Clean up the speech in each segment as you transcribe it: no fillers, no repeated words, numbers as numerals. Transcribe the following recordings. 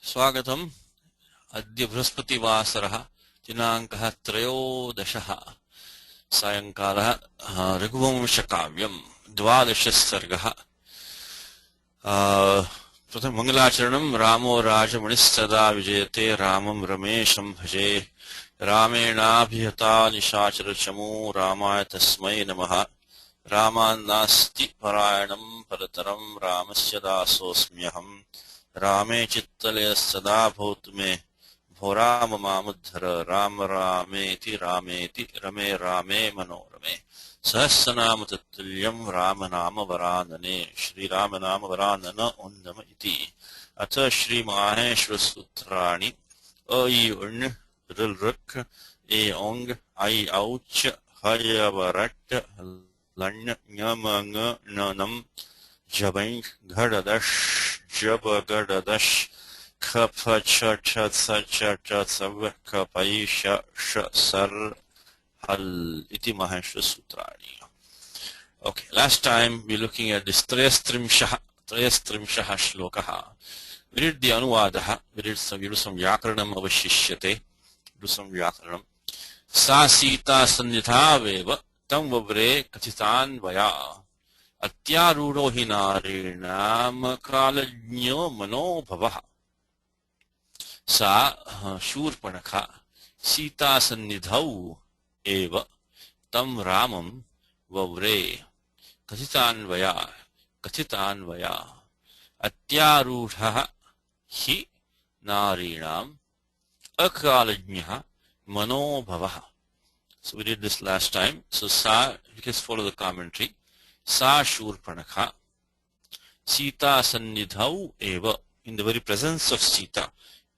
स्वागतम् अद्य बृहस्पतिवासरः दिनाङ्कः 13 सायङ्कालः रघुवंशकाव्यम् 12 सर्गः प्रथम मङ्गलाचरणम् रामो राजमणिस्तदा विजयते रामं रमेशं भजे रामेणाभिहता निशाचरचमू रामाय तस्मै नमः रामान्नास्ति परायणं परतरं रामस्य दासोऽस्म्यहम् रामे चित्तलयः सदा भवतु मे भो राम मामुद्धर राम रामेति रामेति रमे रामे मनोरमे सहस्रनाम तत्तुल्यं राम नाम वरानने श्रीराम नाम वरानन उन्नम इति अथ श्री माहेश्वर सूत्राणि अ इ उण् ऋ ऋक् ए ओङ् ऐ औच् हयवरट् लण् ञम ङ ण नम् जबैं घडदश् जब गडदश् खफ छ छ स च च सव खपै श ष सर हल इति Maheshwara Sutrani. Okay, last time we looking at this trayastrimshah shlokaha. We did the anuvadaha, we do some vyakaranam avashishyate, do some vyakaranam. Sa sita sannidhaveva tam vavre kathitan vaya. अत्यारूढ़ो हि नारीणाम कालज्ञो मनोभवः सा शूर्पणखा सीता सन्निधौ एव तं रामं वव्रे कथितान्वया अत्यारूढ़ः हि नारीणाम अकालज्ञः मनोभवः. So we did this last time. So sa, you can follow the commentary. Sa Shurpanakha Sita Sannidhau Eva, in the very presence of Sita.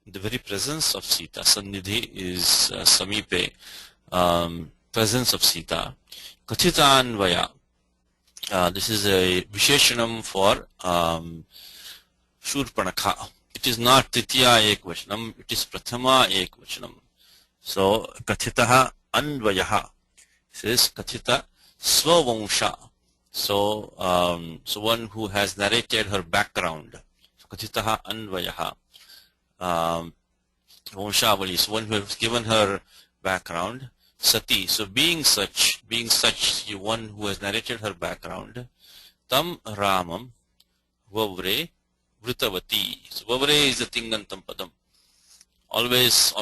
In the very presence of Sita. Sannidhi is Samipe, presence of Sita. Kathitanvaya. This is a Visheshanam for Shurpanakha. It is not Titiya Ekvachanam, it is Prathama Ekvachanam. So Kathitaha Anvayaha. It says Kathita Swavangsha. So, so one who has narrated her background. So, Kathitaha Anvayaha. Vanshavali, so one who has given her background. Sati, so being such, one who has narrated her background. Tam Ramam Vavre Vritavati. So, Vavre is the Tingantam Padam. Always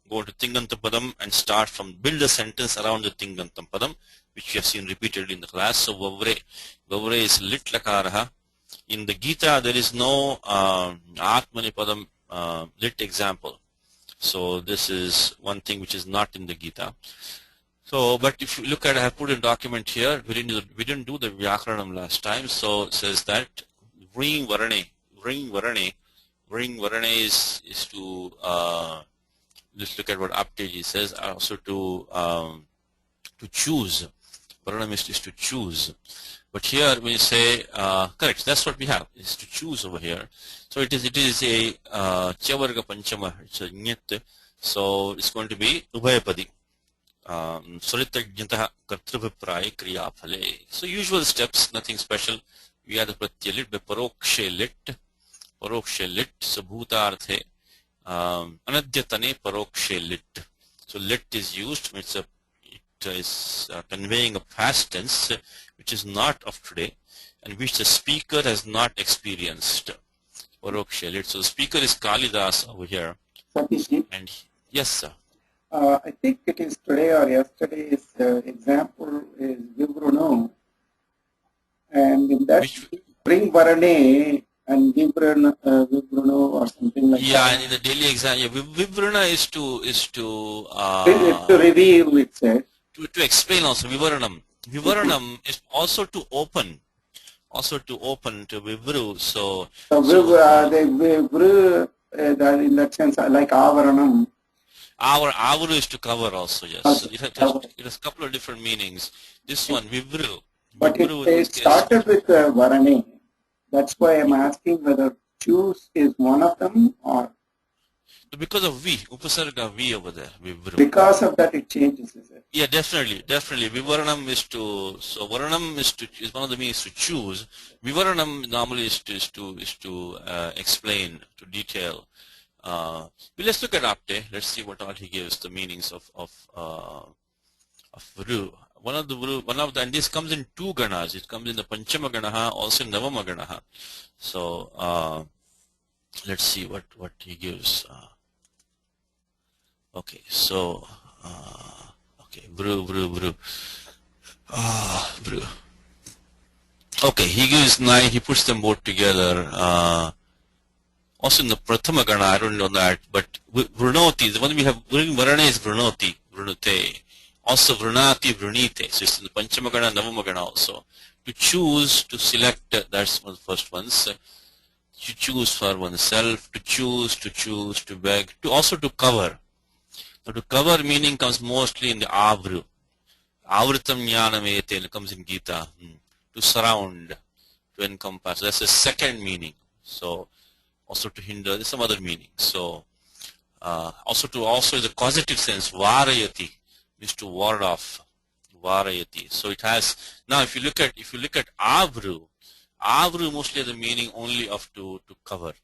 go to Tingantam Padam and start from, build a sentence around the Tingantam Padam, which we have seen repeatedly in the class. So Vavre is lit lakaraha. In the Gita there is no Atmanipadam lit example. So this is one thing which is not in the Gita. So, but if you look at, I have put a document here. We didn't do the Vyakaranam last time. So it says that Vring Varane is to let's look at what Apteji says. Also to choose. Varanam is to choose. But here when you say correct, that's what we have, is to choose over here. So it is a Chavarga Panchama, it's a Nyat, so it's going to be Ubhayapadi. Solitajnataha Kartriviprai Kriya Phale. So usual steps, nothing special. We have the Pratyalit by Parokshe lit, so Bhutarthe Anadyatane Parokshe lit. So lit is used, is conveying a past tense which is not of today and which the speaker has not experienced. So the speaker is Kalidas over here. Satishi. And yes, sir. I think it is today or yesterday's example is Vibruno, and in that bring Varane and Vibruno or something like that. Yeah, and in the daily exam, Vibrana is to review, it says. To explain also. Vivaranam is also to open to Vibru. So the Vibru in that sense, like Avaranam. Avru is to cover also, yes. So it has a couple of different meanings. This one, Vibru. But it started with Varane. That's why I'm asking whether choose is one of them or. Because of V, Upasarga V over there. Vibru. Because of that it changes, is it? Yeah, definitely. Vivaranam is to, so Varanam is one of the means to choose. Vivaranam normally is to explain, to detail. Let's look at apte. Let's see what all he gives, the meanings of vru. One of the, and this comes in two ganas. It comes in the Panchama Ganaha, also in Navama Ganaha. So let's see what he gives. Okay, so okay, vru. Vru. Okay, he gives 9. He puts them both together. Also in the Prathama Gana, I don't know that, but Vrunoti, the one we have, Varana is Vrunoti, Vrunute. Also Vrunati, Vrunite. So it's in the Panchama Gana, Navama Gana also. To choose, to select, that's one of the first ones. To choose for oneself, to choose, to beg, to also to cover. Now to cover meaning comes mostly in the Avru. Avritam Jnanam Ete comes in Gita. To surround, to encompass. That's the second meaning. So also to hinder, there's some other meaning. So also in the causative sense, varayati means to ward off. Varayati. So it has, now if you look at avru mostly has the meaning only of to cover.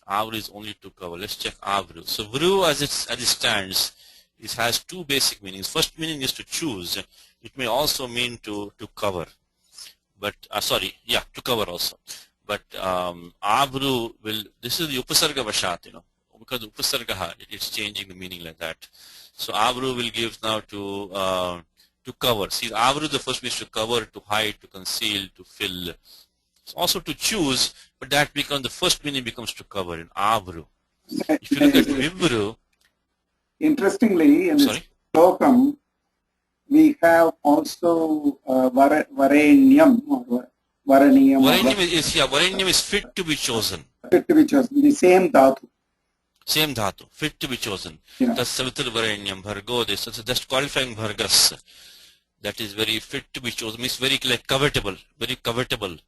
Avru is only to cover. Let's check avru. So vru as it stands, it has two basic meanings. First meaning is to choose. It may also mean to cover. But to cover also. But avru will, this is the upasarga vashat, because the upasarga, it's changing the meaning like that. So avru will give now to cover. See, avru, the first means to cover, to hide, to conceal, to fill. It's also to choose, but that becomes, the first meaning becomes to cover in avru. If you look at vibru. Interestingly, in this slokam, we have also varenyam or varaniyam. Varenyam is fit to be chosen. Fit to be chosen. The same dhatu. Same dhatu. Fit to be chosen. Yeah. That's Savitar Varenyam, Bhargo. So that's qualifying Bhargas. That is very fit to be chosen. Means very like covetable. Very covetable.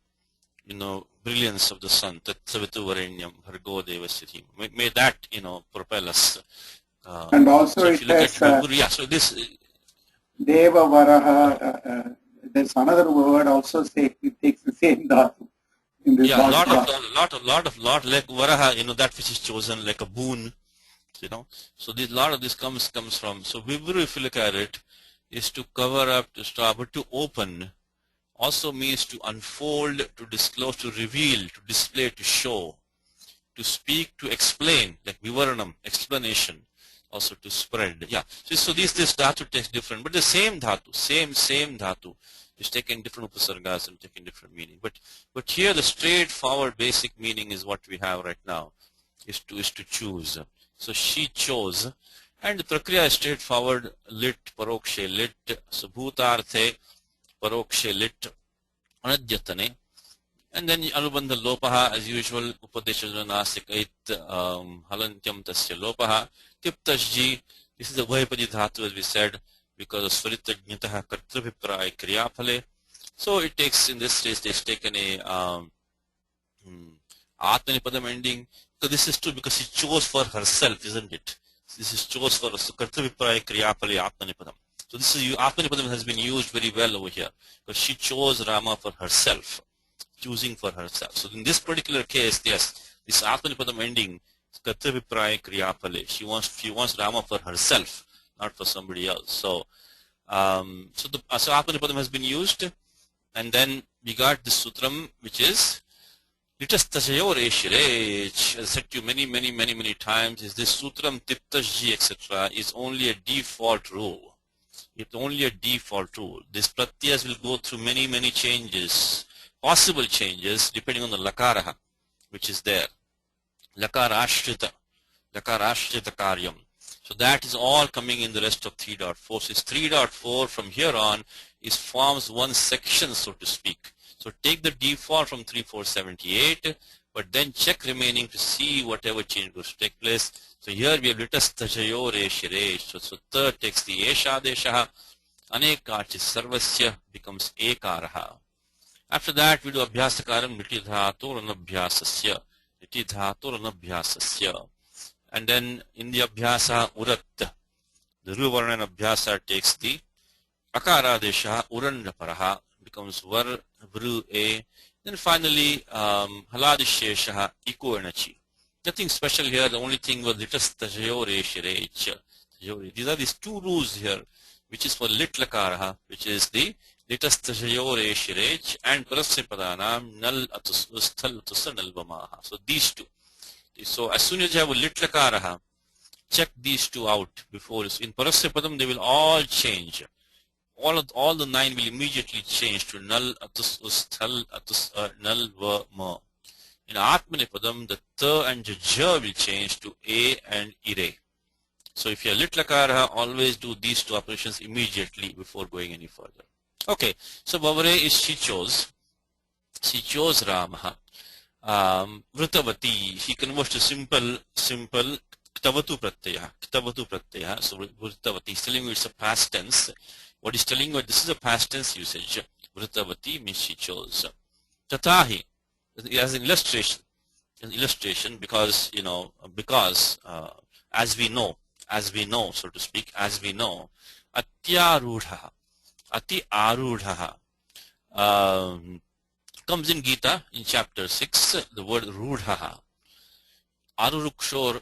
Brilliance of the sun. That Savitar Varenyam, Bhargo Devasyathi. May that, propel us. And also so it has, so this Deva Varaha, there's another word also say it takes the same dhatu. Lot of like Varaha, that which is chosen like a boon, So this lot of this comes from. So Vibru, if you look at it, is to cover up, to stop, but to open also means to unfold, to disclose, to reveal, to display, to show, to speak, to explain, like Vivaranam, explanation. Also to spread. So this dhatu takes different, but the same dhatu, same dhatu is taken different upasargas and taking different meaning. But here the straightforward basic meaning is what we have right now, is to choose. So she chose, and the prakriya is straightforward, lit, parokshe, lit, so bhutarthe, parokshe, lit, anadyatane. And then anubandha lopaha, as usual, upadesha nasik ait halantyam tasya lopaha. Tiptajji, this is the Vahipadi dhatu, as we said, because of Svaritajnataha Kartrabhipraya Kriyaphale. So it takes, in this case, it's taken a Atmanipadam ending. So this is true because she chose for herself, isn't it? This is chose for Kartrabhipraya Kriyaphale Atmanipadam. So this is, Atmanipadam has been used very well over here because she chose Rama for herself, choosing for herself. So in this particular case, yes, this Atmanipadam ending, Kartrabhipraya Kriyaphale. She wants Rama for herself, not for somebody else. So Atmanipadam has been used, and then we got this sutram, which is Litastashayor Eshirech. As I said to you many times, is this sutram Tiptashji, etc. is only a default rule. It's only a default rule. These pratyas will go through many changes, possible changes, depending on the lakaraha, which is there. Lakara ashrita karyam. So that is all coming in the rest of 3.4. So it's 3.4 from here on forms one section, so to speak. So take the default from 3.478, but then check remaining to see whatever change goes to take place. So here we have litastajayore shiresh. So third takes the eshadeshaha, anekach sarvasya becomes ekaraha. After that we do abhyasakaram nitidhatur anabhyasasya. And then in the abhyasa urat, the ruvarana abhyasa takes the akaradesha urandaparaha, becomes var vru a. Then finally haladisheshaha iko enachi. Nothing special here. The only thing was litastajayore shirech. These are these two rules here, which is for lit lakaraha, which is the litastajayore shirech and parasyapadanam nal atus usthal atusa nalvamaha. So these two. So as soon as you have a lit lakaraha, check these two out before. In parasyapadam they will all change. All the 9 will immediately change to nal atus usthal atus nal va ma. In Atmanipadam, the th and the j will change to a and ire. So if you are lit lakara, always do these two operations immediately before going any further. Okay, so Bhavare is she chose Ramaha. Vritavati, he converts to simple ktavatu pratyaya. So Vritavati is telling you it's a past tense. What is telling you this is a past tense usage. Vritavati means she chose. Tatahi, as an illustration, because as we know, so to speak, ati arudha comes in Gita in chapter 6, the word rudha. Arurukshor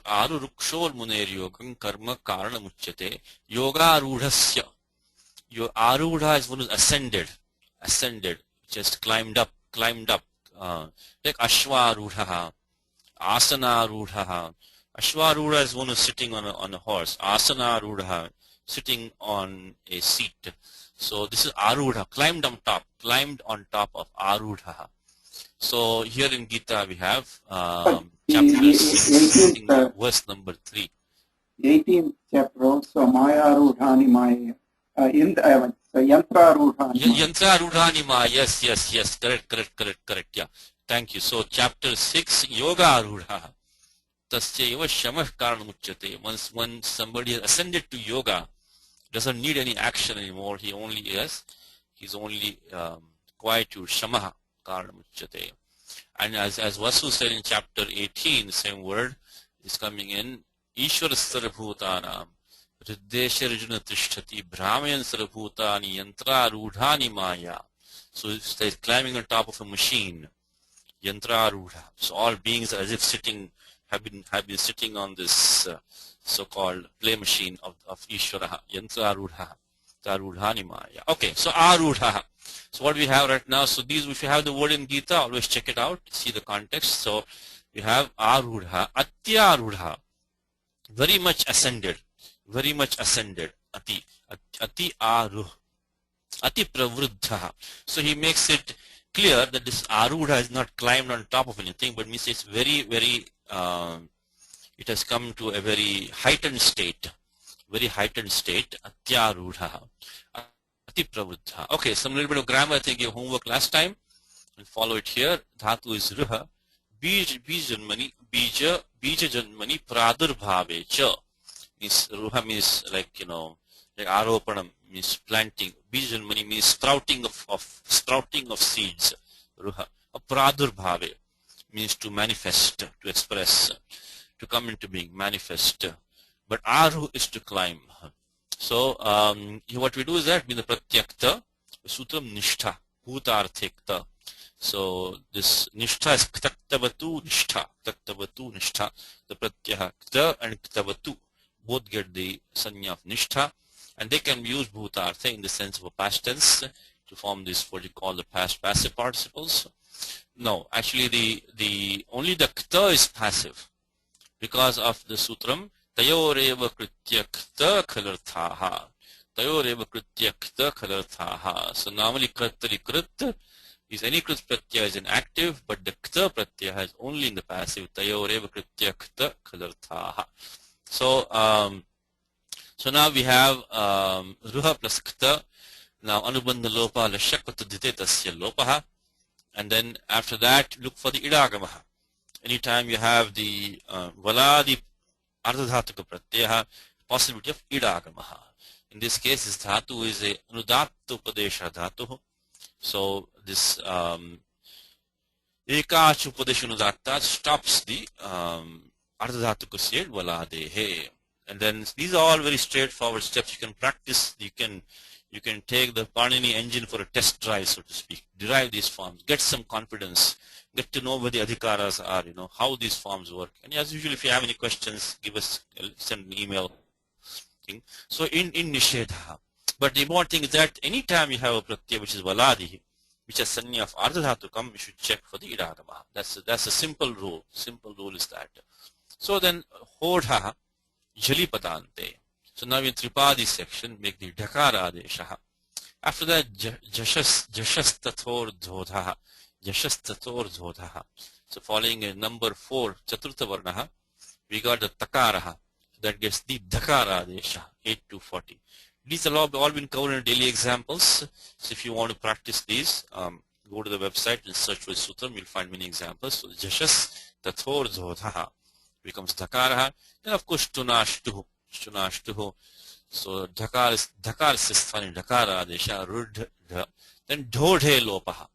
muner yogam karma karana muchyate yoga rudhasya. Your arudha is one who is ascended, just climbed up. Like Ashwarudha, Asanarudha. Ashwarudha is one who is sitting on a horse. Asanarudha, sitting on a seat. So this is Arudha, climbed on top of Arudha. So here in Gita we have chapter 6, verse number 3. 18th chapter also, Maya Rudhani Maya. Yantra Rudhani Ma, yes, correct, yeah. Thank you. So chapter 6, Yoga Rudha. Tasyaiva Shamah Karanamuchyate. Once somebody has ascended to yoga, doesn't need any action anymore, he's only quietude, Shamaha Karanamuchyate. And as Vasu said in chapter 18, the same word is coming in, Ishvara Sarabhutanam. Riddesharjuna Tishtati Brahmayan Sarabhutani Yantra Rudhani Maya. So it's climbing on top of a machine. Yantra Rudha. So all beings as if have been sitting on this so-called play machine of Ishvara. Yantra Rudha. Rudhani Maya. Okay, so Arudha. So what we have right now, so these, if you have the word in Gita, always check it out, see the context. So we have Arudha, Atyarudha, very much ascended, ati aruh, ati pravruddha. So he makes it clear that this arudha is not climbed on top of anything, but means it's very, it has come to a very heightened state, atyarudha, ati pravruddha. Okay, some little bit of grammar, I think your homework last time, and follow it here. Dhatu is ruha, bija janmani pradurbhave cha. Ruha means like aropanam means planting. Bijanmani means sprouting of seeds. Ruha. Pradurbhave means to manifest, to express, to come into being, manifest. But aru is to climb. So what we do is that with the pratyakta, sutram nishtha, bhutarthikta. So this nishtha is ktaktavatu nishtha. The pratyaha kta and ktavatu both get the sanya of nishtha, and they can be used bhutartha in the sense of a past tense to form this, what you call the past passive participles. No, actually the only the kta is passive because of the sutram tayoreva kritya kta khalarthaha. So normally kratari krit is any krit pratyaya is in active, but the kta pratyaya is only in the passive. Tayoreva kritya kta khalarthaha. So now we have ruha plus kta. Now anubandha lopa lashakvata dite tasya lopaha. And then after that, look for the idagamaha. Anytime you have the valadi ardhadhatuka pratyaha, possibility of idagamaha. In this case, this dhatu is a anudatta upadesha dhatu. So this ekach upadesha anudatta stops the ardhadhatuka said valadehe. And then these are all very straightforward steps. You can practice. You can You can take the Panini engine for a test drive, so to speak. Derive these forms, get some confidence, get to know where the adhikaras are, how these forms work. And as usual, if you have any questions, give us, send an email. So in Nishedha. But the important thing is that anytime you have a pratyaya which is valadi, which has sanya of ardhadhatukam, you should check for the idagama. That's a simple rule. Simple rule is that. So then hodha jalipatante. So now in Tripadi section, make the dhakara adesha. After that, jashastathor dhodha. Jashastathor dhodha. So following number 4, chaturtha varnaha, we got the takaraha. That gets the dhakara adesha, 8 to 40. These have all been covered in daily examples. So if you want to practice these, go to the website and search for sutram. You'll find many examples. So jashas tathor dhodha becomes dhakaraha. Then of course tunashtuhu. So dhakar is sthani, dhakara adesha, rudh. Then dhodhe lopaha.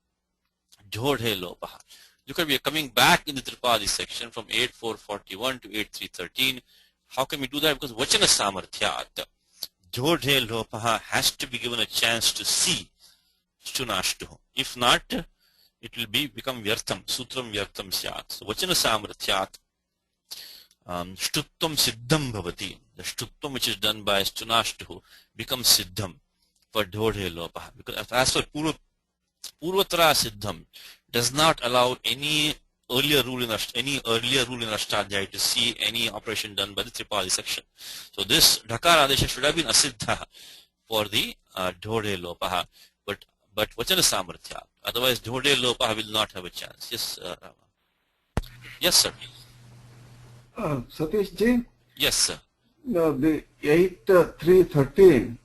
Look at, we are coming back in the Tripadi section from 8.441 to 8.313. How can we do that? Because vachana samarthyat. Dhodhe lopaha has to be given a chance to see shtunashtuhu. If not, it will become vyartham, sutram vyartham syat. So vachana samarthyat shtutvam siddham bhavati. The shtutvam which is done by shtunashtuhu becomes siddham for dhodhe lopaha. Because as for purvatara siddham does not allow any earlier rule in Ashtadhyaya to see any operation done by the Tripadi section. So this dhakara adesha should have been asiddha for the dhodhe lopaha, but vachana samarthya. Otherwise dhodhe lopaha will not have a chance. Yes, yes, sir. Satish ji. Yes, sir. The 8.313.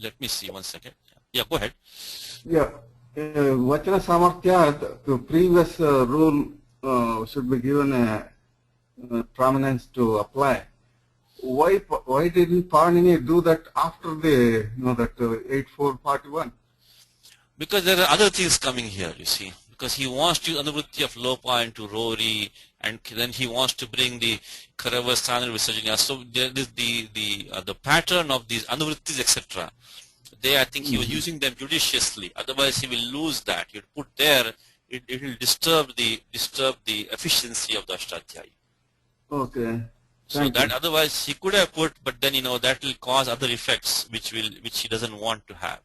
Let me see 1 second. Yeah, go ahead. Yeah. Vachana samarthya, the previous rule should be given a prominence to apply. Why didn't Panini do that after the that 8.441? Because there are other things coming here, you see. Because he wants to use anuvritti of lopa into rori, and then he wants to bring the karavasthana visajanya. So there is the pattern of these anuvrittis, etc. I think he was using them judiciously. Otherwise, he will lose that. You put there, it will disturb the efficiency of the Ashtadhyayi. Okay. So that otherwise he could have put, but then that will cause other effects which he doesn't want to have.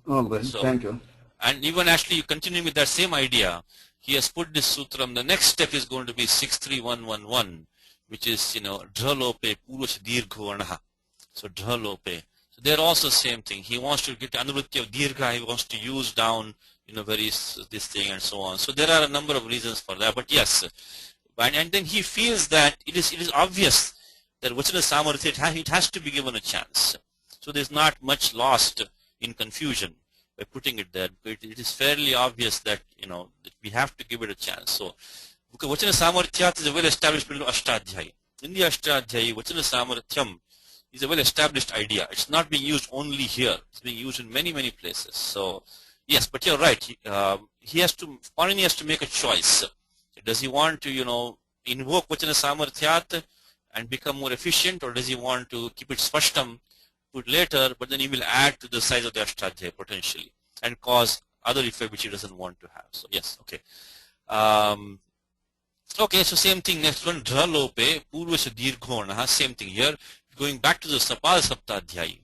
Okay. So, thank you. And even actually continuing with that same idea, he has put this sutram. The next step is going to be 63111, which is dralope purush dirgho anaha. So dralope. So they're also same thing. He wants to get anuvritti of dirgha. He wants to use down this thing and so on. So there are a number of reasons for that. But yes, and then he feels that it is obvious that vachana samarthya it has to be given a chance. So there's not much lost in confusion by putting it there. It is fairly obvious that that we have to give it a chance. So because vachana samarthyat is a well-established Ashtadhyayi. In the Ashtadhyayi, vachana samarthyam is a well-established idea. It's not being used only here. It's being used in many, many places. So yes, but you're right. Panini has to make a choice. Does he want to, invoke vachana samarthyat and become more efficient, or does he want to keep it spashtam, put later, but then he will add to the size of the Ashtadhyayi potentially and cause other effect which he doesn't want to have. So yes, okay. Okay, so same thing. Next one, dralope purvasya dirghona. Same thing here. Going back to the Sapada Saptadhyayi,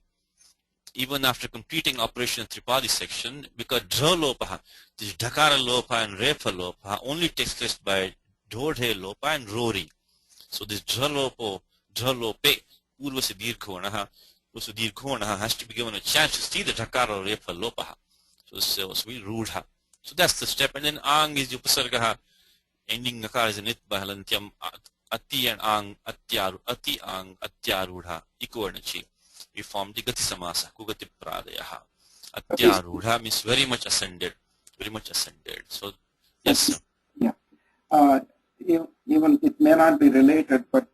even after completing Operation Tripadi section, because dralopaha, this dhakara lopa and repa lopa only takes place by dhodhe lopa and rori. So this dralope purvasya dirghona has to be given a chance to see the dhakara or repa lopaha. So we rudha. So that's the step. And then ang is upasargaha, ending nakara is a nit bahalantyam. Ati and ang ati ang atyarudha ikovarnachi. We form the gati samasa kugati pradayaha. Atyarudha means very much ascended. So yes, sir. Yeah. Even it may not be related, but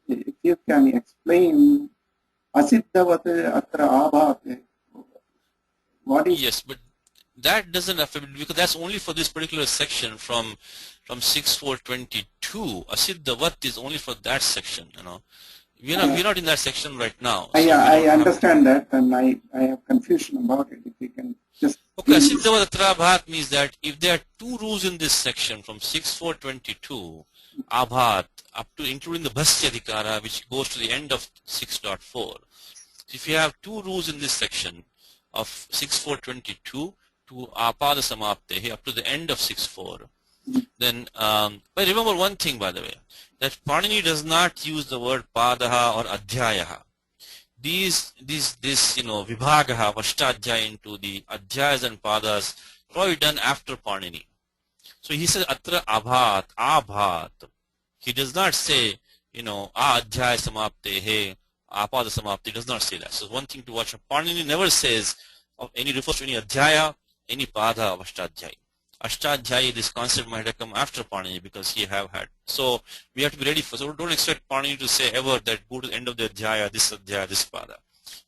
if you can explain asiddhavate atra abhate. What is? Yes, but that doesn't affect, because that's only for this particular section from 6.422. Asiddhavat is only for that section, we're not in that section right now. So I understand that, and I have confusion about it. If you can just... Okay, Siddhava Atra Abhat means that if there are two rules in this section from 6.4.22, Abhat, up to including the Bhasya Adhikara, which goes to the end of 6.4. So if you have two rules in this section of 6.4.22 to Apada Samapte, up to the end of 6.4, then, but remember one thing, by the way, that Panini does not use the word Padaha or Adhyayaha. This Vibhagaha, Vashtadhyaya into the Adhyayas and Padas, probably done after Panini. So he says Atra Abhat, Abhat. He does not say, Adhyaya Samapte, he, Apada Samapte. He does not say that. So one thing to watch. Panini never says refers to any Adhyaya, any Pada, Vashtadhyaya. Ashtadhyayi, this concept might have come after Panini because he have had. So we have to be ready for. So don't expect Panini to say ever that go to the end of the Adhyaya, this Pada.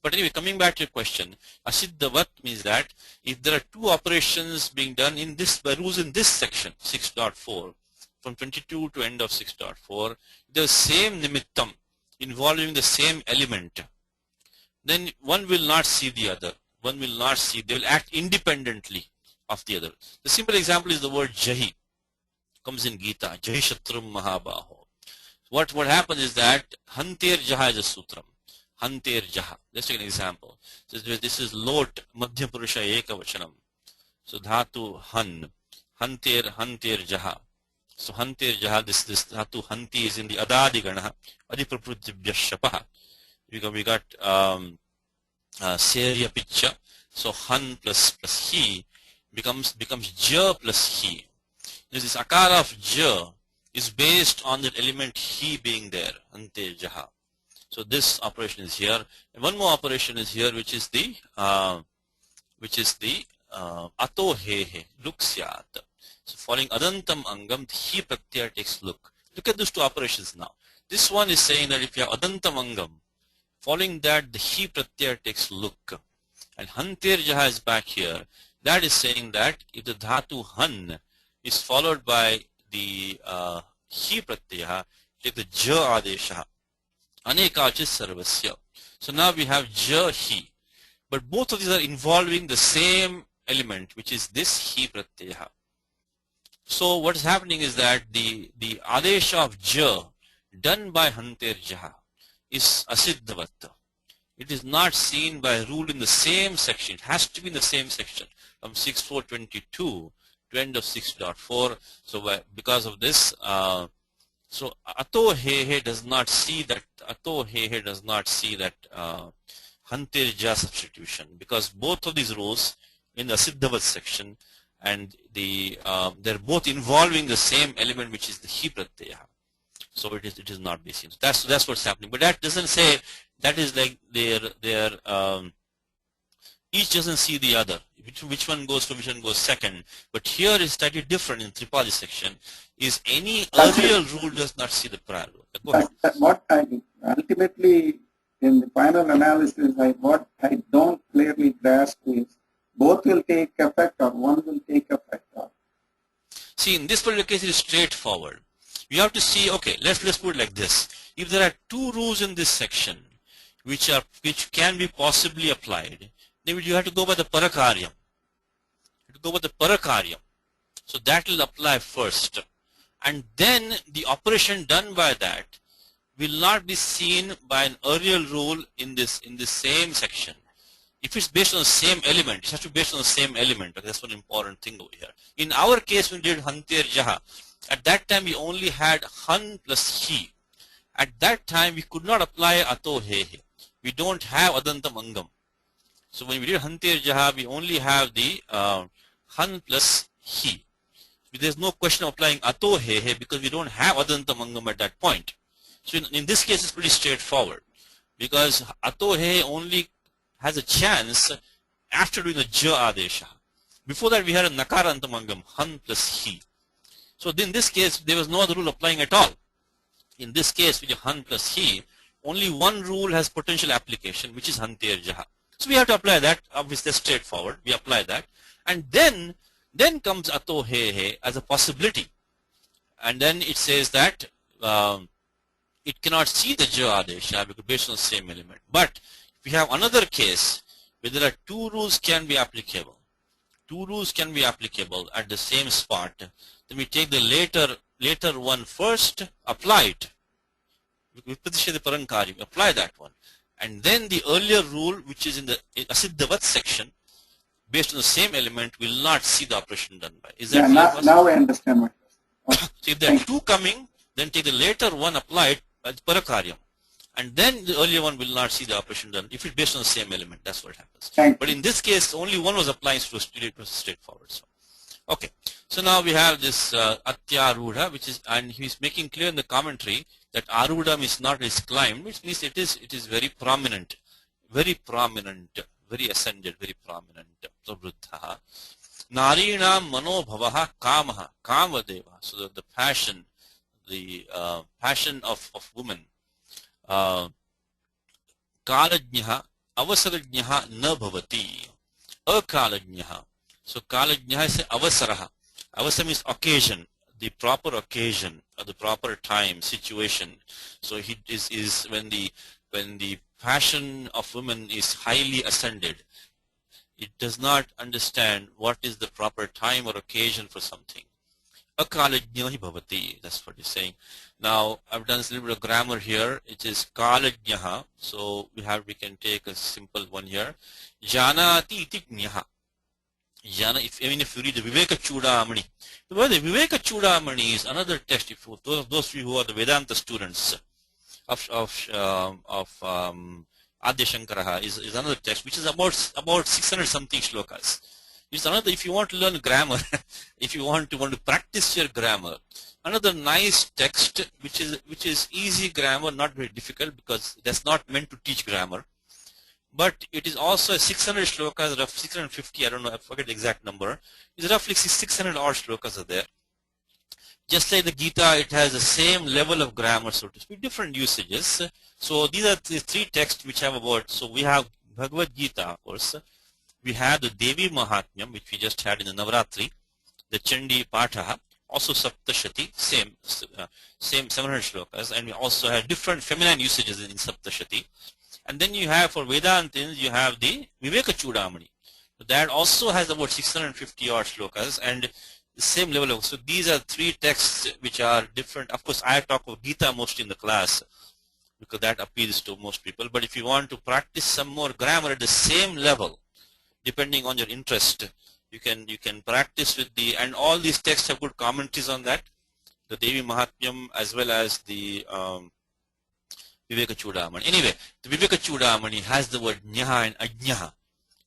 But anyway, coming back to your question, Asiddhavat means that if there are two operations being done in this, by rules in this section, 6.4, from 22 to end of 6.4, the same nimittam involving the same element, then one will not see the other. One will not see, they will act independently of the other. The simple example is the word Jahi. Comes in Gita. Jahi Shatrum Mahabaho. What happens is that Hanter Jaha is a sutram. Hanter Jaha. Let's take an example. This is Lot Madhya Purusha Eka Vachanam. So Dhatu Han. Hanter Jaha. So Hanter Jaha, this Dhatu Hanti is in the Adadi Ganaha. Adipraprutibhya Shapaha. We got Serya Picha. So Han plus he becomes ja plus he. This akara of ja is based on that element he being there, ante jaha. So this operation is here, and one more operation is here, which is the ato he he, look syat. So following adantam angam, the he pratyaya takes look. Look at these two operations now. This one is saying that if you have adantam angam, following that the he pratyaya takes look, and hanter jaha is back here. That is saying that if the dhatu han is followed by the he pratyaya, take the ja adesha, anekachis sarvasya. So now we have ja he, but both of these are involving the same element, which is this he pratyaya. So what is happening is that the adesha of ja done by hanter jaha is asiddhavat. It is not seen by rule in the same section. It has to be in the same section from 6.4.22 to end of 6.4. So because of this, so ato he does not see that hanter ja substitution, because both of these rules in the siddhavat section, and they're both involving the same element, which is the he pratyaya. So it is not be seen. So that's what's happening. But that doesn't say that is like their each doesn't see the other. Which one goes to which one goes second. But here is slightly different in Tripadi section. Is any earlier rule does not see the prior rule. Go ahead. What ultimately in the final analysis, what I don't clearly grasp is both will take effect or one will take effect. See, in this particular case, it is straightforward. You have to see. Okay, let's put it like this. If there are two rules in this section, which can be possibly applied, then you have to go by the parakaryam. So that will apply first, and then the operation done by that will not be seen by an earlier rule in this same section. If it's based on the same element, it has to be based on the same element. Okay, that's one important thing over here. In our case, when we did hanter jaha, at that time we only had han plus he. At that time we could not apply ato he. We don't have adantam angam. So when we did hanter jaha, we only have the han plus he. There's no question of applying ato he because we don't have adantam angam at that point. So in this case, it's pretty straightforward, because ato he only has a chance after doing the ja adesha. Before that, we had a nakarantam angam, han plus he. So in this case, there was no other rule applying at all. In this case, with han plus he, only one rule has potential application, which is hanter jaha. So we have to apply that. Obviously, that's straightforward. We apply that, and then comes ato he as a possibility, and then it says that it cannot see the ja adesha because based on the same element. But if we have another case where there are two rules can be applicable, at the same spot, then we take the later one first, apply it. Apply that one. And then the earlier rule, which is in the asiddhavat section, based on the same element, will not see the operation done by. Is that clear? Now I understand what you're saying. So if there are two coming, then take the later one, apply it as parakaryam. And then the earlier one will not see the operation done if it's based on the same element. That's what happens. But in this case, only one was applying, so it was straightforward. So, okay. So now we have this atyarudha, which is, and he's making clear in the commentary that arudam is not is climbed, which means it is very prominent, very ascended, very prominent. Prabhuddha. Narina manobhavaha kamaha, kamadeva. So the passion, passion of women. Kalajnyaha avasarajnyaha na bhavati. Akalajnyaha. So kalajnyaha is avasaraha. Avasara means occasion, the proper occasion or the proper time, situation. So he is when the passion of women is highly ascended. It does not understand what is the proper time or occasion for something. Akalajnyahi bhavati. That's what he's saying. Now I've done a little bit of grammar here. It is kalajnyaha. So we can take a simple one here. Janati iti jnaha. Jana, if you read the Viveka Chudamani, the Viveka Chudamani is another text. If those of you who are the Vedanta students of Adya Shankaraha is another text which is about 600 something shlokas. It's another, if you want to learn grammar, if you want to practice your grammar, another nice text which is easy grammar, not very difficult because that's not meant to teach grammar. But it is also 600 shlokas, 650, I don't know, I forget the exact number. It's roughly 600 odd shlokas are there. Just like the Gita, it has the same level of grammar, so to speak, different usages. So these are the three texts which have about, so we have Bhagavad Gita, of course. We have the Devi Mahatmyam, which we just had in the Navratri, the Chandi Patha, also Saptashati, same 700 shlokas, and we also have different feminine usages in Saptashati. And then you have, for Vedantins, you have the Viveka Chudamani. That also has about 650 odd shlokas and the same level of, so these are three texts which are different. Of course, I talk of Gita mostly in the class because that appeals to most people. But if you want to practice some more grammar at the same level, depending on your interest, you can practice with the, and all these texts have good commentaries on that, the Devi Mahatmyam as well as the Viveka Chudamani. Anyway, the Viveka Chudamani has the word Nyaha and Ajnaha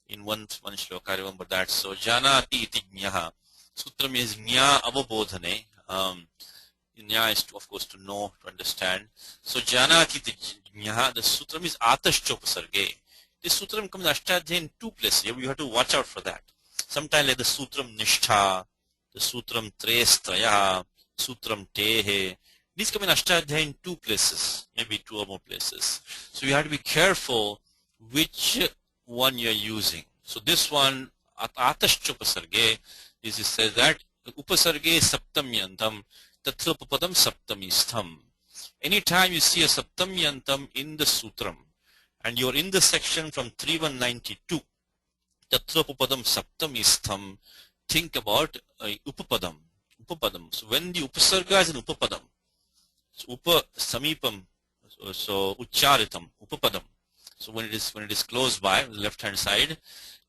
in one shloka, I remember that. So Janati iti Nyaha. Sutra means Nya avabodhane. Nya is of course to know, to understand. So Janati iti Nyaha, the sutra means Atashchopasarge. This sutram comes Ashtadhya in two places. You have to watch out for that. Sometimes like the sutram Nishtha, the sutram Trestraya, sutram Tehe. These come in Ashtadhya in two places, maybe two or more places. So you have to be careful which one you're using. So this one, Atashchopasarge, it says that Upasarge Saptamyantam, Tatra Upapadam Saptamistham. Anytime you see a Saptamyantam in the sutram, and you're in the section from 3192, Tatra Upapadam Saptamistham, think about Upapadam. So when the Upasarga is in Upapadam, so Upa Samipam, so Ucharitam, Upapadam. So when it is close by, the left hand side,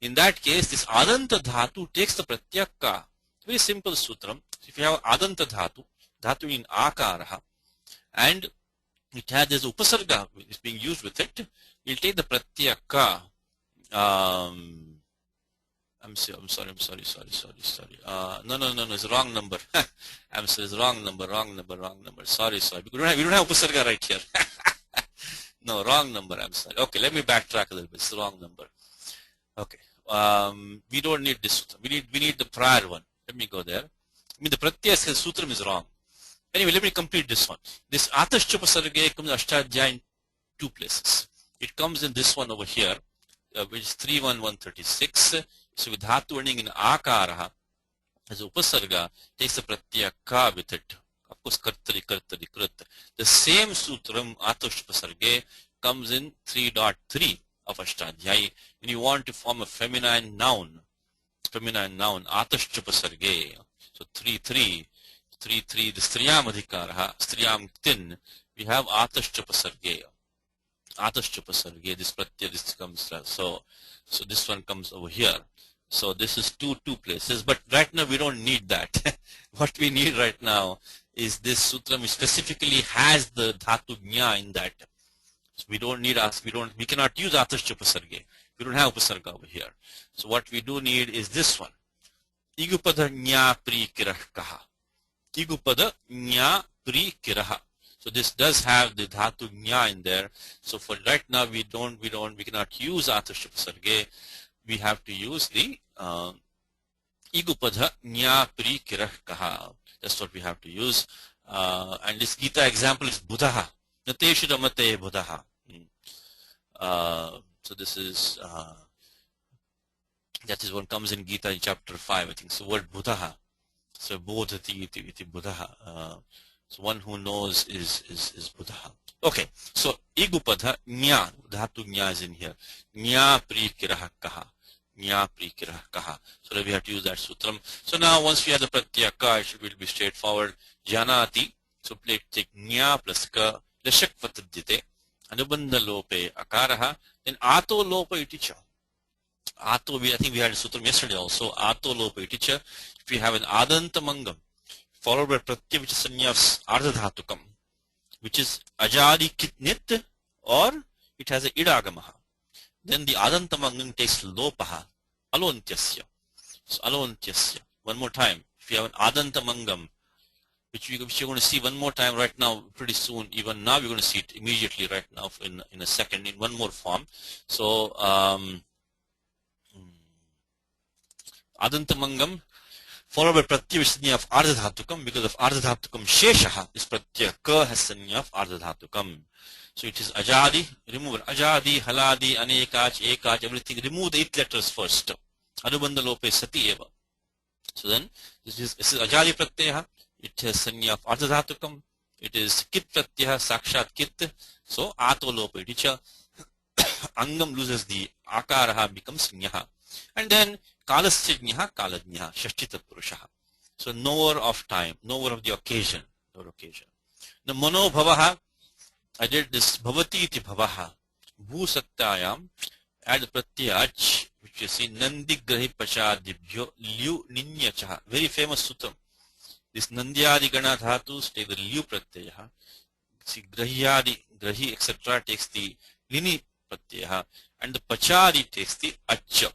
in that case, this Adanta Dhatu takes the Pratyaka. Very simple sutram. If you have Adanta Dhatu in Akaraha, and it has this Upasarga is being used with it, you'll take the Pratyaka. I'm sorry. No, it's the wrong number. I'm sorry, it's wrong number. Sorry. We don't have Upasarga right here. No, wrong number, I'm sorry. Okay, let me backtrack a little bit. It's the wrong number. Okay. We don't need this sutra. We need the prior one. Let me go there. I mean the Pratyaya sutram is wrong. Anyway, let me complete this one. This Atashchopasarga comes Ashtadhya in two places. It comes in this one over here, which is 31136. So with Dhatu ending in Akaraha, as Upasarga takes the Pratyaya Ka with it. Of course, Kartari, Krit. The same sutram Atushpasarge comes in 3.3 of Ashtadhyayi. When you want to form a feminine noun, Atushpasarge. So 3.3, the Striyam Adhikaraha, Striyam Tin, we have Atushpasarge. This pratyaya, this comes, so this one comes over here. So this is two places, but right now we don't need that. What we need right now is this sutram which specifically has the dhatu jna in that. So we don't need we cannot use Atascha Upasarge. We don't have Upasarga over here. So what we do need is this one. Igupada jna pri kirah kaha. Igupada jna pri kiraha. So this does have the dhatu jna in there. So for right now we cannot use Atascha Upasarge. We have to use the Igupada Nya Pri Kirah Kaha. That's what we have to use. And this Gita example is Buddha. Nateshu Ramate Buddha. So this is that is what comes in Gita in chapter 5, I think. So word Buddha. So Bodhati iti Buddha. So one who knows is Buddha. Okay. So Igupada Nya, Dhatu Nya is in here. Nya Pri Kirah Kaha. Nya Pri Kirah Kaha. So we have to use that sutram. So now once we have the pratyaka, it will be straightforward. Janati. So take Nya plus Ka. Lashak Vatadite. Anubandha Lope Akaraha. Then Ato Lope Iticha. Ato, I think we had a sutram yesterday also. Ato Lope Iticha. If we have an Adantamangam followed by pratyaya which is sanya of Ardhadhatukam, which is Ajadi Kitnit, or it has a Idagamaha. Then the Adantamangam takes Lopaha, Alontyasya. So Alontyasya. One more time. If you have an Adantamangam, which you're going to see one more time right now, pretty soon, even now you're going to see it immediately right now in a second, in one more form. So Adantamangam followed by pratyaya which is sanya of Ardhadhatukam, because of Ardhadhatukam Sheshaha, this pratyaya Ka has sanya of Ardhadhatukam. So it is Ajadi, remove Ajadi, Haladi, Anekach, Ekach, everything. Remove the 8 letters first. Anubandha Lope Sati Eva. So then, this is Ajadi Pratyaya. It has sanya of Ardhadhatukam. It is Kit Pratyaya, Sakshat Kit. So, Ato Lope Iticha. Angam loses the Akaraha, becomes Nyaha. And then, Kalasya Nyaha, Kaladnyaha, Shashchita Purushaha. So, knower of time, knower of the occasion. The Mano Bhavaha. I did this Bhavati iti Bhavaha. Bhu Satyayam. Add the pratyaya ach, which you see Nandi Grahi Pachadibhyo Liu Ninyachaha. Very famous sutram. This Nandyadi Gana Dhatus take the Liu pratyaya. See Grahyadi, Grahi, etc. takes the Lini pratyaya. And the Pachadi takes the Acha.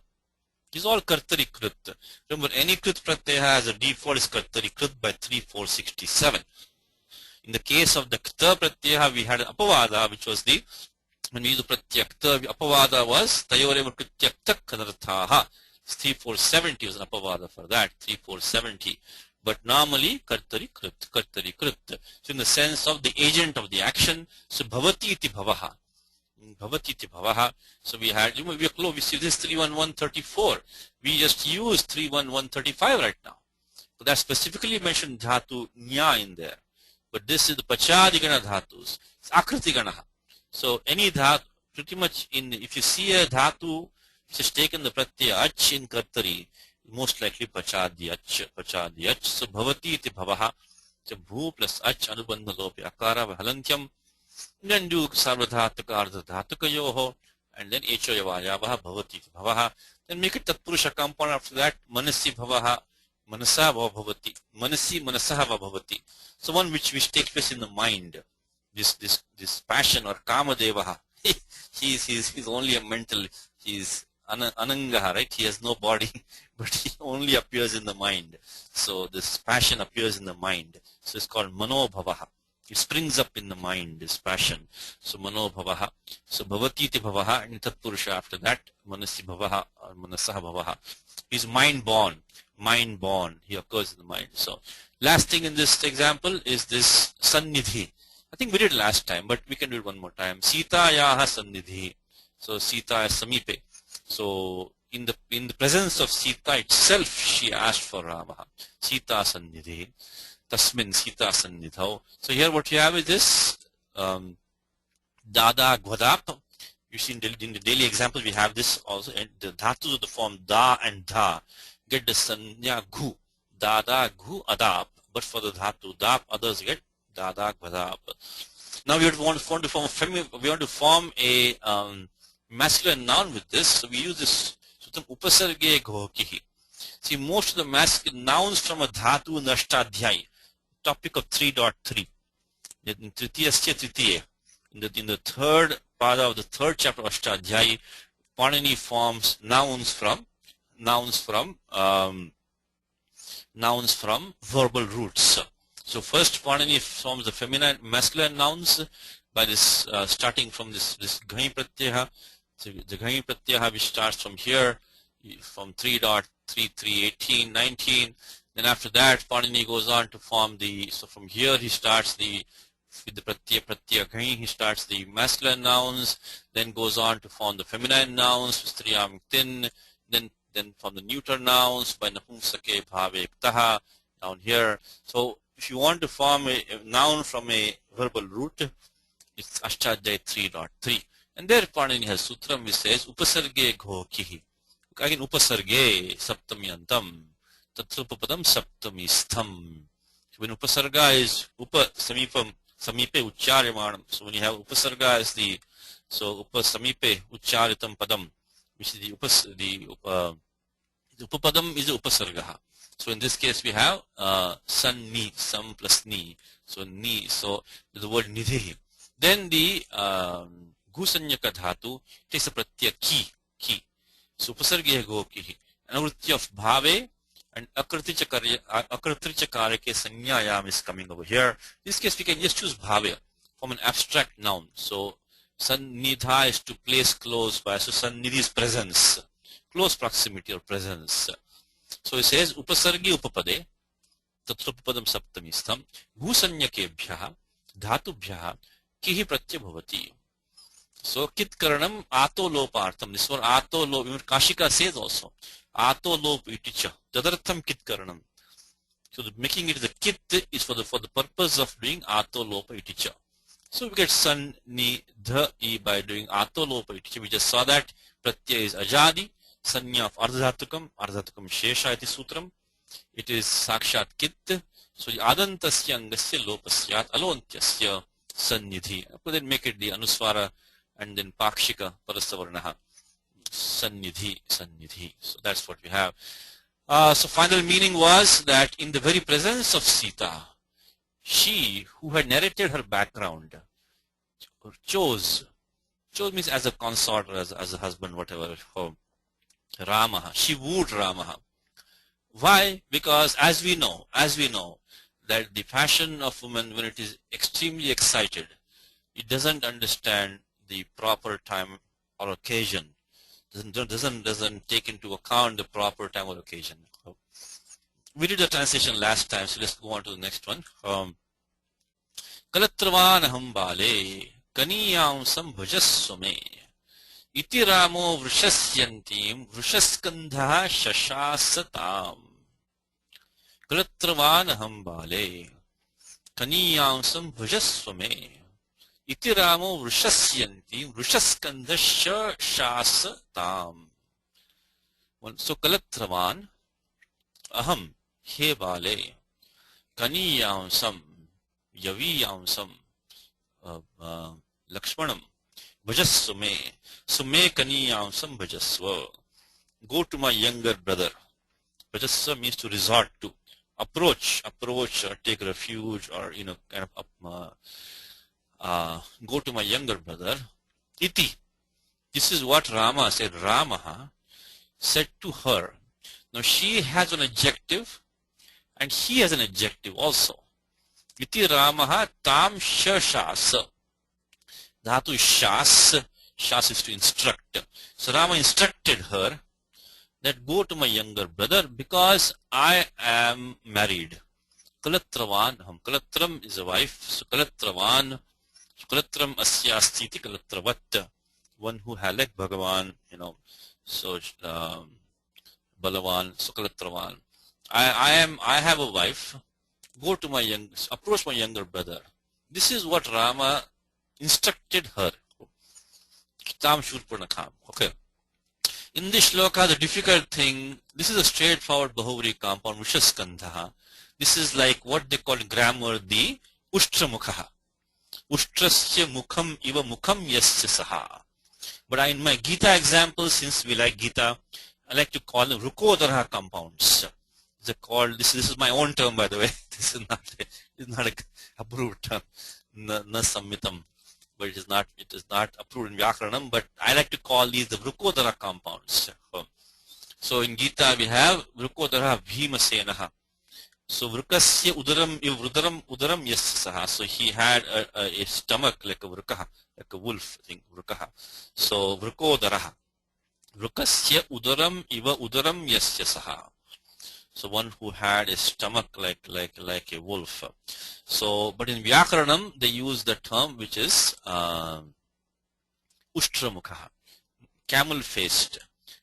These all Kartari Krit. Remember, any Krit pratyaya has a default is Kartari Krit by 3467. In the case of the Kta Pratyaya, we had an Apavada, which was the, when we use the Pratyaya Kta, Apavada was Tayorema Pratyaya Kta Kanarthaha. 3470 was an Apavada for that, 3470. But normally, Kartari Krit. So in the sense of the agent of the action, so Bhavati iti Bhavaha. So we had, we are close, we see this 31134. We just use 31135 right now. So that specifically mentioned Dhatu Nya in there. But this is the Pachadigana Dhatus. It's Akritiganaha. So any dhatu, pretty much if you see a dhatu which is taken the pratyaya ach in Kartari, most likely Pachadyach. So Bhavati iti Bhavaha. So Bhu plus ach Anubandha Lope Akara Halantyam. Then do Sarvadhataka Ardhadhataka Yoho. And then Echo Yavayavaha Bhavati iti Bhavaha. Then make it Tatpurusha compound after that. Manasi Bhavaha. Manasa Bhavati. Manasi Manasaha Bhavati. So one which takes place in the mind. This passion or Kama Devaha. He's only a mental, he's Anangaha, right? He has no body, but he only appears in the mind. So this passion appears in the mind. So it's called Manobhavaha. It springs up in the mind, this passion. So Manobhavaha. So Bhavati iti Bhavaha, and Tatpurusha after that, Manasi Bhavaha or Manasaha Bhavaha. He's mind born. He occurs in the mind. So last thing in this example is this Sannidhi. I think we did last time, but we can do it one more time. Sita yaha Sannidhi. So Sita is Samipe. So in the presence of Sita itself, she asked for Rama. Sita Sannidhi. tasmin Sita sannidhau. So here what you have is this dada gwadap. You see in the daily examples we have this also, and the dhatus of the form da and dha get the sanya gu, dada gu adap, but for the dhatu dap others get dada gwadap. Now we want to form a masculine noun with this, so we use this sutam upasarge ghokihi. See, most of the masculine nouns from a dhatu nashtadhyay, topic of 3.3, in tritiyasya tritiye, in the third part of the third chapter of Ashtadhyayi, Panini forms nouns from verbal roots. So first Panini forms the feminine masculine nouns by this starting from this ghai pratyaha. So the ghai pratyaha which starts from here, from 3.33, 19. Then after that Panini goes on to form so from here he starts with the pratyaya ghai, he starts the masculine nouns, then goes on to form the feminine nouns, striyam tin, then from the neuter nouns by napumsake bhave iktaha down here. So if you want to form a noun from a verbal root, it's Ashtadhyaya 3.3. And there Panini has sutram which says upasarge ghokihi. Again upasarge saptamyantam, tatrupapadam saptamistham. When upasarga is samipe ucharyamanam. So when you have upasarga as the samipe ucharitam padam, which is the upapadam is the upasarga. So in this case we have san ni, sam plus ni. So ni, so the word nidhi. Then the gusanyaka dhatu takes a pratyaya ki. So upasarge gokihi. Anavritya of bhave and akriticha karake sanyayam is coming over here. In this case we can just choose bhavya from an abstract noun. So sannidha is to place close by, so sannidhi is presence, close proximity or presence. So it says upasargi upapade tatrupapadam saptamistham bhusanyakebhyaha dhatubhyaha kihi pratya bhavati. So kit karanam ato lopartham. This one ato lop, even Kashika says also ato lop iticha tadartham kit karanam. So making it the kit is for the purpose of doing ato lopa iticha. So we get san ni dha e by doing ato lopa iticha. We just saw that pratyaya is ajadi, sanya of ardhatukam shesha iti sutram. It is sakshat kit. So adantasya angasya lopasyat alontyasya sannidhi. Then make it the anuswara and then pakshika parasavarnaha. Sannidhi. So that's what we have. So final meaning was that in the very presence of Sita, she who had narrated her background chose means as a consort or as a husband, whatever, for Rama. She wooed Rama. Why? Because as we know that the passion of woman, when it is extremely excited, it doesn't understand the proper time or occasion. Doesn't take into account the proper time or occasion. We did the translation last time, so let's go on to the next one. Kalatravanaham bale kaniyam sambhajaswame iti ramo vrishasyantim vrishaskandha shashasatam. Kalatravanaham bale kaniyam sambhajaswame iti ramo vrishasyantim vrishaskandha shashasatam. So kalatravan aham he bale kaniyamsam yaviyamsam lakshmanam bhajaswame. So me kaniyamsam bhajaswa. Go to my younger brother. Bhajaswa means to resort to, approach or take refuge, or kind of go to my younger brother. Iti. This is what Rama said. Rama said to her. Now she has an adjective and he has an adjective also. Iti Ramaha tam shashasa. Dhatu shas. Shas is to instruct. So Rama instructed her that go to my younger brother because I am married. Kalatravan. Kalatram is a wife. So Kalatravan. Kalatram asyastiti kalatravat. One who had like Bhagavan, So Balavan, Sukalatravan. I have a wife. go to approach my younger brother. This is what Rama instructed her. Tam Shurpanakam. Okay. In this shloka, the difficult thing, this is a straightforward Bahuvri compound, Vishaskandha. This is like what they call in grammar the Ushtra-mukha. Ushtrasya mukham iva mukham yasya saha. But in my Gita example, since we like Gita, I like to call them Rukodara compounds. They're called, this is my own term, by the way. This is not a approved term. Na sammitam. But it is not approved in Vyakaranam, but I like to call these the Vrukodara compounds. So in Gita we have Vrukodara Bhimasenaha. So Vrukasya udaram yasya. So he had a stomach like a Vrukaha, like a wolf, I think, Vrukaha. So Vrukodara. Vrukasya udaram yasya saha. So one who had a stomach like a wolf. So, but in Vyakaranam they use the term which is Ushtra-mukha, camel-faced.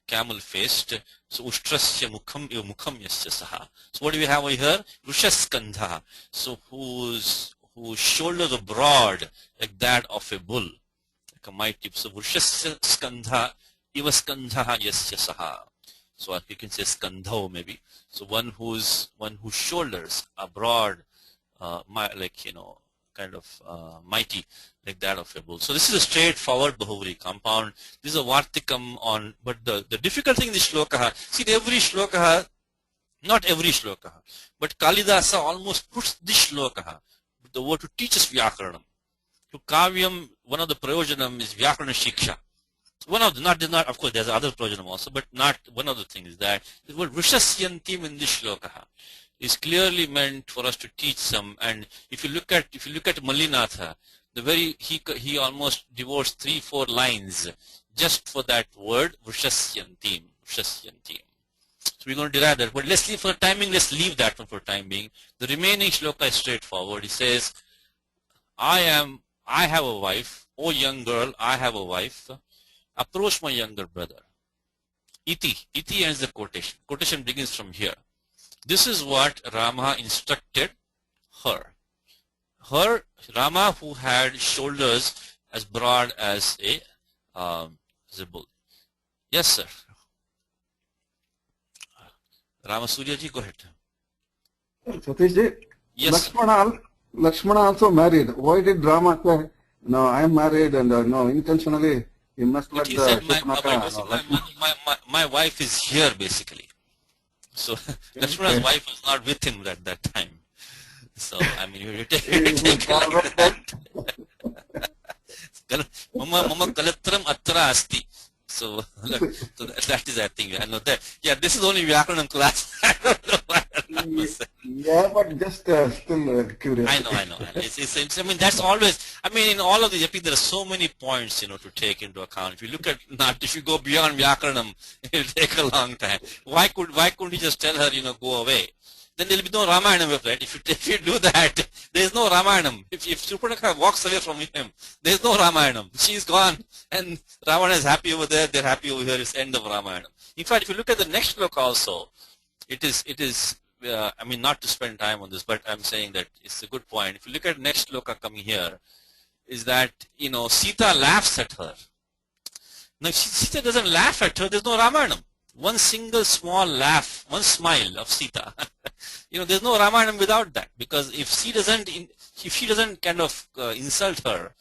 So Ushtrasya mukham yasya saha. So what do we have over here? Rushaskandha. So whose shoulders are broad like that of a bull, like a mighty. So Rushasya skandha iva skandha yasya saha. So you can say skandho maybe. So one whose shoulders are broad, kind of mighty, like that of a bull. So this is a straightforward Bahuvri compound. This is a Vartikam on, but the difficult thing in this shloka, see every shloka, not every shloka, but Kalidasa almost puts this shloka, the word to teach us Vyakaranam. To Kavyam, one of the Prayojanam is Vyakarana Shiksha. One of the, not of course there's other Prayojanam also, but not one of the things is that the word Vrishasyantim in this shloka is clearly meant for us to teach some. And if you look at Mallinatha, he almost devotes 3-4 lines just for that word Vrishasyantim. So we're going to derive that. But let's leave for the timing. Let's leave that one for time being. The remaining shloka is straightforward. He says, I have a wife. Oh young girl, I have a wife. Approach my younger brother. Iti ends the quotation. Quotation begins from here. This is what Rama instructed her. Rama, who had shoulders as broad as a bull. Yes, sir. Rama Surya ji, go ahead. Satish ji, Yes. Lakshmana also married. Why did Rama say, no, I am married and no, intentionally he must let He the said, my wife is here basically. So Lakshmana's wife was not with him at that time. So I mean, you take it like that. Mama kalatram atra asti. So that is, I think, I know that. Yeah, this is only Vyakaranam class. I don't know what Rama said. Yeah, but just still curious. I know. It's, I mean, that's always, I mean, in all of these epics, there are so many points, to take into account. If you look at, if you go beyond Vyakaranam, it will take a long time. Why couldn't he just tell her, go away? Then there will be no Ramayanam, right? If you do that, there is no Ramayanam. If Surpanakha walks away from him, there is no Ramayanam. She is gone, and Ravana is happy over there, they're happy over here, it's end of Ramayanam. In fact, if you look at the next book also, it is I mean, not to spend time on this, but I'm saying that it's a good point. If you look at next shloka coming here, is that, Sita laughs at her. Now, if Sita doesn't laugh at her, there's no Ramayanam. One single small laugh, one smile of Sita. There's no Ramayanam without that, because if she doesn't kind of insult her,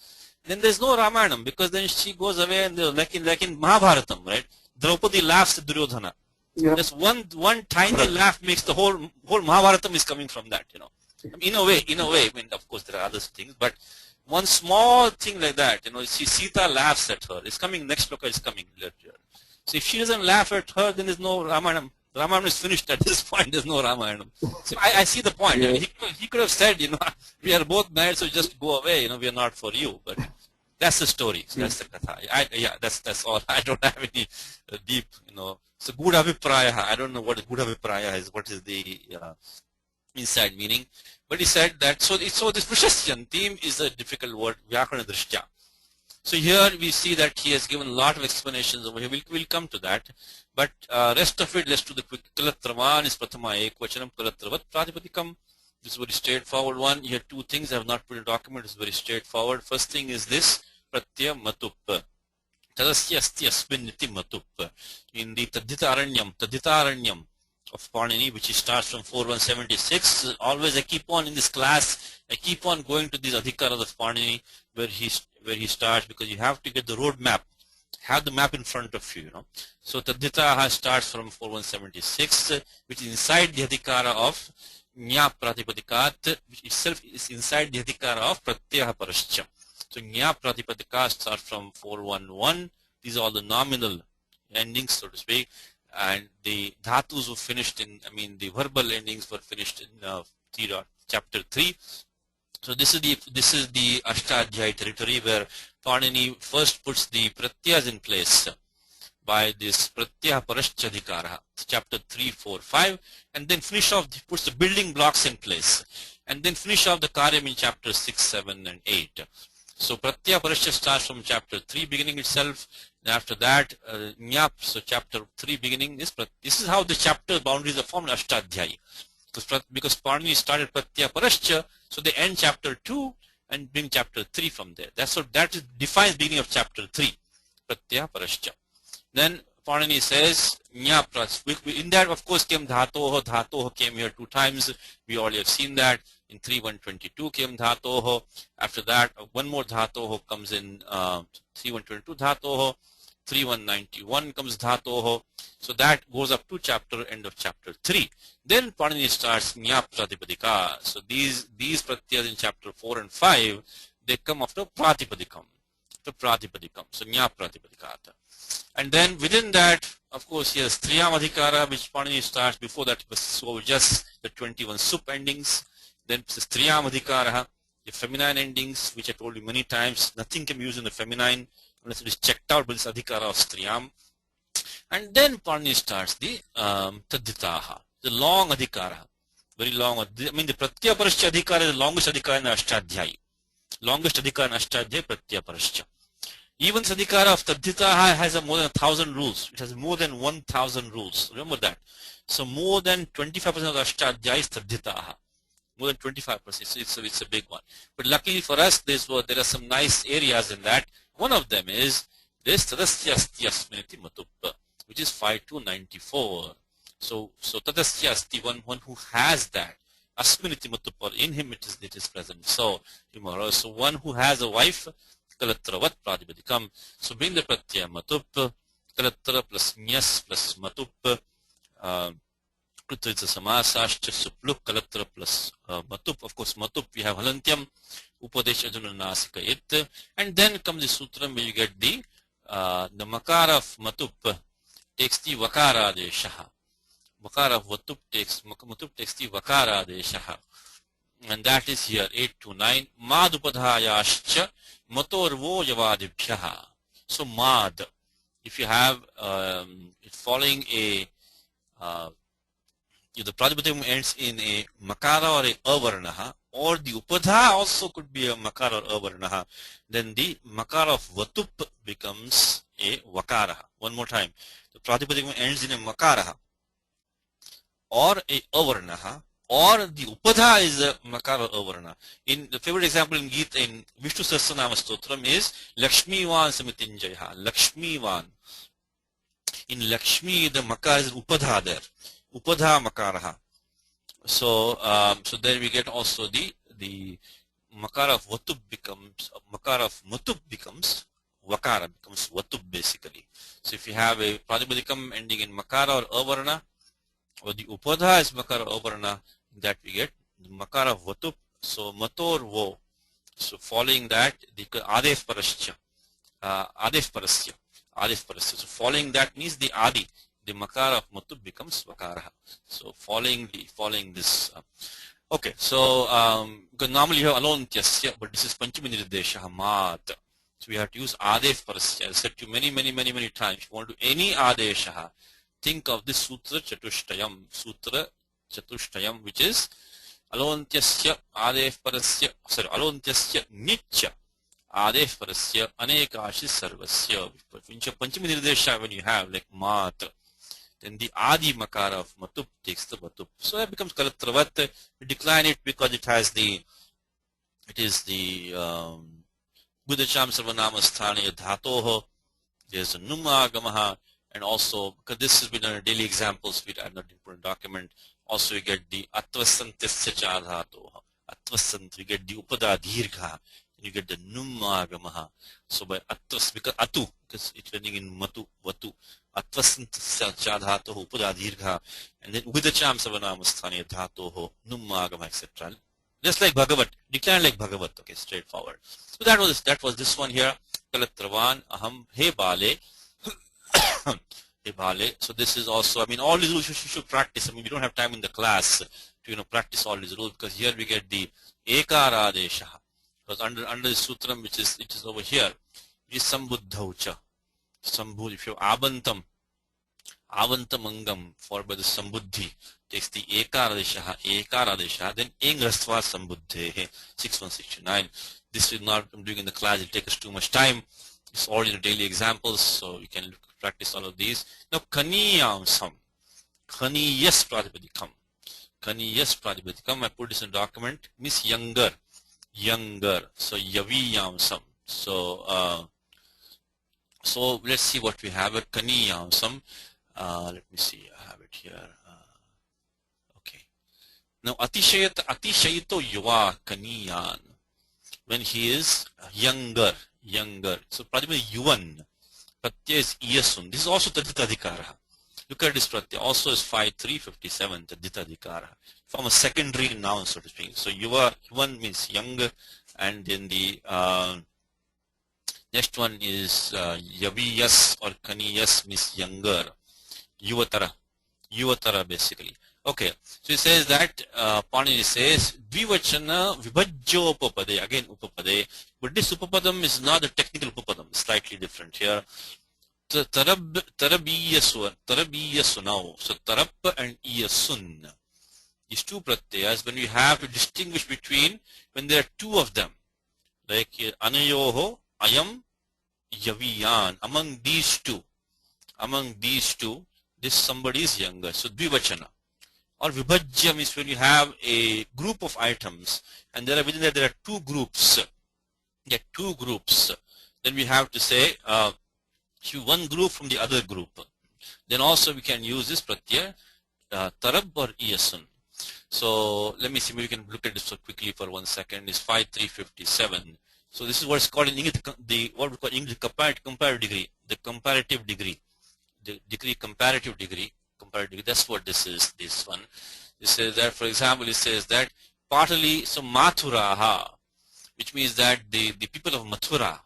then there's no Ramayanam, because then she goes away and like in Mahabharatam, right? Draupadi laughs at Duryodhana. Yeah. Just one tiny laugh makes the whole Mahabharatam is coming from that, In a way, I mean, of course there are other things, but one small thing like that, Sita laughs at her. It's coming, next shloka is coming later. So if she doesn't laugh at her, then there's no Ramayana. Ramayana is finished at this point. There's no Ramayana. So I see the point. Yeah. He could have said, we are both married, so just go away. We are not for you. But that's the story. So that's the katha. That's all. I don't have any deep, So Gudha Vipraya. I don't know what Gudha Vipraya is. What is the inside meaning? But he said that. So this Vrishasyan theme is a difficult word. Vyakarana Drishtya. So here we see that he has given a lot of explanations over here. We'll come to that. But rest of it, let's do the quick. Kalatravan is prathama ekvachanam kalatravat pratipadikam. This is a very straightforward one. Here two things. I have not put a document. It's very straightforward. First thing is this pratyaya matup. Tadasya asti asmin niti matup. In the Tadhitaranyam of Panini, which starts from 4176. Always I keep on in this class, I keep on going to these adhikaras of Panini where he starts, because you have to get the road map. Have the map in front of you, So Tadhitaha starts from 4176, which is inside the adhikara of Nya Pratipadikat, which itself is inside the adhikara of Pratyaha Parascha. So Nya Pratipadika starts from 411. These are all the nominal endings, so to speak, and the dhatus were finished in, the verbal endings were finished in chapter 3. So this is the Ashtadhyaya territory where Panini first puts the pratyas in place by this Pratyaha Parashchadhikara, chapter 3, 4, 5, and then puts the building blocks in place, and then finish off the Karyam in chapter 6, 7, and 8. So Pratyaha Parashcha starts from chapter 3 beginning itself, and after that Nyap, so chapter 3 beginning is this is how the chapter boundaries are formed in Ashtadhyaya. Because Panini started Pratyaha Parashcha, so they end chapter 2 and bring chapter 3 from there. That defines beginning of chapter 3, Pratyaha Parashcha. Then Panini says, in that of course came Dhatoho. Dhatoho came here 2 times. We already have seen that. In 3122 came Dhatoho. After that, one more Dhatoho comes in 3122 Dhatoho. 3191 comes Dhatoho. So that goes up to end of chapter 3. Then Panini starts Nya Pratipadika. So these pratyas in chapter 4 and 5, they come after Pratipadikam. So Nya Pratipadikata. And then within that, of course, he has Triyam Adhikara, which Panini starts. Before that was just the 21 sup endings. Then Triyam Adhikara, the feminine endings, which I told you many times. Nothing can be used in the feminine unless it is checked out by this Adhikara of Striyam. And then Panini starts the Tadhitaha, the long Adhikara. Very long. The Pratyaha Parashcha Adhikara is the longest Adhikara in the Ashtadhyaya. Longest Adhikara in Ashtadhyaya, Pratyaha Parashcha. Even Sadhikara of Tadhitaha has more than 1,000 rules. It has more than 1,000 rules. Remember that. So more than 25% of the Ashtadhyaya is Tadhitaha. More than 25%. So it's a big one. But luckily for us, there are some nice areas in that. One of them is this Tadasya Asti Asminiti Matup, which is 5294. So Tadasya Asti, one who has that. Asminiti Matup, in him it is present. So one who has a wife, Kalatravat Pratipadikam. So bring the Pratyaya Matup, Kalatra plus Nyas plus Matup, Krutritsa Samasashcha Supluk, Kalatra plus Matup. Of course, Matup we have Halantyam, Upadesh Ajuna Nasika It. And then comes the Sutram where you get the Makara of Matup takes the Vakara Deshaha. Makara of Matup takes the Vakara Deshaha. And that is here 8 to 9. Madupadhayascha Matorvo Yavadibhyaha. So Mad, if you have it following a if the Pratipadikam ends in a Makara or a Avarnaha, or the Upadha also could be a Makara or Avarnaha, then the Makara of Vatup becomes a Vakaraha. One more time. The Pratipadikam ends in a Makaraha or a Avarnaha, or the Upadha is a Makara or Avarna. In the favorite example in Gita, in Vishnu Sahasranama Stotram is Lakshmivan Samitinjaya. Lakshmivan. In Lakshmi, the Makara is Upadha there. Upadha Makaraha. So there we get also the Makara of Vatub becomes Makara of Matub becomes Vakara, becomes Vatub basically. So if you have a Pratipadikam ending in Makara or Avarna, or the Upadha is Makara or Avarna, that we get the Makara of Vatub. So Mator Vo. So following that, the Adef Parascha. Adef Parasya. So following that means the Adi. The Makara of Matub becomes Vakaraha. So following this. Okay, so because normally you have Alontyasya, but this is Panchami Nirdesha, Mat. So we have to use Adef Parasya. I've said to you many times. If you want to do any Adesha, think of this Sutra Chatushtayam, which is Alontyasya Adef Parasya, Alontyasya Nitya Adef Parasya Anekashi Sarvasya. Panchami Nirdesha, when you have like Mat, then the adi makara of matup takes the matup. So that becomes kalatravat. We decline it because it is the Budacham Sarvanama Sthaniya Dhatoho. There's a Numa Agamaha, and also because this has been a daily examples, we have not important document. Also, you get the Atvasantasya Chadhatoha. Atvasant, you get the Upada Dirgha, you get the Numa Agamaha. So by Atvas, because Atu, because it's running in Matu, Vatu, Atvasantasya Chadhatoho, Upada Dirgha, and then Budacham Sarvanama Sthaniya Dhatoho, Numa Agamaha, etc. Just like Bhagavat, decline like Bhagavat, okay, straightforward. So that was this one here. Kalatravan aham he bale. He bale. So this is also, I mean, all these rules you should practice. I mean, we don't have time in the class to practice all these rules, because here we get the ekaradesha. Because under the sutram which is over here, is sambuddhaucha. Sambudh, if you have avantamangam followed by the sambuddhi, takes the ekaradesha, then engrastva sambuddhe, 6169. This is not I'm doing in the class, it'll take us too much time. It's all in the daily examples, so you can practice all of these. Now kaniyamsam, kaniyas pratipadikam. Kaniyas pratipadikam, I put this in a document, means younger. So yaviyamsam. So let's see what we have at kaniyamsam. Let me see, I have it here. Okay. Now atishayito yuva kaniyan. When he is younger. So pratyaya yuvan. Pratyaya is iyasun. This is also taditadhikara. Look at this pratyaya. Also is 5357 taditadhikara. From a secondary noun, so to speak. So yuvan means younger, and then the next one is yaviyas or kaniyas means younger. Yuvatara basically. Okay, so he says that Panini says Dvivachana Vibhajyo Upapade, again Upapade, but this Upapadam is not a technical Upapadam, slightly different here. Tarabiyasunau, so Tarap and Iyasun, these two pratyayas, when we have to distinguish between, when there are two of them, like Anayoho, Ayam, Yaviyan, among these two, this somebody is younger, so Dvivachana. Or vibhajya means when you have a group of items and within that there are two groups. Then we have to say one group from the other group. Then also we can use this pratyaya tarab or iyasun. So let me see, maybe we can look at this so quickly for 1 second. It's 5357. So this is what's called in English what we call English comparative degree. The comparative degree. The degree comparative degree. That's what this is, this one. It says that, for example, it says that partly, so Mathuraha, which means that the people of Mathura,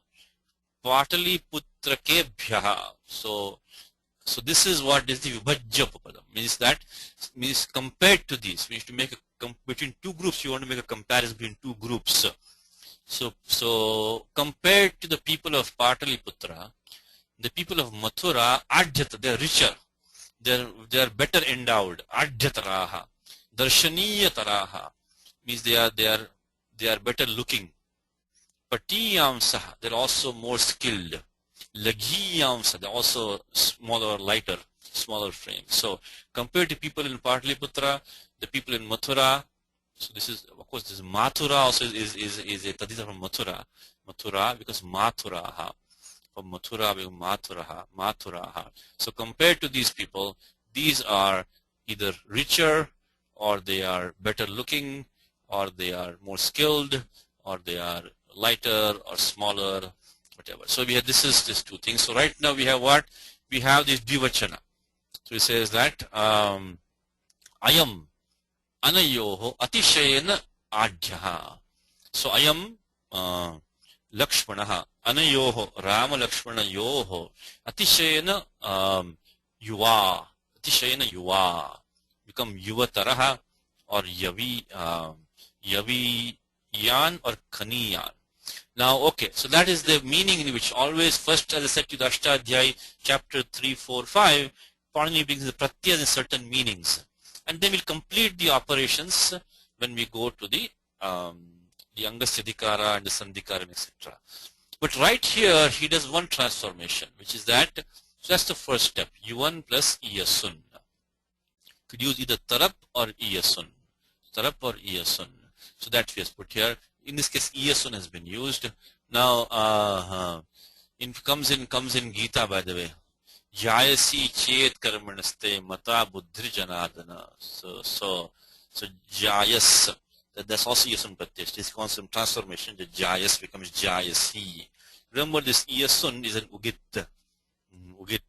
partly putrakebhyaha. So this is what is the vibhajya upapadam. Means compared to this, we need to make between two groups, you want to make a comparison between two groups. So compared to the people of Pataliputra, the people of Mathura, Adhyata, they are richer. They are better endowed. Adhyataraha. Darshaniyataraha means they are better looking. Patiyamsaha, they're also more skilled. Laghiyamsa, they're also smaller, lighter, smaller frame. So compared to people in Pataliputra, the people in Mathura, so this is, of course, this Mathura also is a tadita from Mathura. Mathura, because Mathuraha. From Mathura, Mathuraha. So compared to these people, these are either richer, or they are better looking, or they are more skilled, or they are lighter or smaller, whatever. So we have these two things. So right now we have what? We have this Dvivachana. So it says that Ayam Anayoho Atishayana Adhyaha. So Ayam Lakshmanaha Anayoho Rama Lakshmana Yoho Atishayana Yuva. Atishayana Yuva. Become Yuvataraha or Yaviyan or Kaniyan. Now, okay, so that is the meaning in which always first, as I said to the Ashtadhyay, chapter 3, 4, 5, Panini brings the pratyas in certain meanings. And then we'll complete the operations when we go to the Angasyadhikara and the Sandhikara, etc. But right here, he does one transformation, which is that, so that's the first step, U1 plus Iyasun. could use either tarap or iyasun. Tarap or iyasun. So that we have put here. In this case, iyasun has been used. Now, comes in Gita, by the way. Jayasi chet karmanaste mata buddhi janadana. So jayas. That's also iyasun pratyay. This comes from transformation. The jayas becomes jayasi. Remember, this iyasun is an ugit. Ugit.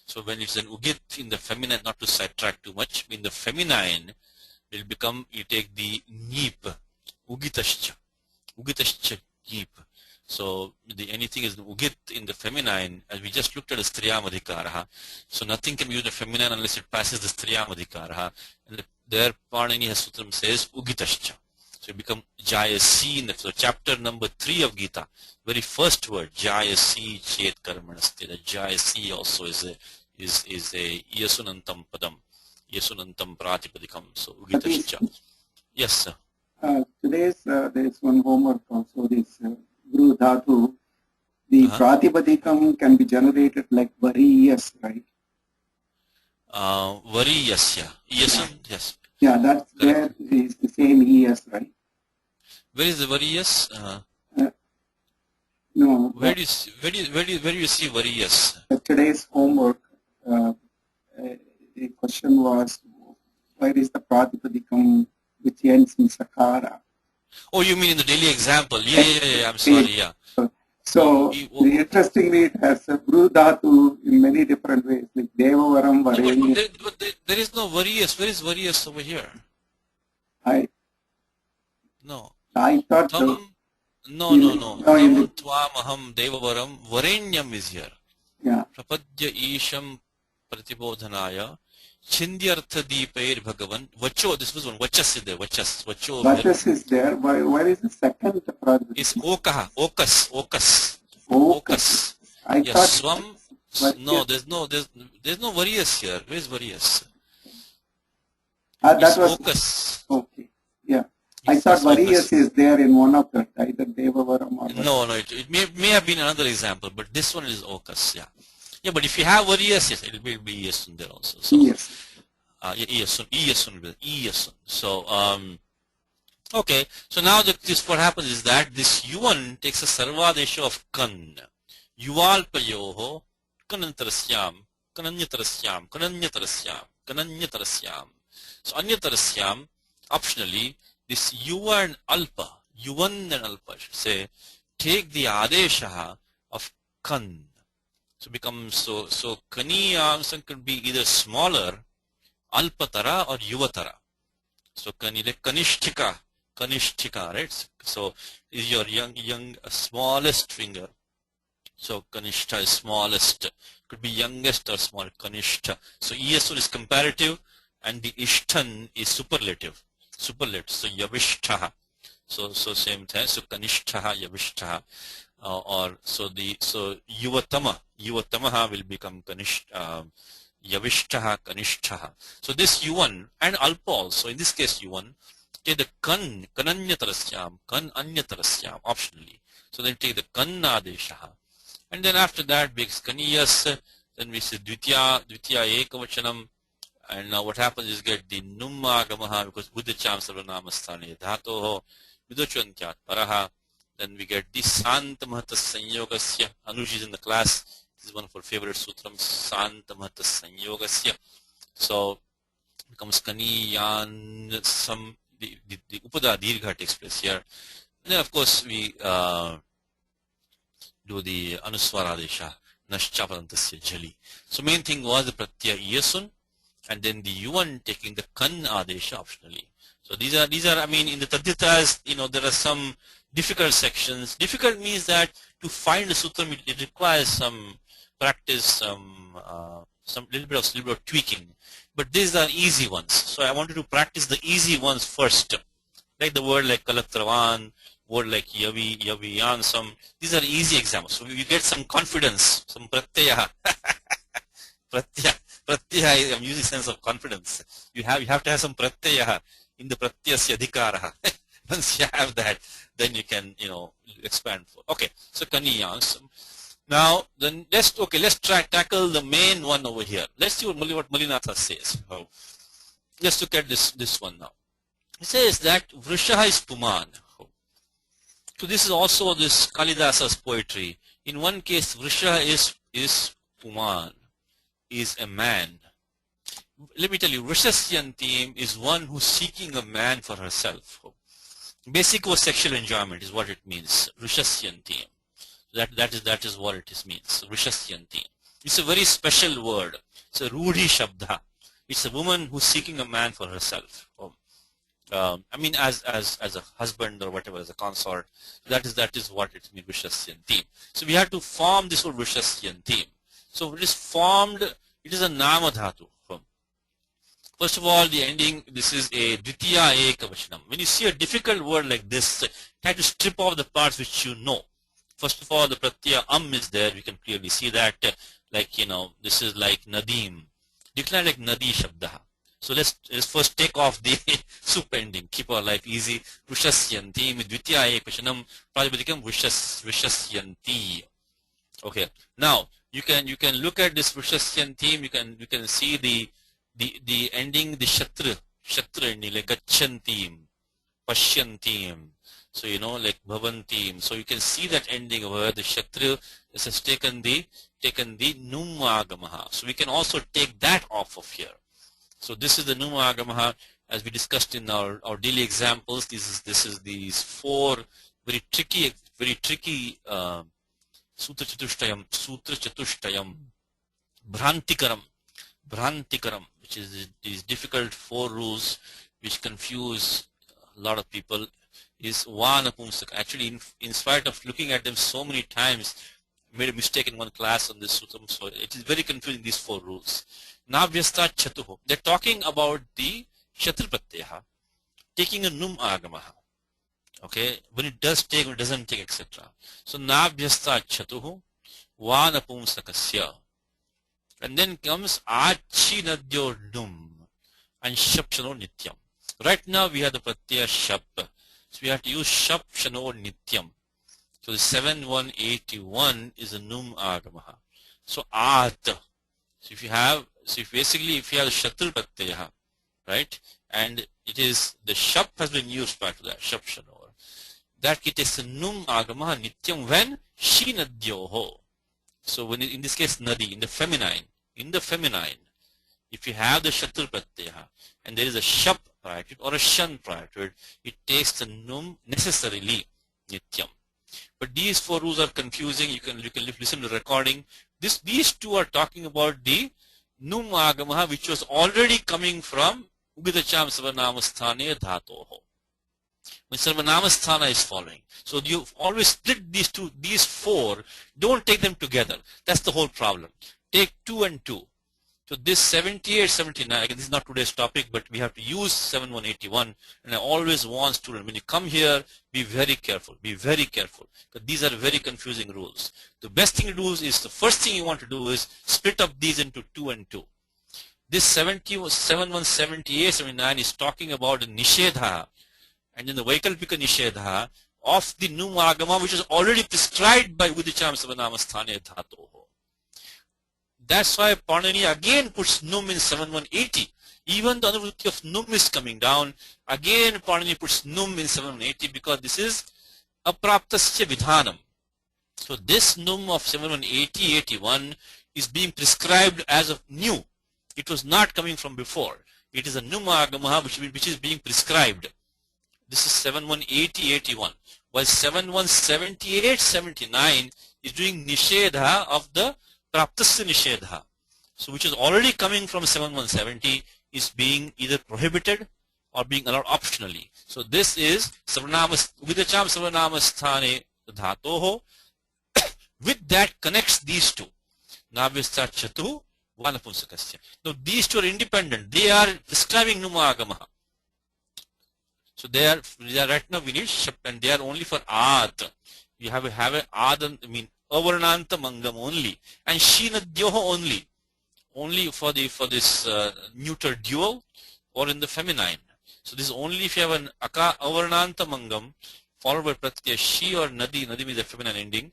So when it's an ugit in the feminine, not to sidetrack too much, in the feminine, it will become, you take the neep, ugitascha neep. So anything is ugit in the feminine, as we just looked at the striyam adhikaraha. So nothing can be used in the feminine unless it passes the striyam adhikaraha. And there Panini Sutram says ugitascha. So it become jayasi. So chapter number 3 of Gita, very first word, jayasi chet karmanaste. The jayasi also is a yasunantam padam, yasunantam pratipadikam. So ugitascha. Yes, sir. Today's there is one homework also. This guru dhatu, the pratipadikam can be generated like variyas, right? Variyasya. Yasun, yes. Yeah, that's correct. There is the same ES, right? Where is the variyas? No. Where do you see variyas? Today's homework, the question was, where is the pratipadikam which ends in sakara? Oh, you mean in the daily example? Yeah. I'm sorry. Yeah. So interestingly, it has a guru dhatu in many different ways, like devavaram, vareni. But there is no variyas. Where is variyas over here? No. I thought No. Tam tvamaham devavaram varenyam is here. Yeah. Prapadya isham pratibodhanaya chindyartha deepair bhagavan vacho. This was one. Vachas is there. Vacho. Vachas is there. Where is the second pratipadikam? Is okaha. Okas. I yes, thought. Swam. No, there's no variyas here. Where is variyas? That was Okas. okay. Yeah. I thought variyas is there in one of the either devavaram or. No. It may have been another example, but this one is okas. Yeah. Yeah, but if you have variyas, yes, it will be iyasun there also. So, yes. Iyasun. So, okay. So now what happens is that this yuvan takes a sarvadesha of kan. Yuvalpayoho kanantarasyam. So anyatarasyam, optionally, this yuva and alpa, yuvan and alpa, I should say, take the adesha of kan. So becomes so kaniyamsam could be either smaller, alpatara or yuvatara. So kanishtika, right? So is your young smallest finger. So kanishta is smallest. Could be youngest or small, kanishta. So iyasun is comparative and the ishtan is superlative. So yavishtaha. So same thing. So kanishtaha, yavishtaha. So yuvatamaha will become yavishtaha, kanishtaha. So this yuvan and alpa also, in this case yuvan, take the kananyatarasyam, optionally. So then take the kannadeshaha. And then after that makes kaniyas, then we say dvitiya ekavachanam. And now what happens is get the numma gamaha because buddhacham sarvanamasthane dhatoho vidochyantyat paraha. Then we get the santamahata sanyogasya. Anush is in the class. This is one of our favorite sutrams, santamahata sanyogasya. So becomes kaniyan some the upada dirgha takes place here. And then of course we do the anuswara adesha naschapadantasya jali. So main thing was the pratyaya iyasun and then the yuvan taking the kan adesha optionally. So these are I mean in the tadhitas, there are some difficult sections. Difficult means that to find the sutram it requires some practice, some little bit of tweaking. But these are easy ones. So I wanted to practice the easy ones first. Like the word like kalatravan, word like yaviyansam. These are easy examples. So you get some confidence, some pratyaya. Pratyaya, I'm using sense of confidence. You have to have some pratyaya in the pratyasya adhikaraha. Once you have that, then you can, expand. Okay, so kaniyansam. Now, then let's tackle the main one over here. Let's see what Malinatha says. Let's look at this one now. It says that Vrishaha is Puman. So this is also this Kalidasa's poetry. In one case, Vrishaha is Puman, is a man. Let me tell you, Vrishasyantim is one who's seeking a man for herself. Basic was sexual enjoyment is what it means. Vrishasyantim. That is what it means. Vrishasyantim. It's a very special word. It's a Rudhi Shabda. It's a woman who's seeking a man for herself. I mean, as a husband or whatever, as a consort. That is what it means, Vrishasyantim. So we have to form this word Vrishasyantim. So it is formed. It is a Nama Dhatu. First of all, the ending, this is a Dvitiya Ekavachanam. When you see a difficult word like this, try to strip off the parts which you know. First of all, the Pratyaya is there. We can clearly see that. Like, this is like Nadim. Declare like Nadi Shabdaha. So let's first take off the soup ending. Keep our life easy. Vrishasyanti. Dvitiya Ekavachanam. Prajapadikkam Vrishasyanti. Okay. Now, you can look at this Vrishasyanti. You can see the ending, the Shatra ending, like Gachantim, Pashyantim. So, like Bhavantim. So you can see that ending where the Shatra has taken the Numagamaha. So we can also take that off of here. So this is the Numagamaha as we discussed in our daily examples. This is these four very tricky Sutra Chatushtayam, Brantikaram, which is these difficult four rules which confuse a lot of people, is Vanapumsaka. Actually, in spite of looking at them so many times, made a mistake in one class on this sutram, so it is very confusing, these four rules. Nabhyasta Chatuho. They're talking about the Shatru Pratyaha, taking a Num Agamaha. Okay, when it does take, when it doesn't take, etc. So Nabhyasta Chatuho, Vanapumsakasya. And then comes Achi Nadyo Num and Shap Shano Nityam. Right now we have the Pratyaya Shap. So we have to use Shap Shano Nityam. So the 7181 is a Num Agamaha. So At. So if you have the Shatru Pratyaya, right? And it is the Shap has been used prior to that, Shap Shano. That it is a Num Agamaha Nityam when Shi Nadyoho. So when in this case Nadi, in the feminine, if you have the Shatru Pratyaya and there is a Shap prior to it or a Shan prior to it, it takes the Num necessarily Nityam. But these four rules are confusing. You can listen to the recording. These two are talking about the Num Agamaha which was already coming from Ugidacham Sarvanamasthane Dhatoho. When Sarvanamasthana is following. So you always split these four, don't take them together. That's the whole problem. Take 2 and 2. So this 78, 79, again this is not today's topic, but we have to use 7181, and I always warn students, when you come here, be very careful, because these are very confusing rules. The best thing to do is, the first thing you want to do is split up these into 2 and 2. This 7178, 79 is talking about the Nishedha, and then the Vaikalpika Nishedha of the Num Agama, which is already prescribed by Udicham Savanamasthane Dhatoho. That's why Panini again puts Num in 7180. Even the anuvrutti of Num is coming down, again Panini puts Num in 7180 because this is Apraptasya Vidhanam. So this Num of 7180, 81 is being prescribed as of new. It was not coming from before. It is a Num Agamaha which is being prescribed. This is 7180, 81. While 7178, 79 is doing Nishedha of the Praptasya Nishedha. So which is already coming from 7170 is being either prohibited or being allowed optionally. So this is Vidacham Sarvanamasthane Dhatoho. With that connects these two. Nabhyasta Chatu Vanapumsakasya. Now these two are independent. They are describing Numa Agamaha. So they are right now we need Shap, and they are only for At. You have an Adan, Avarnanta Mangam only, and Shinadyoho only for this neuter dual or in the feminine. So this is only if you have an Avarnanta Mangam followed by Pratyaya Shi or Nadi is the feminine ending,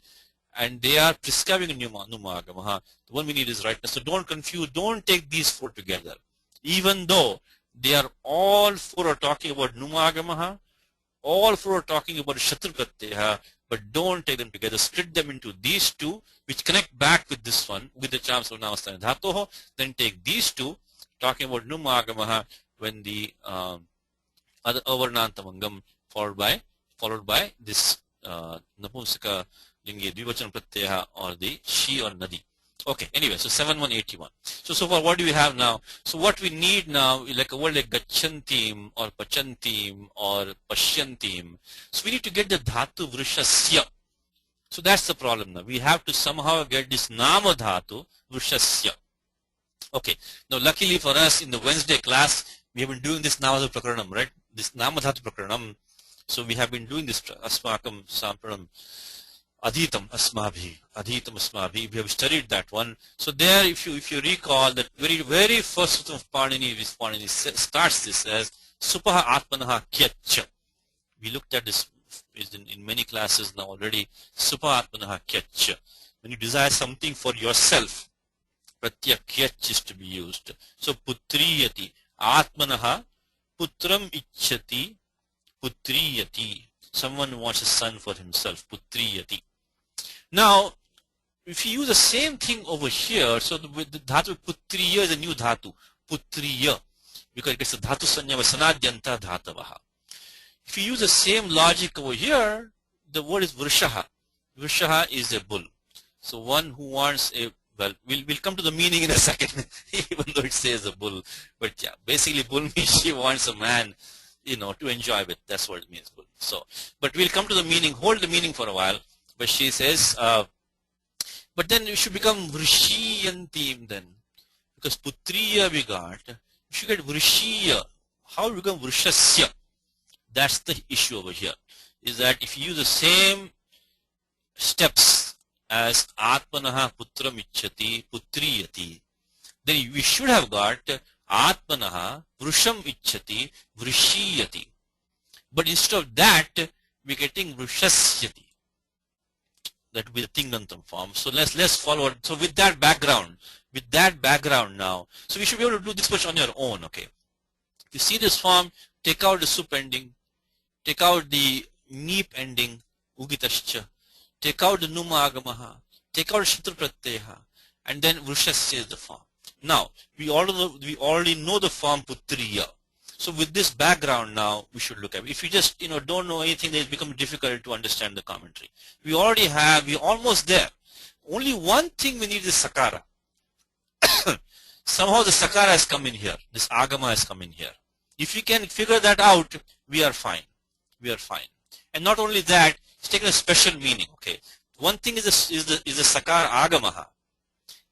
and they are prescribing Numa Agamaha. The one we need is right now. So don't confuse, don't take these four together. Even though They are all four are talking about numagamaha, all four are talking about shatru pratyaya, but don't take them together. Split them into these two, which connect back with this one, with the charms of navastana dhatoho. Then take these two, talking about numagamaha, when the other avarnantamangam followed by this napumsaka lingi dvivachana pratyaya, or the she or nadi. Okay, anyway, so 7181. So far, what do we have now? So what we need now is like a word like gachantim or pachantim or pashyantim. So we need to get the dhatu vrishasya. So that's the problem now. We have to somehow get this nama dhatu vrishasya. Okay, now luckily for us in the Wednesday class, we have been doing this nama dhatu prakaranam, right? This nama dhatu prakaranam. So we have been doing this asmakam sampranam. Adhitam asmabhi. We have studied that one. So there, if you recall, that very first of Panini starts this as Supaha Atmanaha Kyach. We looked at this in many classes now already. Supaha Atmanaha Kyach. When you desire something for yourself, Pratya Kyach is to be used. So Putriyati Atmanaha Putram Ichchati Putriyati. Someone who wants a son for himself, Putriyati. Now, if you use the same thing over here, so with the dhatu Putriya is a new dhatu, Putriya, because it gets the dhatu sanya vasanadhyanta dhatavaha. If you use the same logic over here, the word is Vrishaha. Vrishaha is a bull. So one who wants a, well, we'll come to the meaning in a second, even though it says a bull. But yeah, basically bull means she wants a man, to enjoy with. That's what it means, bull. So, but we'll come to the meaning, hold the meaning for a while. But she says, but then we should become Vrishiyantim then. Because Putriya we got, we should get Vrishiya. How do we become Vrishasya? That's the issue over here. Is that if you use the same steps as Atmanaha Putram Ichchati Putriyati, then we should have got Atmanaha Vrisham Ichchati Vrishiyati. But instead of that, we're getting Vrishasyati. That will be the Tingantam form. So let's follow. So with that background now, so we should be able to do this much on your own. Okay. If you see this form, take out the sup ending, take out the neep ending, ugitascha, take out the numa agamaha, take out shatru pratyaha, and then vrishasya is the form. Now we already know the form putriya. So with this background now, we should look at it. If you just don't know anything, then it becomes difficult to understand the commentary. We're almost there. Only one thing we need is sakara. Somehow the sakara has come in here. This agama has come in here. If you can figure that out, we are fine. We are fine. And not only that, it's taken a special meaning. Okay. One thing is the sakara agamaha.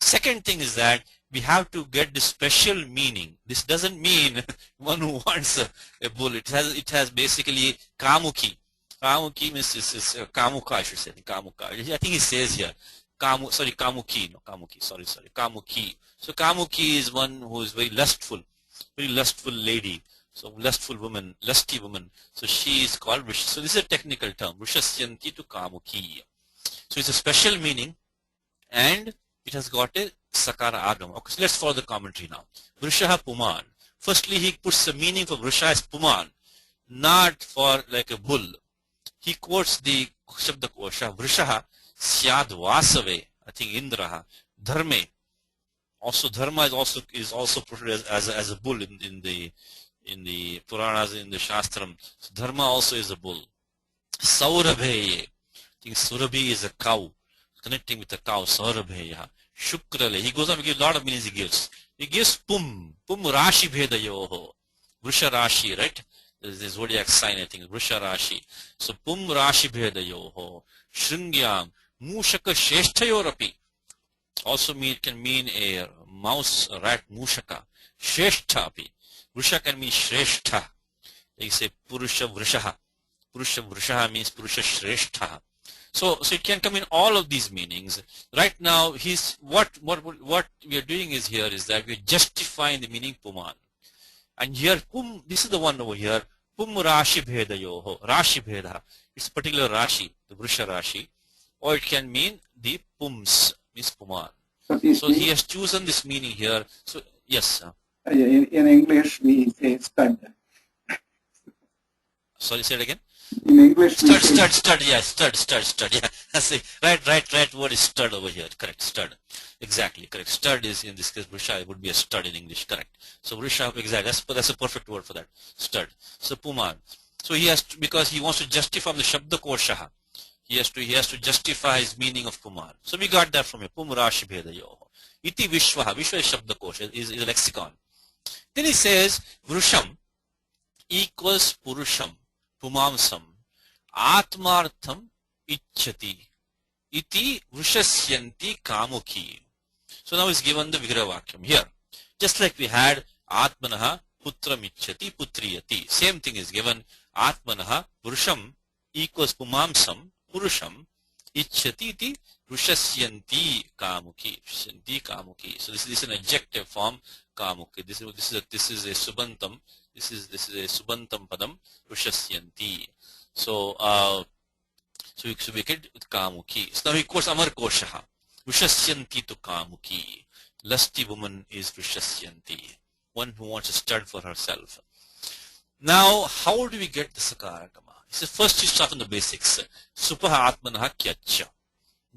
Second thing is that we have to get the special meaning. This doesn't mean one who wants a bull. It has basically kamuki. Kamuki means kamuka, I should say. Kamuka. I think he says here. Kamuki. No, kamuki. Sorry. Kamuki. So kamuki is one who is very lustful lady. So lustful woman, lusty woman. So she is called Vrish. So this is a technical term. Vrishasyanti to kamuki. So it's a special meaning, and it has got a sakara agam. Okay, so let's follow the commentary now. Vrishaha puman. Firstly, he puts the meaning for Vrisha as puman, not for like a bull. He quotes the Shabda Kosha, Vrishaha syad vasave, I think Indraha, dharme. Also, dharma is also portrayed as a bull in the Puranas, in the Shastram. So dharma also is a bull. Saurabhe, I think Surabhi is a cow, connecting with a cow, Saurabheya. Shukrale. He goes on to give a lot of meanings he gives. He gives Pum Rashi Bhedayoho. Vrisha Rashi, right? There's this zodiac sign, I think, Vrisha Rashi. So Pum Rashi Bhedayoho. Shringyam. Mushaka Sheshtayorapi. Also can mean a mouse, a rat, Mushaka. Sheshtapi. Vrisha can mean Shrestha. They say Purusha Vrishaha. Purusha Vrishaha means Purusha Shrestha. So it can come in all of these meanings. Right now, what we are doing is that we are justifying the meaning puman. And here, this is the one over here, pum rashi bhedayoho, rashi bheda. It's a particular rashi, the Vrisha Rashi. Or it can mean the pums, means puman. So he has chosen this meaning here. So, yes. In English, we say stud. Sorry, say it again. In English, we Stud, say stud, stud, yeah, stud, yeah. That's it. Right word is stud over here. Correct, stud. Exactly, correct. Stud is, in this case, Vrisha, it would be a stud in English, correct. So Vrisha, exactly, that's a perfect word for that, stud. So Puman. So he has to, because he wants to justify the Shabda Koshaha, he has to justify his meaning of Pumar. So we got that from here. Pumrashi Bhedayo. Iti Vishwaha. Vishwa is Shabda Kosha, is a lexicon. Then he says, Vrusham equals Purusham, Pumamsam, Atmartham Ichchati, Iti Vrushasyanti Kamuki. So now he's given the Vigravakyam here. Just like we had Atmanaha Putram Ichchati Putriyati. Same thing is given. Atmanaha Purusham equals Pumamsam, Purusham, Ichchati iti Vrushasyanti Kamuki. Kamuki. So this is an adjective form, Kamuki. This is a Subantam. This is a Subantam Padam, Vrushasyanti. So we get Kamuki. So now he quotes Amar Koshaha. Vrushasyanti to Kamuki. Lusty woman is Vrushasyanti. One who wants a stud for herself. Now, how do we get the Sakarakama? He says, first you start on the basics. Supaha Atmanaha Kyacha.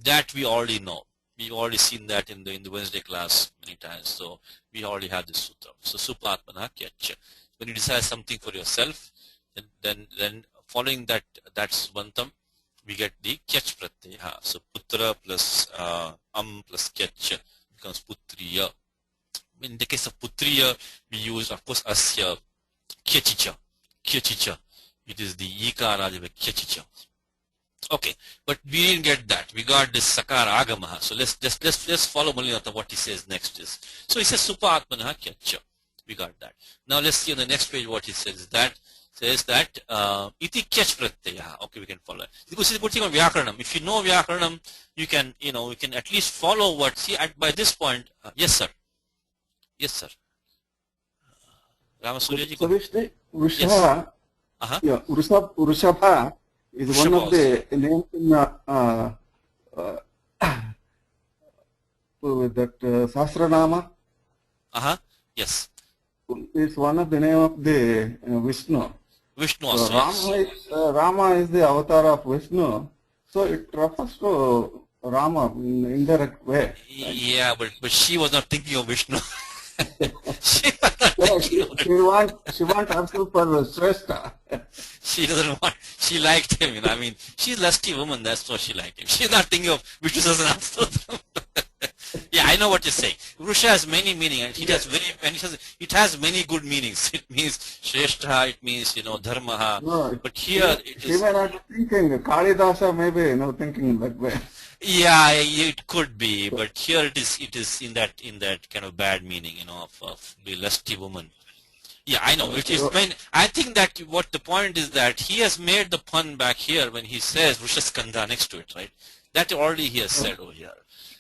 That we already know. We've already seen that in the Wednesday class many times. So we already have this sutra. So Supaha Atmanaha Kyacha. When you decide something for yourself, then following that Svantam, we get the Kyach Pratyaya. So Putra plus plus Kyach becomes Putriya. In the case of Putriya, we use, of course, Asya, Kyachicha. It is the Ikara, Kyachicha. Okay, but we didn't get that. We got this Sakara Agamaha. So let's follow Malinatha what he says next is. So he says Supa Atmanaha Kyacha. We got that. Now let's see on the next page what he says. Iti Kyach Pratyaya. Okay, we can follow it. Because he's putting on Vyakaranam. If you know Vyakaranam, you can at least follow what, see, by this point, yes sir. Yes sir. Ramasuryaji. So Vrishabha, yeah, Vrishabha is one of the names in that Sahasranama. Yes. It's one of the name of the Vishnu. Vishnu So also. Rama is the avatar of Vishnu. So it refers to Rama in an indirect way. Right? Yeah, but she was not thinking of Vishnu. She wants herself for Shrestha. She doesn't want, she liked him, I mean, she's a lusty woman, that's why she liked him. She's not thinking of Vishnu Sahasranam. Yeah, I know what you're saying. Vrusha has many meanings, and it has many good meanings. It means Shrestha, it means, Dharmaha. No, but here she may not be thinking, Kalidasa may be thinking that way. Yeah, it could be, but here it is in that kind of bad meaning, of the lusty woman. Yeah, I know. It is. I think that what the point is that he has made the pun back here when he says Vrushaskandha next to it, right? That already he has said over here.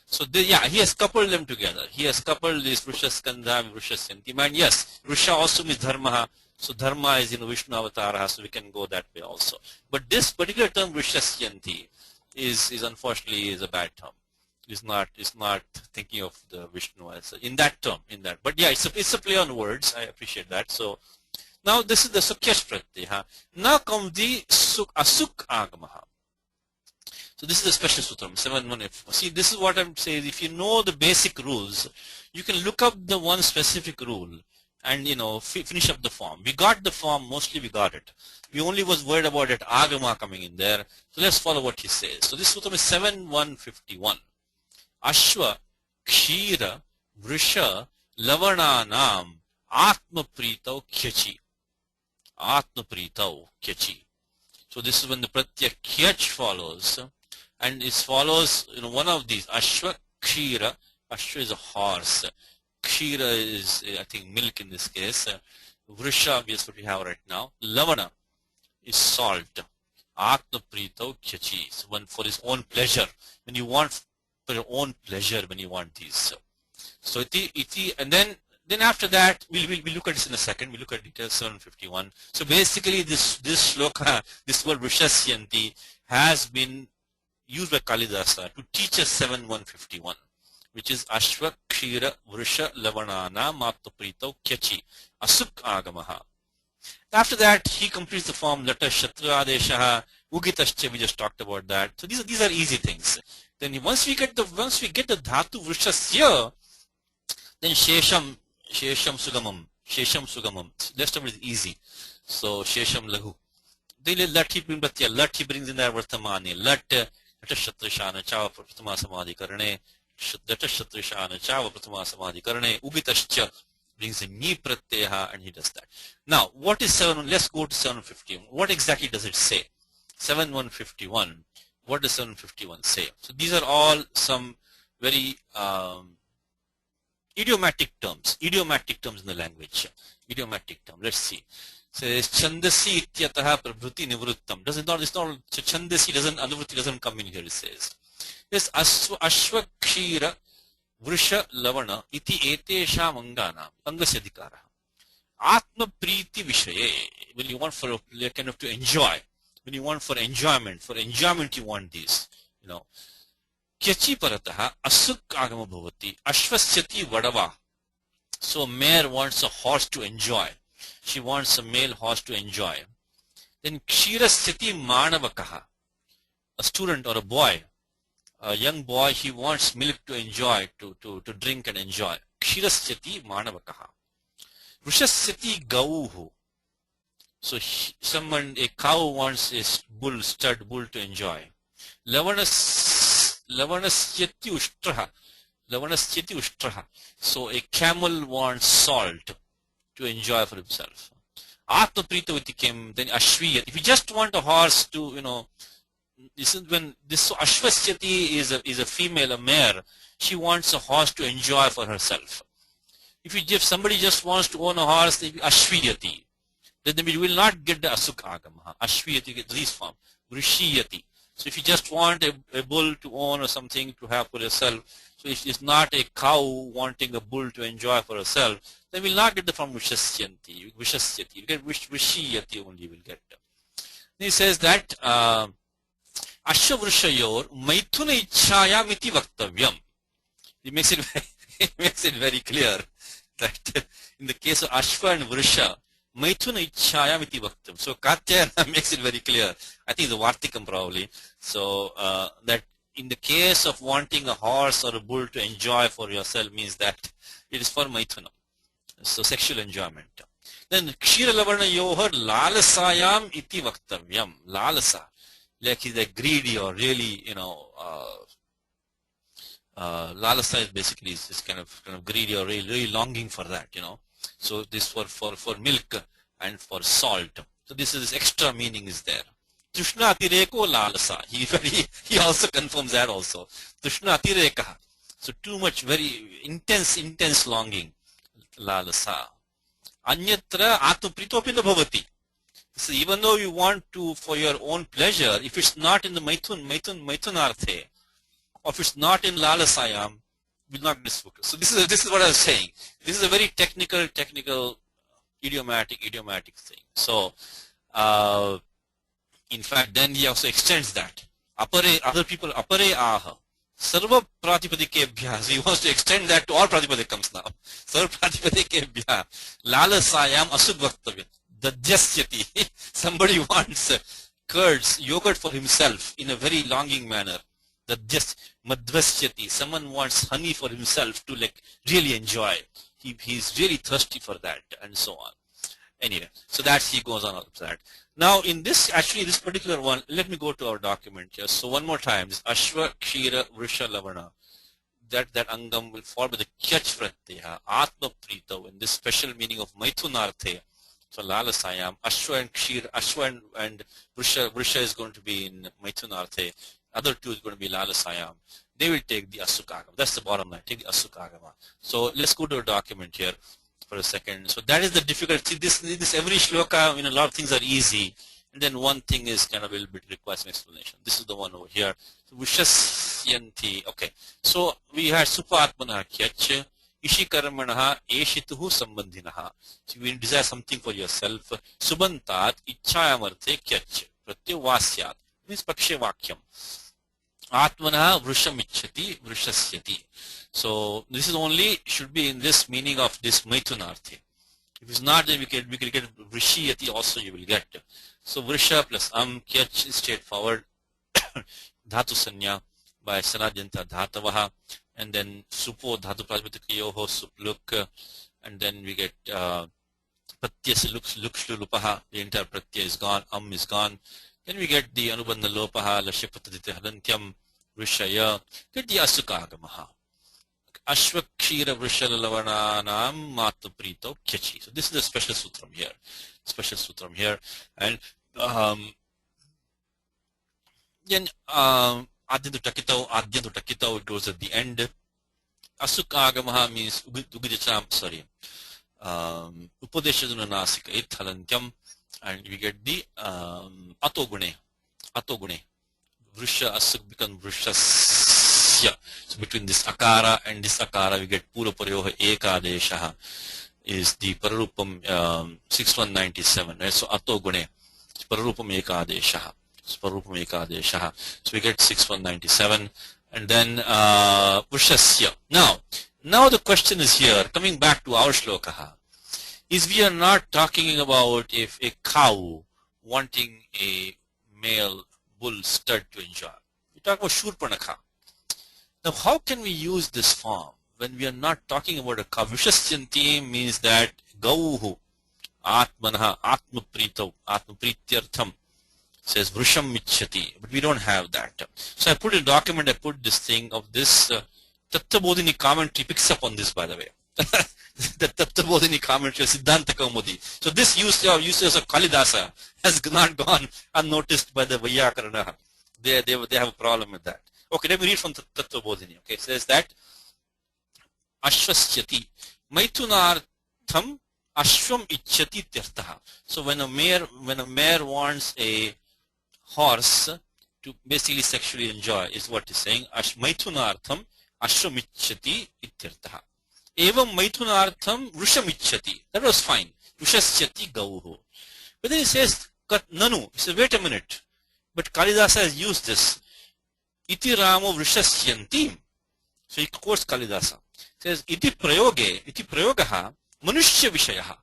So he has coupled them together. He has coupled this Vrushaskandha and Vrushasyanti. And yes, Vrusha also means Dharma. So Dharma is Vishnu Avatara, so we can go that way also. But this particular term Vrushasyanti is unfortunately is a bad term. Is not thinking of the Vishnu as in that term, But yeah, it's a play on words. I appreciate that. So now this is the Sukyash Pratyaya. Now comes the Asuk Agamaha. So this is a special sutram, 7.1f. See, this is what I'm saying. If you know the basic rules, you can look up the one specific rule and finish up the form. We got the form, mostly we got it. We only was worried about that agama coming in there. So let's follow what he says. So this sutram is 7.151. Ashwa, Kshira, Vrisha, Lavananam, Atma Pritau Kyachi. Atma Pritau Kyachi. So this is when the Pratyaya Kyach follows. And it follows, one of these. Ashwa, Kshira. Ashwa is a horse. Kshira is, I think, milk in this case. Vrisha is what we have right now. Lavana is salt. Atma Pritau Kyachi. So one for his own pleasure. When you want for your own pleasure, when you want these. So iti, and then after that, we'll look at this in a second. We'll look at details 751. So basically, this shloka, this word Vrushasyanti, has been used by Kalidasa to teach us 7.151, which is Ashwa kshira vrusha lavanana mattu prito kyachi asuk agamaha. After that, he completes the form lata shatra adeshaha ugitascha. We just talked about that. So these are easy things. Then once we get the dhatu vrishasya, then shesham sugamam. Rest of it is easy. So shesham lahu. Then lat he brings in there vartamani. Lat shatrishana chava pratama samadhi karane. Lat shatrishana chava pratama samadhi karane. Ugitascha brings in ni pratyaha, and he does that. Now, what is 7? Let's go to 751. What exactly does it say? 7151. What does 751 say? So these are all some very idiomatic terms in the language. Idiomatic term. Let's see. Says chandasi ityataha prabhuti nivrittam. It's not chandasi anuvritti doesn't come in here. It says yes, ashva kshira vrusha lavana iti etesha mangana angasya adhikara. Atma priti vishaye. When you want for a kind of to enjoy, when you want for enjoyment you want these, kyachi parataha asuk agama bhavati ashvasyati vadava. So mare wants a horse to enjoy. She wants a male horse to enjoy. Then kshirasyati manavakaha. A student or a boy, a young boy, he wants milk to enjoy, to drink and enjoy. Kshirasyati manavakaha. Vrushasyati gauhu. So a cow wants a stud bull to enjoy. Lavanasyati ushtraha. So a camel wants salt to enjoy for himself. Atma prita vitikem, then ashviyat. If you just want a horse to, this is when this ashvasyati is a female, a mare. She wants a horse to enjoy for herself. If somebody just wants to own a horse, they be ashviyati. Then we will not get the asuk agama. Ashviyati gets this form. Vrishiyati. So if you just want a bull to own or something to have for yourself, so if it's not a cow wanting a bull to enjoy for herself, then we'll not get the form vishasyanti. You get vishiyati only will get. Then he says that ashvavrushayor maithuna ichchayam iti vaktavyam. He makes it very clear that in the case of Ashva and Vrusha, maithuna ichchayam iti vaktavyam. So Katyayana makes it very clear. I think the Vartikam probably. So that in the case of wanting a horse or a bull to enjoy for yourself means that it is for maithuna. So sexual enjoyment. Then kshira lavarna yohar lalasayam iti vaktavyam. Lalasa. Like he's like greedy or really, lalasa is basically is kind of greedy or really longing for that, So this for milk and for salt. So this extra meaning is there. Tushna atireko lalasa. He also confirms that also. Tushna atireka. So too much, very intense longing. Lalasa. Anyatra atupritopi na bhavati. So even though you want to for your own pleasure, if it's not in the maithunarthe, or if it's not in lalasayam, will not be spoken. So this is what I was saying. This is a very technical, idiomatic thing. So in fact, then he also extends that. Other people, apare aha. Sarva pratipadikebhya. So he wants to extend that to all pratipadikams now. Sarva pratipadikebhya. Lalasayam asudvaktavya. Dajasyati. Somebody wants yogurt for himself in a very longing manner. Madvasyati. Someone wants honey for himself to really enjoy. He's really thirsty for that, and so on. Anyway, so that he goes on after that. Now in this particular one, let me go to our document here. So one more time, this Ashva, Kshira, Vrusha, Lavana. That Angam will fall with the Kyach Pratyaya, Atma Prita, in this special meaning of Maithunarthe. So Lalasayam, Ashwa and Kshira, Ashwa and Vrusha is going to be in Maithunarthe. Other two is going to be Lalasayam. They will take the Asukagama. That's the bottom line. Take the Asukagama. So let's go to a document here for a second. So that is the difficulty. This every shloka, a lot of things are easy, and then one thing is kind of a little bit requires an explanation. This is the one over here. So Vishasyanti. Okay. So we had Supatmana Kyach, Ishikarmanaha, Eshituhu Sambandhinaha. So you desire something for yourself. Subantat, Ichchayamarthe Kyach, Pratyavasyat. Means Pakshe Vakyam. Atmana Vrisham Ichchati Vrishasyati. So this is only should be in this meaning of this Maitunarthi. If it's not, then we can get Vrishiyati also you will get. So Vrisha plus Kyach is straightforward. Dhatu Sanya by Sanadhyanta Dhatavaha, and then Supo Dhatu Prajmatikayoho Supluk, and then we get Pratyas Lukshlu Lupaha, the entire Pratyay is gone, is gone. Then we get the Anubandha Lopaha, Lashipatadite Hadantyam, Vrishaya, get the Asukagamaha. Ashwakshira Vrishalavananam Mataprito Kyachi. So this is a special sutram here. Special sutram here. And then Adyantu Takitau, it goes at the end. Asukagamaha means Ugidacham, sorry. Upadeshaduna Nasika Ithalantyam, and we get the Atogune. Vrisha Asuk becomes Vrishasya. So between this Akara and this Akara, we get Pura Paryoha Ekadeshaha is the Pararupam 6197. Right? So Atogune, Pararupam Ekadeshaha. So we get 6197. And then Vrishasya. Now the question is here, coming back to our shlokaha, is we are not talking about if a cow wanting a male bull stud to enjoy. We talk about Shurpanakha. Now how can we use this form when we are not talking about a cow? Vishasyanti means that Gauhu Atmanaha Atmaprityartham says Vrisham Michhati, but we don't have that. So I put a document, I put this thing of this Tattvabodhini commentary picks up on this, by the way. The Tattvabodhini commentary of Siddhanta Kaumudi. So this usage of Kalidasa has not gone unnoticed by the Vaiyakarana. They have a problem with that. Okay, let me read from Tattvabodhini. Okay, it says that Ashvasyati Maitunartham Ashvam Ichchati Tirtaha. So when a mare wants a horse to basically sexually enjoy is what he's saying. Maitunartham Ashwamichchati ityartha. Evam Maitunartham Vrishamichchati. That was fine. Vrishasyati Gauhu. But then he says, Nanu. He says, wait a minute. But Kalidasa has used this. Iti Ramo Vrishasyantim. So he quotes Kalidasa. He says, Iti Prayogaha Manushya Vishayaha.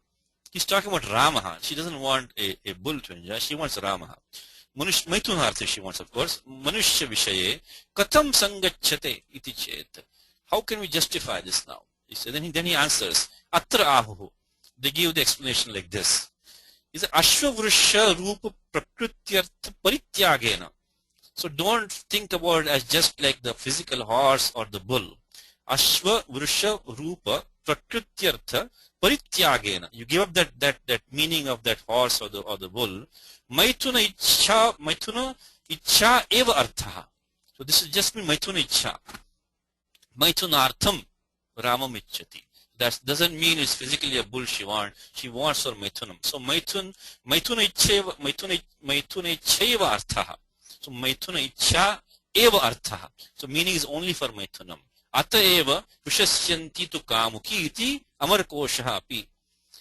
He's talking about Ramaha. She doesn't want a bull to enjoy. She wants Ramaha. Maitunarthi she wants, of course. Manushya Vishaye Katam Sangachate iti chet. How can we justify this now? He said, then he answers, Atra Ahu. They give the explanation like this. He said, Ashwavrisha Rupa Prakrityartha Parityagena. So don't think about it as just like the physical horse or the bull. Ashva Vrisha Rupa Prakrityartha Parityagena. You give up that meaning of that horse or the bull. Maituna Ichcha Eva Arthaha. So this is just mean Maituna Ichcha. Maitunartham Ramam Ichchati. That doesn't mean it's physically a bull she wants. She wants for Maitunam. So Maituna Ichcha Eva Arthaha. So Maituna Ichcha Eva Arthaha. So meaning is only for Maitunam. Ata Eva Vishasyanti tu Kamuki iti Amar Koshaha api.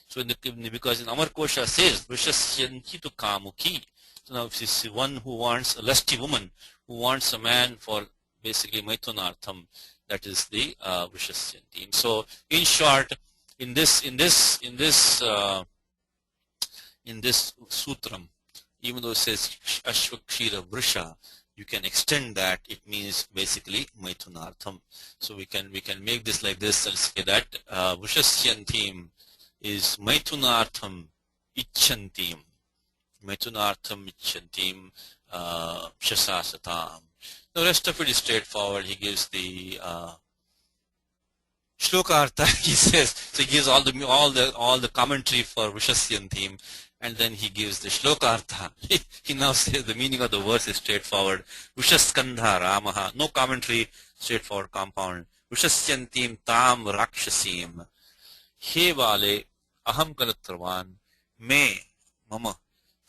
So because in Amar Kosha says Vishasyanti tu Kamuki. So now if it's one who wants a lusty woman who wants a man for basically Maitunartham, that is the Vishasyanti. So in short, in this sutram, even though it says Ashwakshira Vrisha, you can extend that. It means basically Maitunartham. So we can make this like this and say that Vishasyantim is Maitunartham Icchantim. Maitunartham Icchantim Shasasatam. The rest of it is straightforward. He gives the Shlokartha, he says, so he gives all the commentary for Vishasyantim, and then he gives the Shlokartha. He now says the meaning of the verse is straightforward. Vishaskandha Ramaha, no commentary, straightforward compound. Vishasyantim tam rakshasim. He vale aham kalatravan me mama.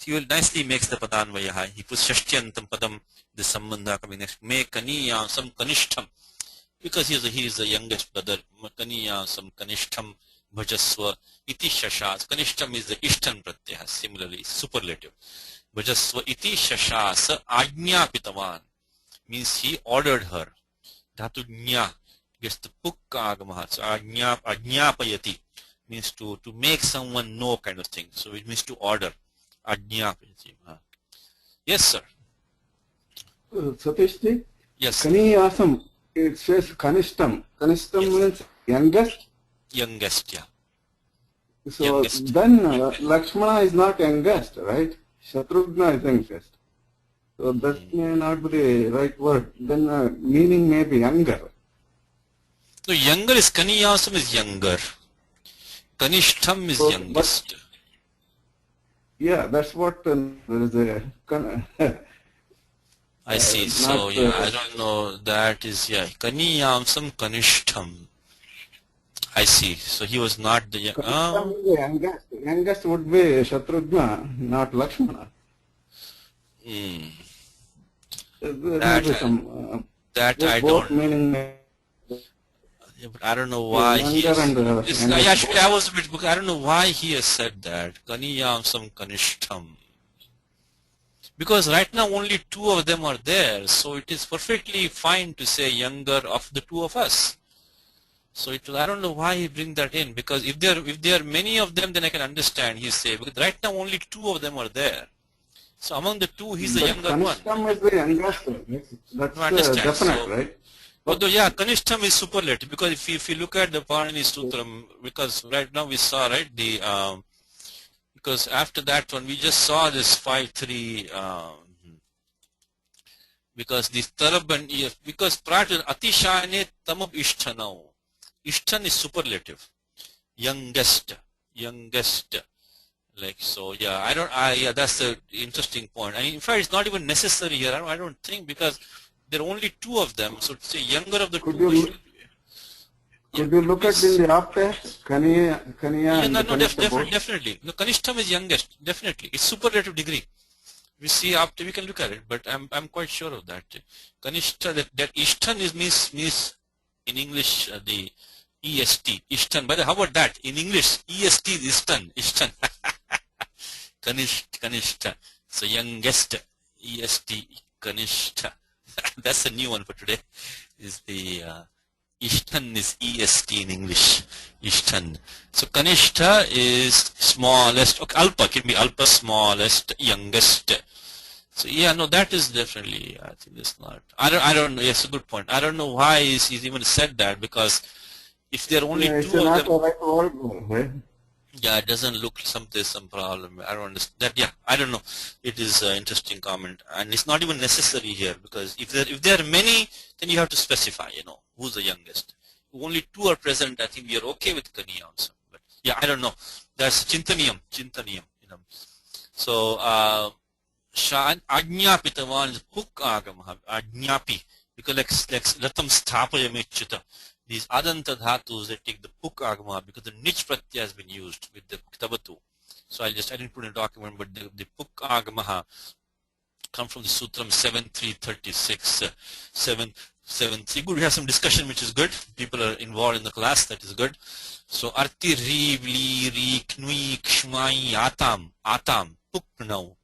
He will nicely makes the padanvayaha. He puts shashtyantam padam, the sambandha coming next. Me kaniya sam kanishtam. Because he is the youngest brother. Kaniya sam kanishtam bhajaswa iti shashas. Kanishtam is the ishtan pratyaya. Similarly, superlative. Bhajaswa iti shashas ajñapitavan. means he ordered her. Dhatu Jna gets the Pukka Agamaha. So Ajñapayati means to make someone know kind of thing. So it means to order. Ajñapayati. Yes, sir. Satishji? Yes. Kaniyasam, it says Kanishtam. Kanishtam means youngest. Youngest, yeah. So Youngest. then Lakshmana is not youngest, right? Shatrughna is youngest. So that may not be the right word. Then meaning may be younger. So younger is Kaniyasam is younger. Kanishtham is So, youngest. Yeah, that's what there is a. I see. So yeah, I don't know. That is Kaniyamsam Kanishtham. I see. So he was not the youngest. Youngest would be Shatrughna, not Lakshmana. That I don't. Meaning, But I don't know why he. I was a bit. I don't know why he has said that. Kaniyamsam Kanishtham. Because right now only two of them are there, so it is perfectly fine to say younger of the two of us. So I don't know why he bring that in, because if there are many of them, then I can understand he say, because right now only two of them are there. So among the two, he's the younger one. Kanishtham is the youngest. That's definite, right? Although Kanishtham is superlative, because if you look at the Panini Sutram, because right now we saw because after that one we just saw this 5-3 because this Taraban, because prior to Atishane Tamab Ishtanau. Ishtan is superlative. Youngest. Like so, that's the interesting point. In fact, it's not even necessary here. I don't think, because there are only two of them. So to say younger of the two. Could you look at in the after Kaniya? Definitely. No, Kanishtham is youngest. Definitely, it's superlative degree. We see after, we can look at it, but I'm quite sure of that. Kanishta, that Ishtan means in English the EST, Ishtan. But how about that in English? EST is Ishtan. Kanishta. So youngest, EST, Kanishta. That's a new one for today. Is the Ishtan is EST in English. Ishtan. So Kanishta is smallest. Okay, Alpa can be Alpa, smallest, youngest. So that is definitely. I think it's not. I don't know. Yes, a good point. I don't know why he's even said that, because if there are only two of them. Right? Yeah, it doesn't look there's some problem. I don't understand that. Yeah, I don't know. It is an interesting comment, and it's not even necessary here, because if there are many, then you have to specify. Who's the youngest. If only two are present, I think we are okay with Kaniya also. But yeah, I don't know. That's Chintaniyam. So Ajñapitavan is Puk Agamaha. Ajñapi, because like Ratam Sthapayamechita. These Adanta Dhatus, they take the Puk Agama, because the Nich Pratyaya has been used with the Ktavatu. So I didn't put in a document, but the Puk Agamaha come from the Sutram 7.3.36, 7.3. Good, we have some discussion, which is good. People are involved in the class, that is good. So Arti, Ri, Vli, Ri, Knui, Kshmai, Atam, Puk now.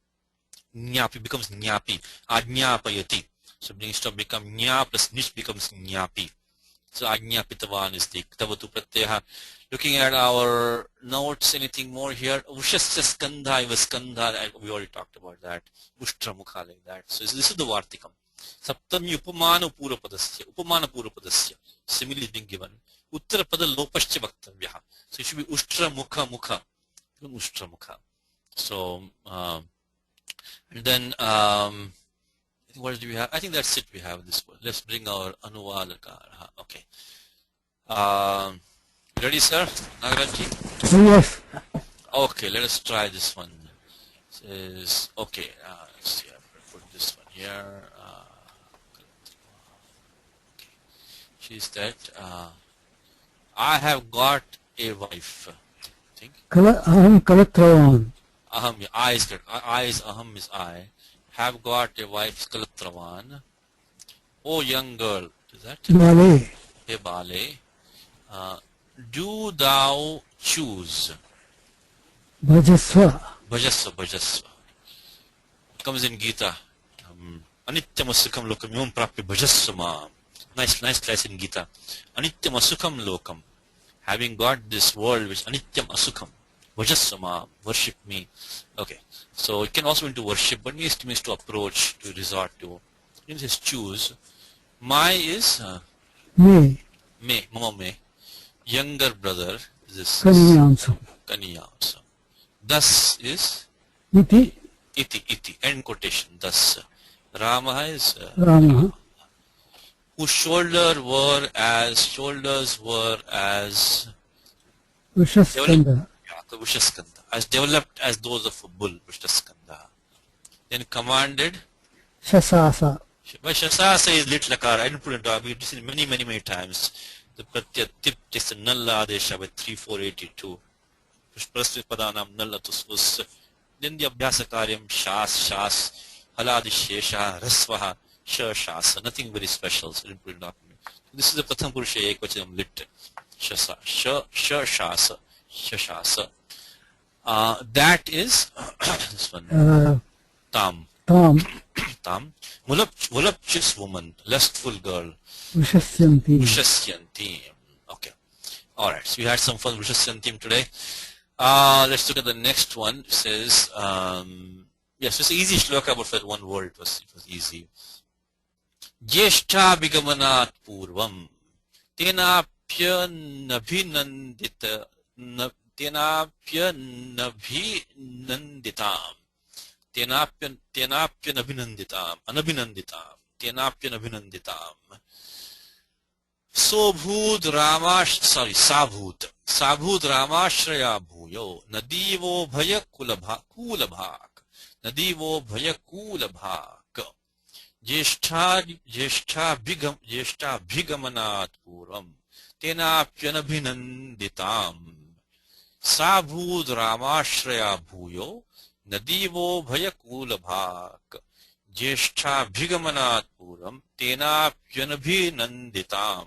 Nyapi becomes Nyapi. Ajñapayati. So instead of become Nya plus Nich becomes Nyapi. So Ajñapitavan is the Ktavatu Pratyaya. Looking at our notes, anything more here? Ushasya Skandha, Skandha, we already talked about that. Ushtra Mukha, like that. So this is the Vartikam. Saptami Upamana Purapadasya. Simile is being given. Uttarapada Lopascha Bhaktavyaha. So it should be Ushtra Mukha. Ushtra Mukha. So, and then, what do we have? I think that's it we have this one. Let's bring our Anuvadaka. Okay. Ready, sir? Nagarajji? Yes. Okay, let us try this one. It says, okay, let's see, I'll put this one here. Okay. She's that, I have got a wife. I think. Aham Kalatravan. Aham, I is good. I is Aham is I. Have got a wife, Kalatravan. Oh, young girl. Is that? Bale. Hey, Bale. Do thou choose. Bhajasva. Bhajasva. Comes in Gita. Anityam Asukam Lokam Yom Prapya Bhajasama. Nice class in Gita. Anityam Asukam Lokam. Having got this world which Anityam Asukam. Bhajasama. Worship me. Okay. So it can also mean to worship, but means to approach, to resort to. It says choose. My is Me. me, Mama me. Younger brother is this Kaniyamsam. Kaniyamsam. Thus is Iti. iti. End quotation. Thus. Rama is Rama. whose shoulders were as Vishaskanda. Vishwaskanda, as developed as those of a bull, Vishwaskanda. Then commanded. Shasasa. By Shasasa is lit lakar. I didn't put it down. We've seen many times. The pratyat tip takes a nalla adesha by 3482. Prasvit padanam nalla tusvus. Then the abhyasa karyam shas, haladi shesha, rasvaha, shasa. Nothing very special. So I didn't put it down. This is the Pratham Purusha Ekvachanam lit. Shasa, shasa. That is this one. Tam. Voluptuous woman, lustful girl. Vishasyanti. Okay. Alright, so we had some fun Vishasyantim today. Let's look at the next one. It says, yes, it's an easy shloka, but for one word it was easy. Jeshta bigamanat purvam tenapya nabhinanditam anabhinanditam. Sabhut Ramashraya Bhuyo Nadivo Bhaya Kulabhak Jeshta Bhigamanat Puram Tenapyanabhinanditam. Sabhut Ramashraya Bhuyo Nadivo Bhayakulabhak Jeshta Bhigamanat Puram Tenapyanabhinanditam.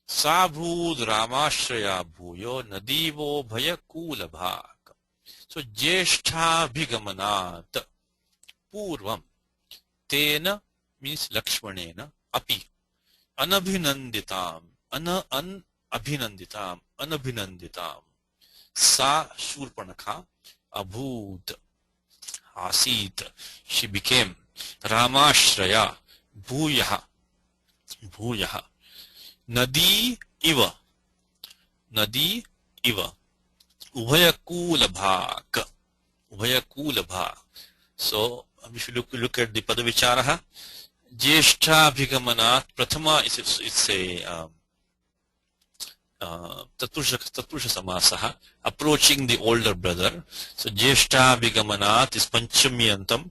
Sabhut Ramashraya Bhuyo Nadivo Bhayakulabhak. So Jeshta Bhigamanat Purvam. Tena means Lakshmanena api. Anabhinanditam. Anabhinanditam. Sa Shurpanakha Abhut Asit. She became Ramashraya Bhuyaha. Nadi iva. Ubhayakulabhak. So if you look at the Padavicharaha, Jeshta Bhigamanat Prathama it's a Tatpurusha Samasaha, approaching the older brother. So Jeshta Bhigamanat is Panchamiyantam,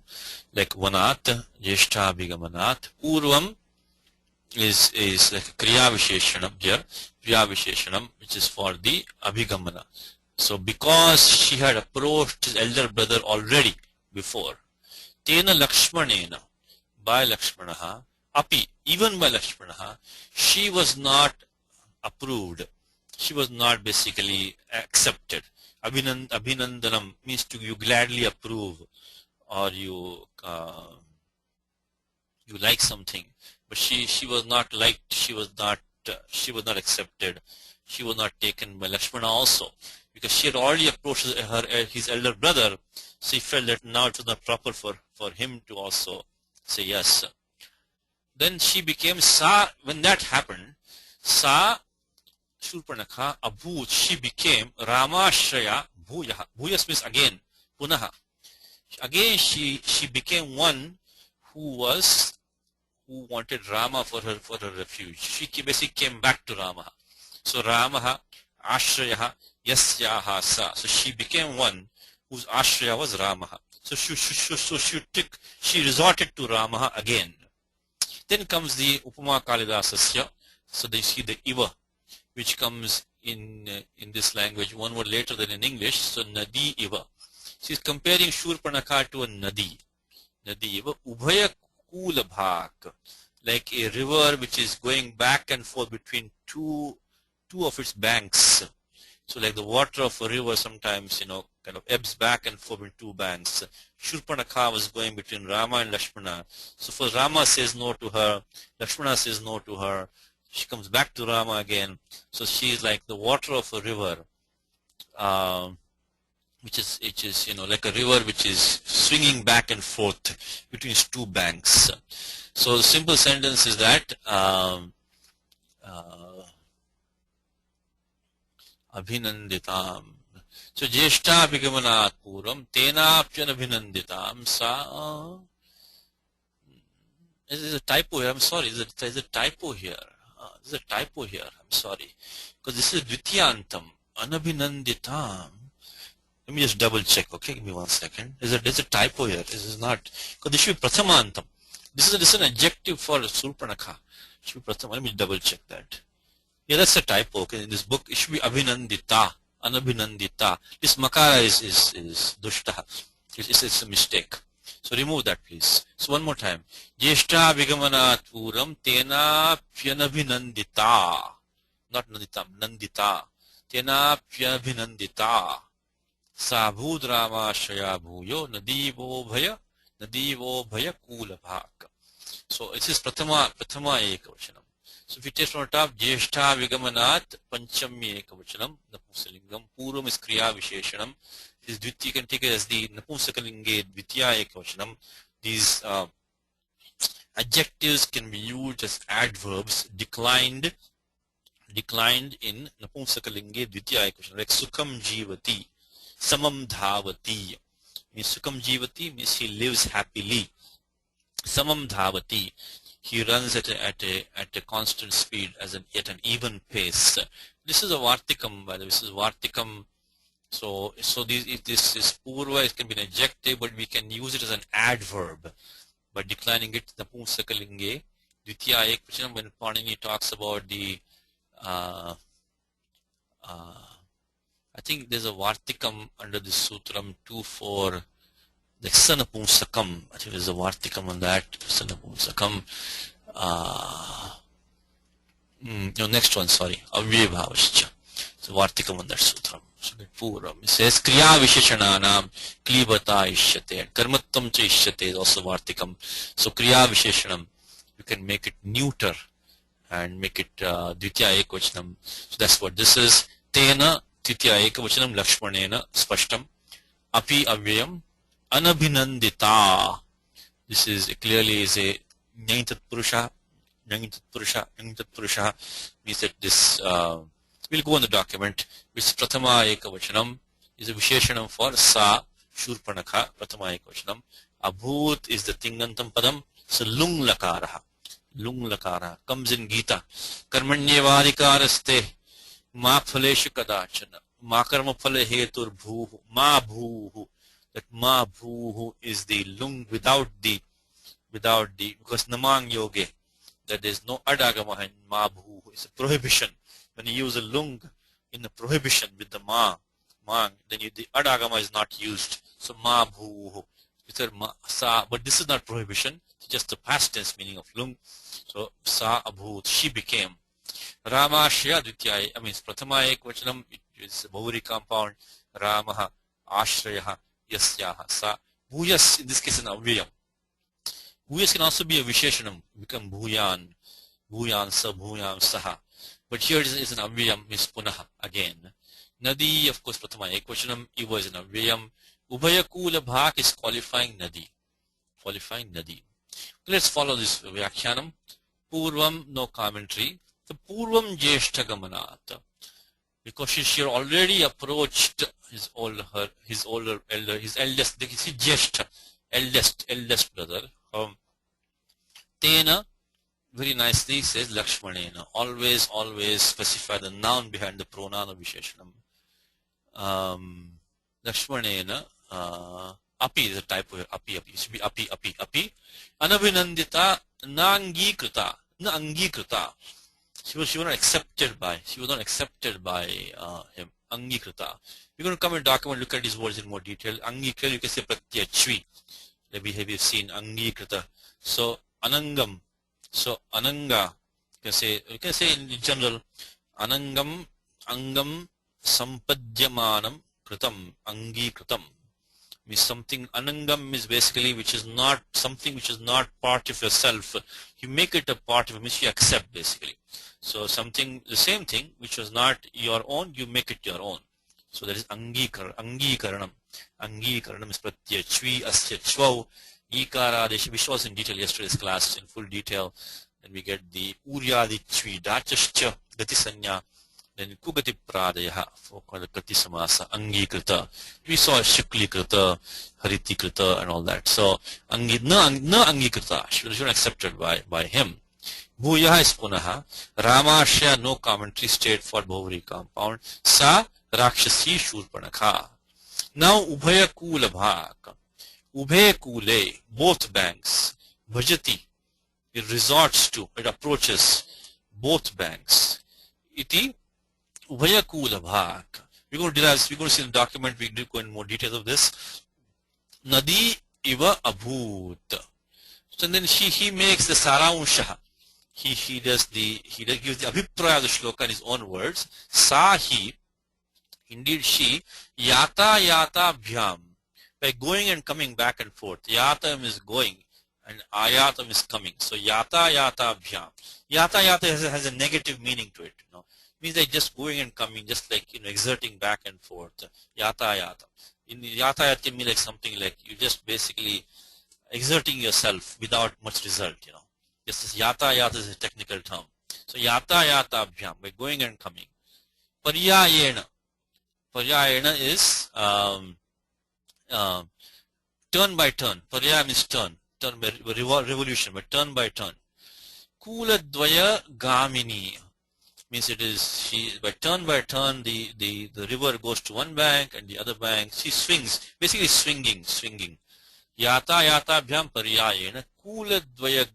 like Vanat, Jeshta Bhigamanat. Purvam is like a Kriya Visheshanam here, Kriya Visheshanam, which is for the Abhigamana. So because she had approached his elder brother already before, Tena Lakshmanena, by Lakshmanaha, Api, even by Lakshmanaha, she was not approved. She was not basically accepted. Abhinandanam means you gladly approve, or you like something, but she was not liked. She was not accepted. She was not taken by Lakshmana also, because she had already approached his elder brother. So he felt that now it was not proper for him to also say yes. Then she became Sa. When that happened, Sa Shurpanakha Abhut, she became Ramashraya Bhuyaha. Bhuyas means again, Punaha. Again she became one who wanted Rama for her refuge. She basically came back to Rama. So Ramaha Ashrayaha Yasyaha Sa. So she became one whose Ashraya was Ramaha. So she resorted to Ramaha again. Then comes the Upama Kalidasasya. So they see the Iva, which comes in this language one word later than in English. So Nadi Iva. She's comparing Shurpanakha to a Nadi. Nadi Iva. Ubhaya Kulabhak. Like a river which is going back and forth between two of its banks. So like the water of a river sometimes, kind of ebbs back and forth in two banks. Shurpanakha was going between Rama and Lakshmana. So first Rama says no to her, Lakshmana says no to her. She comes back to Rama again. So she is like the water of a river, which is like a river which is swinging back and forth between its two banks. So the simple sentence is that Abhinanditam. So Jeshta Vigamanat Puram Tenapyanabhinanditam Sa. There's a typo here. I'm sorry. There's a typo here. There's a typo here. I'm sorry. Because this is Dvityantam. Anabhinanditam. Let me just double check. Okay, give me 1 second. There's a typo here. This is not. Because this should be Prathamantam. This is an adjective for Surpanakha. It should be Prathama. Let me double check that. Yeah, that's a typo. Okay, in this book, it should be Abhinandita. Anabhinandita. This Makara is Dushta. It's a mistake. So remove that, please. So one more time. Jeshta Vigamanat Puram Tena Pyanabhinandita. Not Nanditam, Nandita. Tena Pyanabhinandita. Sabhud Rama Shaya Bhuyo Nadivo Bhaya Kula Bhak. So it is Prathama Ekavachanam. So if you take from the top, Jeshta Vigamanat Panchami Ekavachanam, Napusalingam, Puram is Kriya Visheshanam. This Dviti you can take it as the Napusakalinge Dvitiya Ekavachanam. These adjectives can be used as adverbs, declined in Napusakalinge Dvitiya Ekavachanam, like Sukham Jivati, Samam Dhavati. Means Sukham Jivati means he lives happily. Samam Dhavati, he runs at a constant speed, at an even pace. This is a Vartikam, by the way. This is Vartikam. So if this is Purva, it can be an adjective, but we can use it as an adverb by declining it Napumsakalinge. Dvitiya Ekvachanam, when Panini talks about the I think there's a Vartikam under this Sutram 2.4. The Sanapumsakam, I think there's a Vartikam on that. Sanapumsakam. Next one, sorry. Avyebhavascha. So Vartikam on that Sutram. So the Puram. It says Kriya Visheshananam Klibata Ishyate. Karmattam Cha Ishyate is also Vartikam. So Kriya Visheshanam, you can make it neuter and make it Dvitiya Ekvachanam. So that's what this is. Tena Titya Ekavachanam Lakshmanena Spashtam. Api Avyayam Anabhinandita. This is clearly is a Nyantat Purusha. Nyantat Purusha means that this we'll go on the document, which Prathama Ekavachanam is a Visheshanam for Sa Shurpanakha. Prathama Ekavachanam. Abhut is the Tingantam Padam. So Lung Lakaraha. Lung Lakaraha comes in Gita. Karmanyevadikaraste Ma Phaleshu Kadachana. Ma Karma Phale Hetur Bhuhu. Ma Bhuhu. That Ma Bhuhu is the lung without the because Namang Yoge, that there is no adagama in Ma Bhuhu. It's a prohibition. When you use a lung in the prohibition with the mang, then the adagama is not used. So Ma Bhuhu. It's a sa, but this is not prohibition. It's just the past tense meaning of lung. So Sa Abhut, she became. Rama Shya Dvitya, I mean Prathama Ekvachanam, it is a Bhuri compound. Ramaha Ashrayaha Yasyaha Sa. Bhuyas in this case is an avyayam. Bhuyas can also be a Visheshanam, become Bhuyan, Bhuyan Sa, Bhuyam Saha. But here it is an avyayam, means Punaha again. Nadi, of course, Prathama Ekvachanam, Iva is an avyayam. Ubhayakula Bhak is qualifying Nadi. Let's follow this Vyakhyanam. Purvam, no commentary. The Purvam Jeshta Gamanat. Because she already approached his eldest, Jeshta, eldest brother. Tena, very nicely says Lakshmanena. Always specify the noun behind the pronoun of Visheshanam. Lakshmanena, api is a typo here. Api. It should be api. Anabhinandita, na angikrita. She was not accepted by him. Angikrita. We're going to come and document, look at these words in more detail. Angikrita, you can say pratyachvi. Maybe have you seen Angikrita? So Anangam. So Ananga. You can say in general Anangam, Angam, Sampadyamanam kritam angikritam means something. Anangam is basically which is not something which is not part of yourself. You make it a part of it, means you accept basically. So something, the same thing which was not your own, you make it your own. So that is angikaranam. Angikaranam is pratyaya chvi asya chvau ikaradesh, which was in detail yesterday's class in full detail. Then we get the uryadi chvi dachascha gati sanya. Then kugati pradaya for the gati samasa angikrita. We saw shuklikrita, haritikrita and all that. So na angikrita should be accepted by him. Bhuyaha is punaha. Ramashya, no commentary, state for Bhavri compound. Sa Rakshasi Shurpanakha. Now Ubhaya Kula Bhak. Ubhe Kule, both banks. Bhajati, it resorts to, it approaches both banks. Iti Ubhaya Kula Bhak. We're going to see in the document, we do go in more details of this. Nadi Iva Abhut. So then he makes the Saranshaha. He gives the abhipraya of the shloka in his own words. Sahi, indeed she, yata yata bhyam, by going and coming back and forth. Yatam is going and ayatam is coming. So yata yata bhyam. Yata yata has a negative meaning to it. Means like just going and coming, just like exerting back and forth. Yata yata. In yata yata can mean like something like you just basically exerting yourself without much result. This yata yata is a technical term. So yata yata abhyam, by going and coming. Paryayena. Paryayena is turn by turn. Paryaya means turn by revolution, but turn by turn. Kula dvaya gamini means it is she by turn, the river goes to one bank and the other bank. She swings, basically swinging. Yata yata abhyam paryayena kula dvaya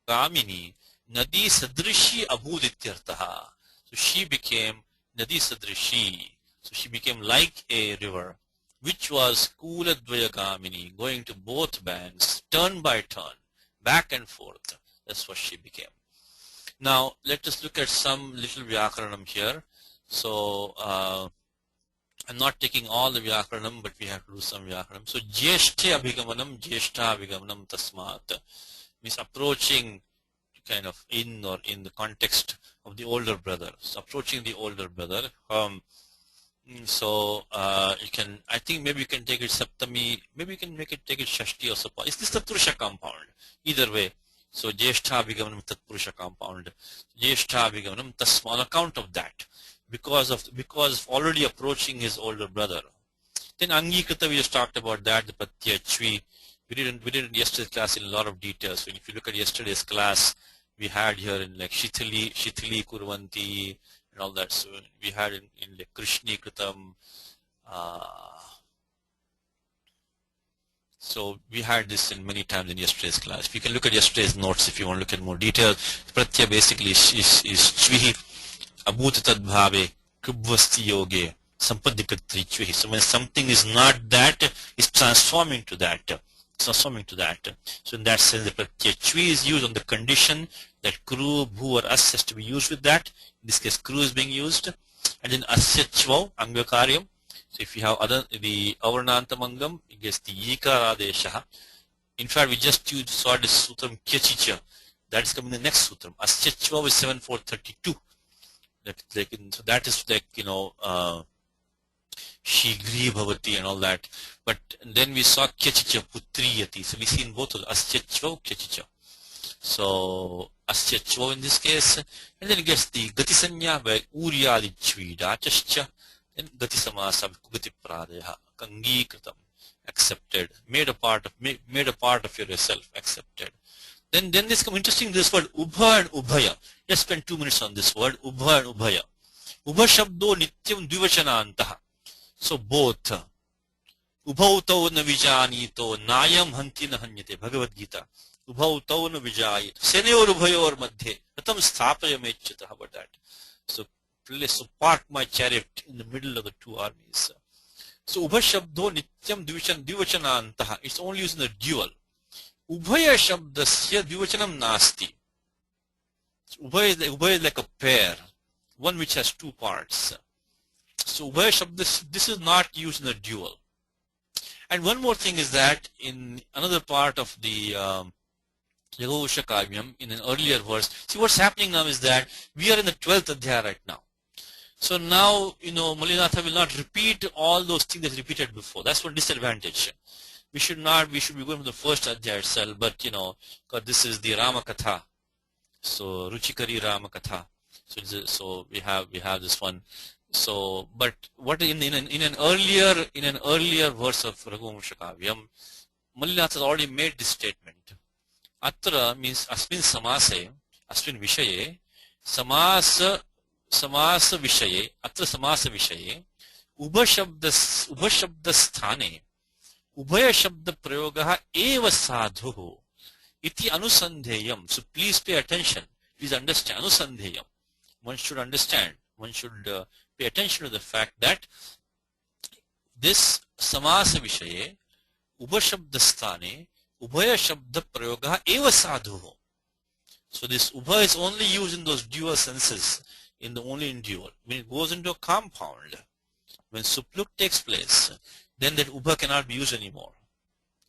Gamini Nadi Sadrishi Abhudityartaha. So she became Nadi Sadrishi. So she became like a river, which was Kula Dvaya Gamini, going to both banks, turn by turn, back and forth. That's what she became. Now let us look at some little Vyakaranam here. So I'm not taking all the Vyakaranam, but we have to do some Vyakaranam. So Jeshte Abhigamanam, Jeshta Abhigamanam Tasmat. Means approaching kind of in the context of the older brother. So approaching the older brother. So you can, I think maybe you can take it Saptami, maybe you can take it Shashti or Sapa. Is this Tatpurusha compound? Either way. So Jeshtha Abhigamanam Tatpurusha compound. Jeshtha Abhigamanam Tasma, on account of that. Because of already approaching his older brother. Then Angikrita, we just talked about that, the Patya Chvi. We did in yesterday's class in a lot of details. So if you look at yesterday's class, we had here in like Shithili Kurvanti and all that. So we had in like Krishni Kritam. So we had this in many times in yesterday's class. If you can look at yesterday's notes, if you want to look at more detail, Pratya basically is Chvihi Abhutatadbhave Kubvasti Yoge Sampadikatri Chvihi. So when something is not that, it's transforming to that. So in that sense, the pratyaya chvi is used on the condition that kru, bhu or as has to be used with that. In this case, kru is being used. And then asya chvau, angakaryam. So if you have the avarnantamangam, it gets the yikaradesha. In fact, we just saw this sutram kyachicha. That is coming in the next sutram. Asya chvau is 7432. So that is like, Shigri Bhavati and all that. But then we saw Kyachicha Putriyati. So we see in both of them, Asyachva, Kyachicha. So Asyachva in this case. And then it gets the Gatisanya by Uryadi Chvida Chascha. Then Gatisamasa Kugati Pradeha. Kangi Kritam. Accepted. Made a part of yourself. Accepted. Then this come interesting, this word Ubha and Ubhaya. Just spend 2 minutes on this word, Ubha and Ubhaya. Ubha Shabdo Nityam Dvivachanantaha. So both. Ubhautau na vijanito nayam hanti na hanyate. Bhagavad Gita. Ubhautau na vijayito. Senayor ubhayor madhye. Ratam sthapayamechita. How about that? So park my chariot in the middle of the two armies. So Ubha Shabdo Nityam Dvivachanantaha. It's only used in the dual. Ubhaya Shabdasya Dvivachanam Nasti. Ubhaya is like a pair. One which has two parts. So Ubhaya Shabda, this is not used in the dual. And one more thing is that in another part of the Raghuvamsha Kavyam, in an earlier verse, see what's happening now is that we are in the 12th Adhyaya right now. So now, Malinatha will not repeat all those things that repeated before. That's one disadvantage. We should be going from the first Adhyaya itself, but because this is the Rama Katha. So Ruchikari Rama Katha. So we have this one. So, but what in an earlier verse of Raghuvamsha Kavyam, Malinatha has already made this statement. Atra means asmin samase, asmin vishaye, samasa vishaye, atra samasa vishaye, ubha sthane, ubhaya shabda prayogaha eva sadhuhu, iti anusandheyam. So please pay attention. Please understand. Anusandheyam. One should understand. One should pay attention to the fact that this samasa vishaye, ubha shabda sthane, ubhaya shabda prayogaha eva sadhuhu. So this ubha is only used in those dual senses, only in dual. When it goes into a compound, when supluk takes place, then that ubha cannot be used anymore.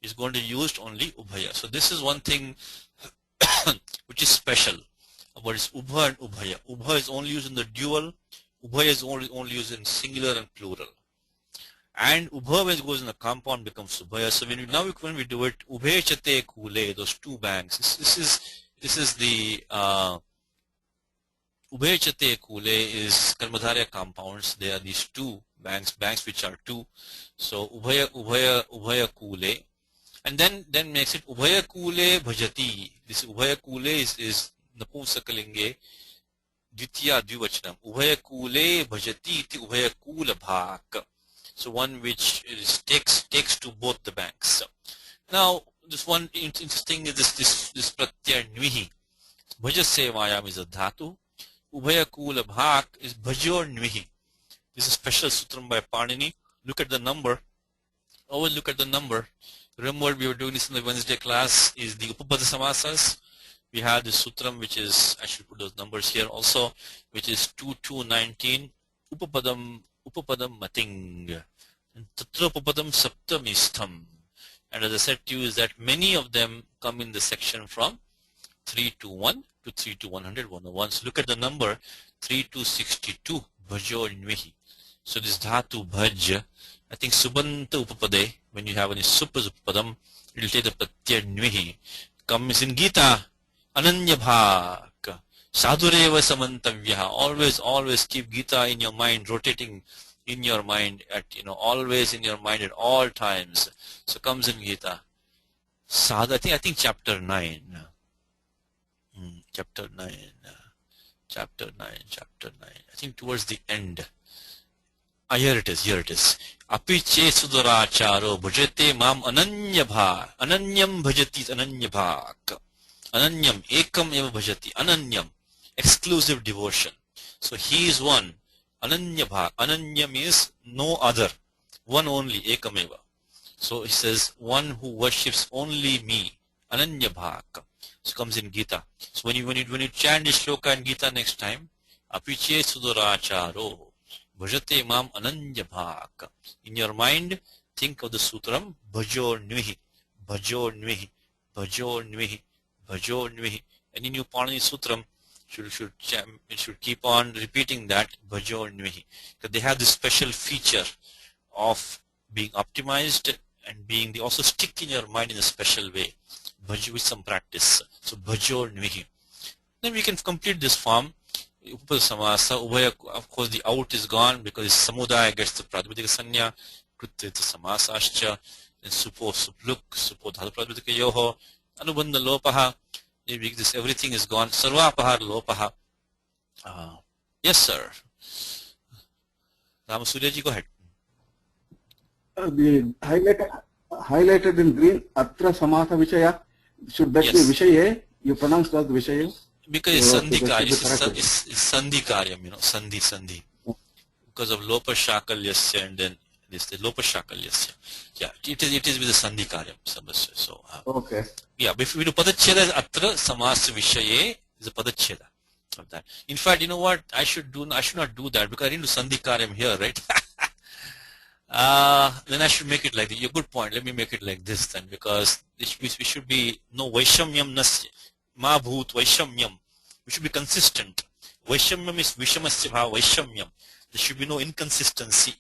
It's going to be used only ubhaya. So this is one thing which is special about this ubha and ubhaya. Ubha is only used in the dual, ubhaya is only used in singular and plural. And ubha, when it goes in a compound, becomes ubhaya. So when we do it, ubhe chate kule, those two banks. This is the ubhe chate kule is karmadharya compounds. They are these two banks which are two. So ubhaya kule, and then makes it ubhaya kule bhajati. This ubhaya kule is napumsakalinge dvitiya dvivachanam. Ubhaya kule bhajati iti ubhaya kula bhak. So one which takes to both the banks. Now this one interesting is this pratyaya nvihi. Bhaja sevayam is a dhatu. Ubhaya kula bhak is bhajor nvihi. This is a special sutram by Panini. Look at the number. Always look at the number. Remember we were doing this in the Wednesday class is the Upapada Samasas. We have the sutram which is, I should put those numbers here also, which is 2219. Upapadam mating. And Tatra Upapadam Saptamistham. And as I said to you is that many of them come in the section from 321 to 32100, 101. So look at the number 3262. Bhajo Nvihi. So this dhatu bhaj, I think subanta upapade, when you have any supas upadam, it will take the pratyaya nvihi. Comes in Gita, ananya bhak, sadhureva samantavyaha. Always keep Gita in your mind, rotating in your mind always in your mind at all times. So comes in Gita. I think chapter 9. Chapter 9. I think towards the end. Here it is. Api che suduracharo bhajate mam ananyabha. Ananyam bhajati ananyabhak. Ananyam ekam eva bhajati. Ananyam. Exclusive devotion. So he is one. Ananyabhak. Ananya means no other. One only. Ekam eva. So he says one who worships only me. Ananyabhak. So comes in Gita. So when you chant this shloka in Gita next time, apiche suduracharo bhajate mam ananyabhak. In your mind, think of the sutram bhajo nvihi, bhajo nvihi, bhajo nvihi, bhajo nvihi. Any new Panini sutram should keep on repeating that bhajo nvihi, because they have this special feature of being optimized and they also stick in your mind in a special way. Bhaj with some practice. So bhajo nvihi. Then we can complete this form. Upada samasa, ubhaya, of course the out is gone because samudaya gets the pratipadika sanya, kritya samasascha, then supo supluk, supo dhatu pratipadika yoho, anubandha lopaha, this everything is gone. Sarvapahar lopaha. Yes, sir. Ramasuryaji, go ahead. The highlighted in green, atra samasa vishaya. Should that be vishaye? You pronounce that vishaye? Because it's sandhi it's sandhi karyam, sandhi. Because of lopa shakalyasya and then this the lopa shakalyasya. Yeah, it is with the sandhi karyam. So okay. Yeah, but if we do padacheda, atra samasa vishaye is a padacheda. of that. In fact, you know what? I should not do that because I didn't do Sandhikaryam here, right? Then I should make it like this. Your good point. Let me make it like this then, because we should be no Vaishamyam nasya ma bhut Vaishamyam. We should be consistent. Vaishamyam is Vishamasya bhava Vaishamyam. There should be no inconsistency.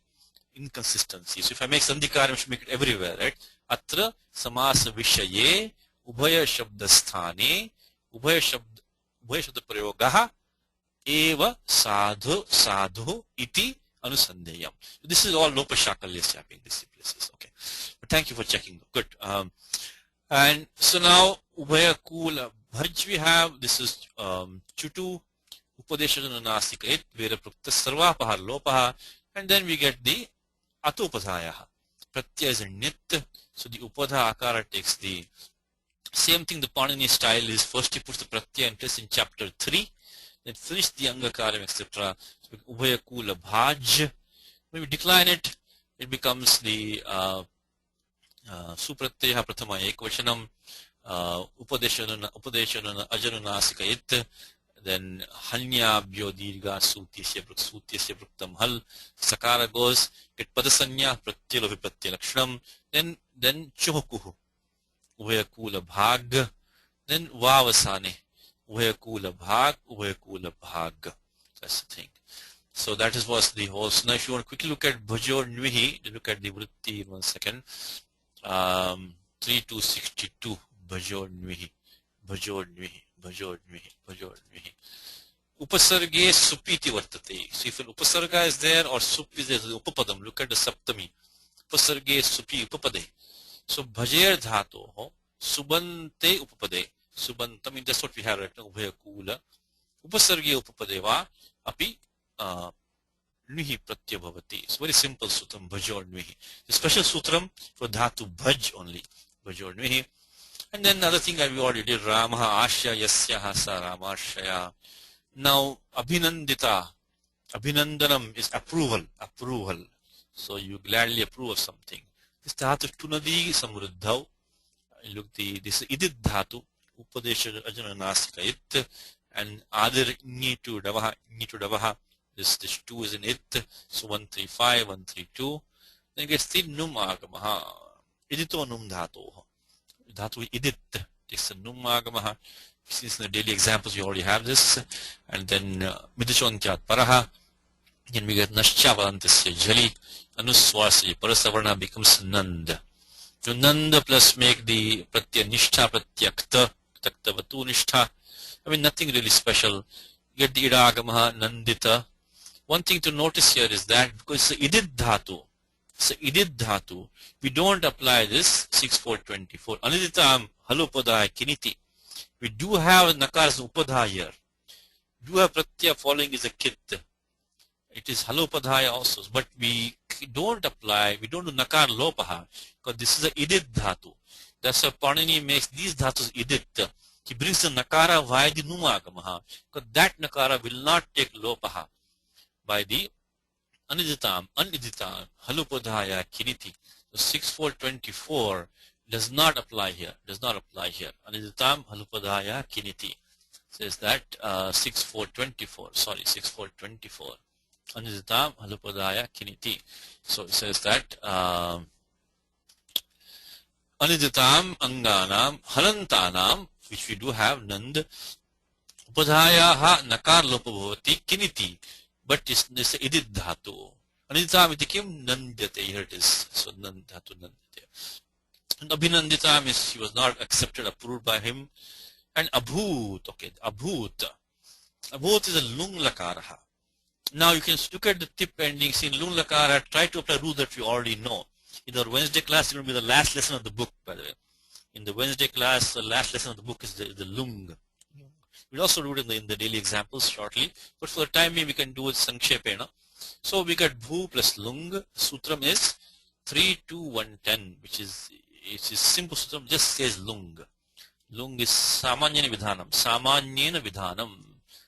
So if I make Sandhikaryam, I should make it everywhere, right? Atra samasa vishaye ubhaya shabda sthane ubhaya shabda prayogaha eva sadhu iti anusandeyam. So this is all Lopashakalya sapping, these places. Okay. But thank you for checking. Good. And so now ubhaya kula bhaj we have, this is chutu upadeshana nasika it vera prukta sarvapaha lopaha, and then we get the atopadhayaha. Pratyaya is a nit, so the upadha akara takes the same thing. The Panini style is first he puts the pratyaya in place in chapter 3, then finish the angakaram, etc. So ubhaya kula bhaj. When we decline it, it becomes the supratyaha prathama ekvachanam, upadeshana ajanunasika it, then hanyabhyo dirga sutyasya pruktam hal, sakara goes, get padasanya pratyalo vipratyya lakshanam, then chokuhu ubhayakula bhag, then vavasane ubhayakula bhag. That's the thing. So that was the whole. So now if you want to quickly look at bhajor nvihi, look at the vritti in 1 second. 3 to 62 bhajor nvihi. Upasarge supiti vartate. So if an upasarga is there or sup is there, so upapadam. Look at the saptami. Upasarge supi upapade. So bhajer dhato ho subante upapade. Subantam, I mean, that's what we have right now. Ubhayakula. Upasarge upapadeva api nvihi pratyabhavati. It's very simple sutram, bhajor nvihi. The special sutram for dhatu bhaj only. Bhajor nvihi. And then another thing that we already did, Ramaha Ashya Yasyaha Sa Ramashaya. Now, Abhinandita, Abhinandanam is approval. So you gladly approve of something. This dhatu tunadi samruddhav. Look, this is idid dhatu, upadesha ajana nasika it, and adir nitu davaha. This 2 is in it, so 135, 132. Then it gets the num agamaha. Idito num dhatu. Dhatu idit takes a num agamaha. Since in the daily examples we already have this, and then midachontyat paraha. Then we get nashcha valantasya jali, anuswasya parasavarna becomes nand. So nand plus make the pratyaya nishtha pratyakta, taktavatu nishtha. I mean nothing really special. Get the ida agamaha nandita. One thing to notice here is that because it's idid dhatu, we don't apply this 6424. Aniditam halupadaya kiniti. We do have nakars upadha here. We do have pratyaya following is a kit. It is halupadhaya also, but we don't do nakar lopaha because this is a idid dhatu. That's why Panini makes these dhatus idit. He brings the nakara via the numagamaha because that nakara will not take lopaha by the aniditam, halupadhaya kiniti. So 6424 does not apply here. Aniditam halupadhaya kiniti. Says that 6424. Aniditam halupadhaya kiniti. So it says that aniditam anganam halantanam, which we do have nand, upadhaya ha nakar lopabhavati kiniti. But this idid dhatu. Aniditam itikim nandyate. Here it is. So dhatu nandyate. And abhinanditam is she was not accepted, approved by him. And abhut. Okay, abhut. Abhut is a lung lakaraha. Now you can look at the tip endings in lung lakara. Try to apply rule that we already know. In our Wednesday class, it will be the last lesson of the book, by the way. In the Wednesday class, the last lesson of the book is the lung. We'll also do it in the daily examples shortly, but for the time being we can do it sankhepena. So we got bhu plus lung. Sutram is 3, 2, 1, 10, which is simple sutram, just says lung. Lung is samanyena vidhanam.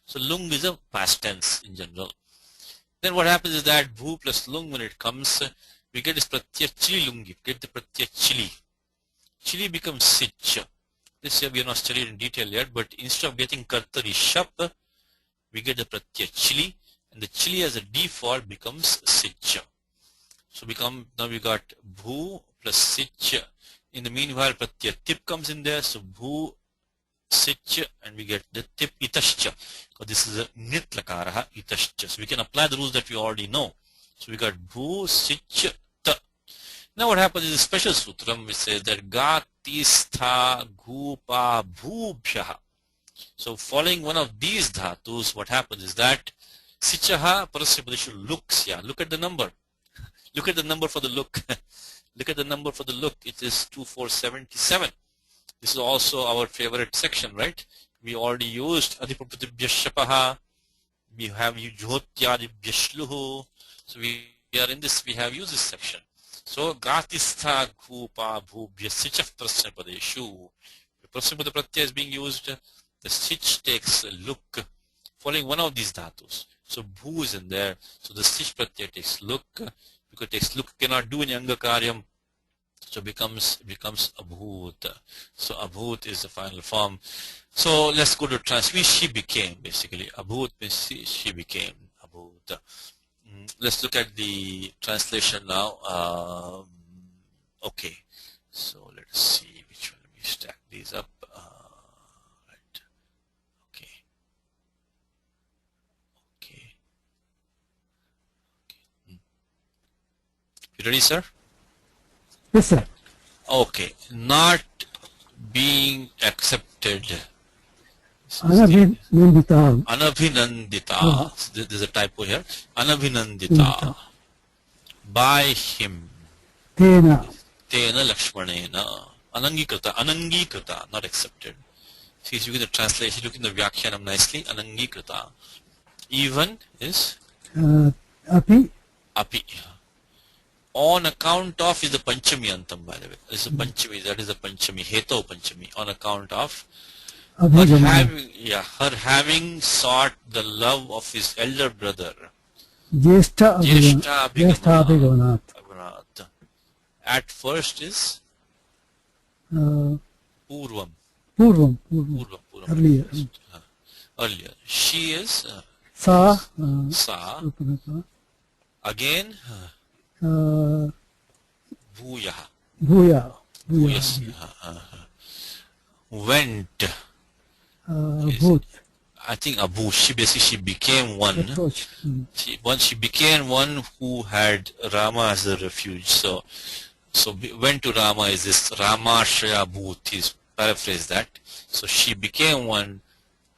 So lung is a past tense in general. Then what happens is that bhu plus lung, when it comes, we get this pratyaya chili lungi, get the pratyaya chili. Chili becomes sich. This here we are not studied in detail yet, but instead of getting kartari shap, we get the pratyaya chili, and the chili as a default becomes sich. So now we got bhu plus sich. In the meanwhile, pratyaya tip comes in there, so bhu sich, and we get the tip itascha, because this is a nit lakara itascha. So we can apply the rules that we already know. So we got bhu sich ta. Now what happens is a special sutram which says that gatistha gupa bhubhyaha. So following one of these dhatus, what happens is that sichaha parasya padeshu looks. Yeah, look at the number. Look at the number for the look. Look at the number for the look. It is 2477. This is also our favorite section, right? We already used adipapatibhyashapaha. We have jhotyadibhyashluhu. So we are in this, we have used this section. So gatistha gupa bhubhya sichah prasya padeshu. The prasya pada pratyaya is being used. The sich takes a look following one of these dhatus. So bhu is in there. So the sich pratyaya takes look. Because it takes look, cannot do any anga karyam. So becomes abhut. So abhut is the final form. So let's go to translation. She became, basically. Abhut means she became. Abhut. Let's look at the translation now. Okay. So let's see which one. Let me stack these up. Right. Okay. Okay. You ready, sir? Yes, sir. Okay. Not being accepted. Anabhinandita. Anabhinandita. There's a typo here. Anabhinandita. By him. Tena. Tena Lakshmanena. Anangikrita, not accepted. See, if you look at the translation, look in the Vyakhyanam nicely. Anangikrita. Even is Api. api. On account of is the Panchami Antam, by the way. This is Panchami, that is the Panchami, Heto Panchami. On account of her having sought the love of his elder brother. Jeshta Abhigamanat. At first is Purvam. Earlier. She is Sa. Again Bhuyaha. Went. Bhut. I think Abu. She became one. Once she became one who had Rama as a refuge. So went to Rama is this Ramashaya Bhut. He's paraphrased that. So she became one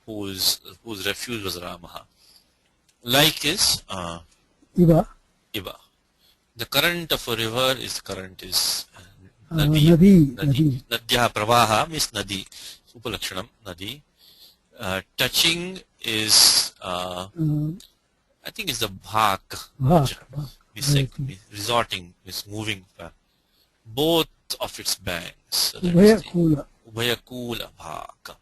whose refuge was Rama. Like is Iba. The current of a river is Nadi. Nadya Pravaha means Nadi. Upalakshanam, Nadi. Touching is, I think it's the Bhak. Resorting, is moving. Both of its banks. Ubhayakula Bhak.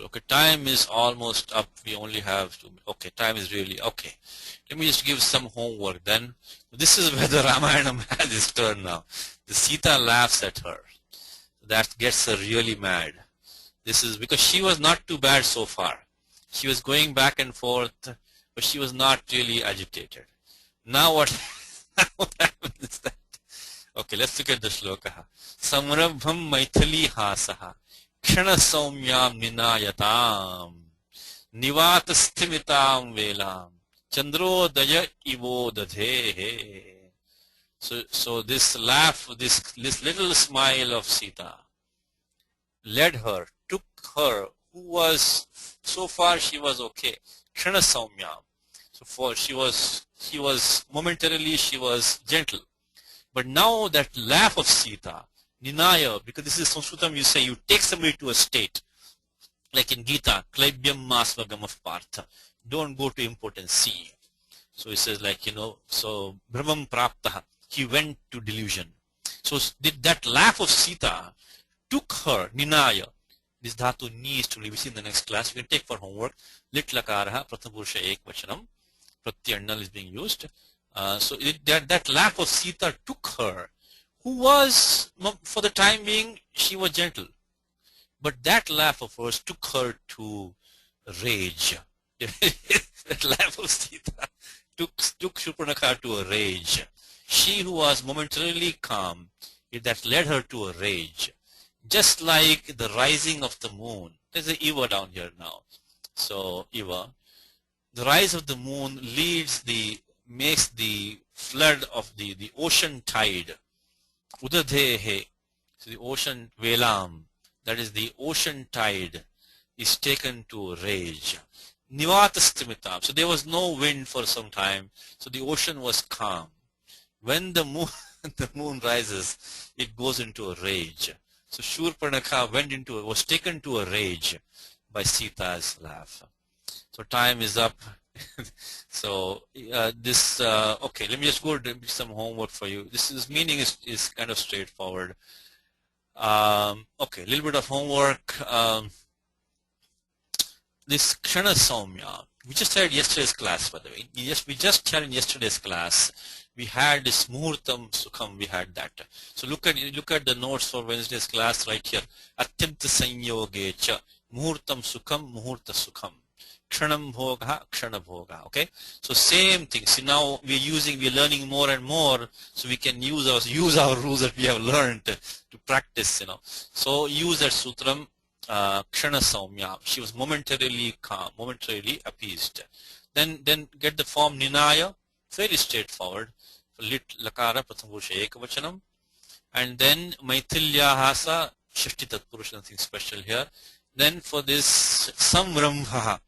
Okay, time is almost up. We only have to. Okay, time is really okay. Let me just give some homework then. This is where the Ramayana has its turn now. The Sita laughs at her. That gets her really mad. This is because she was not too bad so far. She was going back and forth, but she was not really agitated. Now what happens is that? Okay, let's look at the shloka. Samrabham Maithili Hasaha. Kshana Saumyam Ninayatam Nivatastimitam Velam Chandrodaya Ivo Dadhe. So this laugh, this little smile of Sita led her, took her, who was so far she was okay. Kshana Saumyam. So she was momentarily she was gentle. But now that laugh of Sita, Ninaya, because this is Sanskritam, you say you take somebody to a state, like in Gita, Klaibyam Masvagam of Partha. Don't go to impotency. So it says like, so Brahmam Praptaha, he went to delusion. So that laugh of Sita took her, Ninaya. This dhatu needs to leave. We see in the next class. We can take for homework. Lit lakaraha, prathapurusha ek vachanam. Pratyannal is being used. So that laugh of Sita took her, who was, for the time being, she was gentle. But that laugh of hers took her to rage. That laugh of Sita took Shurpanakha to a rage. She who was momentarily calm, that led her to a rage. Just like the rising of the moon. There's an Eva down here now. So Eva, the rise of the moon makes the flood of the ocean tide. Udadehe, so the ocean velam, that is the ocean tide, is taken to a rage. Nivatasthimitam, so there was no wind for some time, so the ocean was calm. When the moon rises, it goes into a rage. So Shurpanakha was taken to a rage by Sita's laugh. So time is up. So okay, let me just go do some homework for you. This meaning is kind of straightforward. Okay, a little bit of homework. This Kshana Saumya, we just had yesterday's class, by the way. We just had in yesterday's class. We had this Muhurtam Sukham, we had that. So look at the notes for Wednesday's class right here. Atyanta Sanyoge cha Muhurtam Sukham Muhurta Sukham. Kshanam Bhoga Kshana Bhoga. Okay? So same thing. See, now we're learning more and more, so we can use our rules that we have learned to practice, So use that sutram, Kshana Saumya. She was momentarily calm, momentarily appeased. Then get the form Ninaya, very straightforward. Lit Lakara Pratham Ekavachanam. And then Maithilyahasa Shashti Tatpurush, nothing special here. Then for this Samrambha,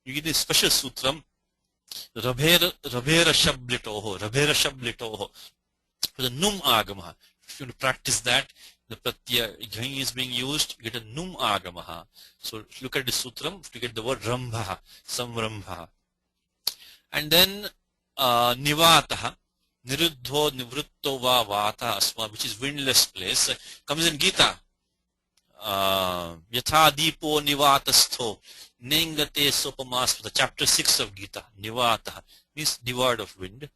you get this special sutram, Rabhera Shablitoho. For the Num Agamaha. If you want to practice that, the Pratyaya Jhani is being used, you get a Num Agamaha. So look at the sutram to get the word Rambha, Samrambha. And then Nivataha, Niruddho Nivritto Va Vata Asma, which is windless place, comes in Gita. Yatha Dipo Nivatastho, Nengate Sopamaspada, chapter 6 of Gita. Nivataha means devoid of wind.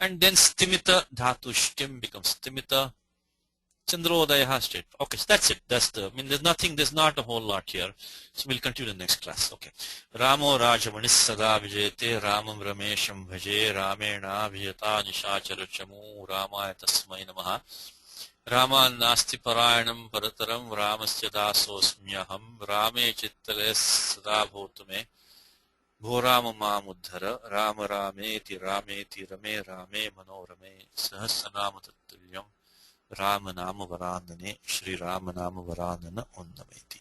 And then Stimita Dhatu Shtim becomes Stimita. Chandrodaya straight. Okay, so that's it. There's not a whole lot here. So we'll continue the next class. Okay. Ramo Rajamanis Sada Vijayate Ramam Ramesham Bhaje Ramena Vijata Nishachara Chamu Ramaya Tasmai Namaha Rama Nasti Parayanam Parataram Ramasya Dasosmyaham Rame Chittale Sada Bhotame Bhorama Mamudhara Rama Rameti Rameti Rame Rame Manorame Sahasanama Tattulyam Ramanama Varandane Shri Ramanama Varandana Undameti.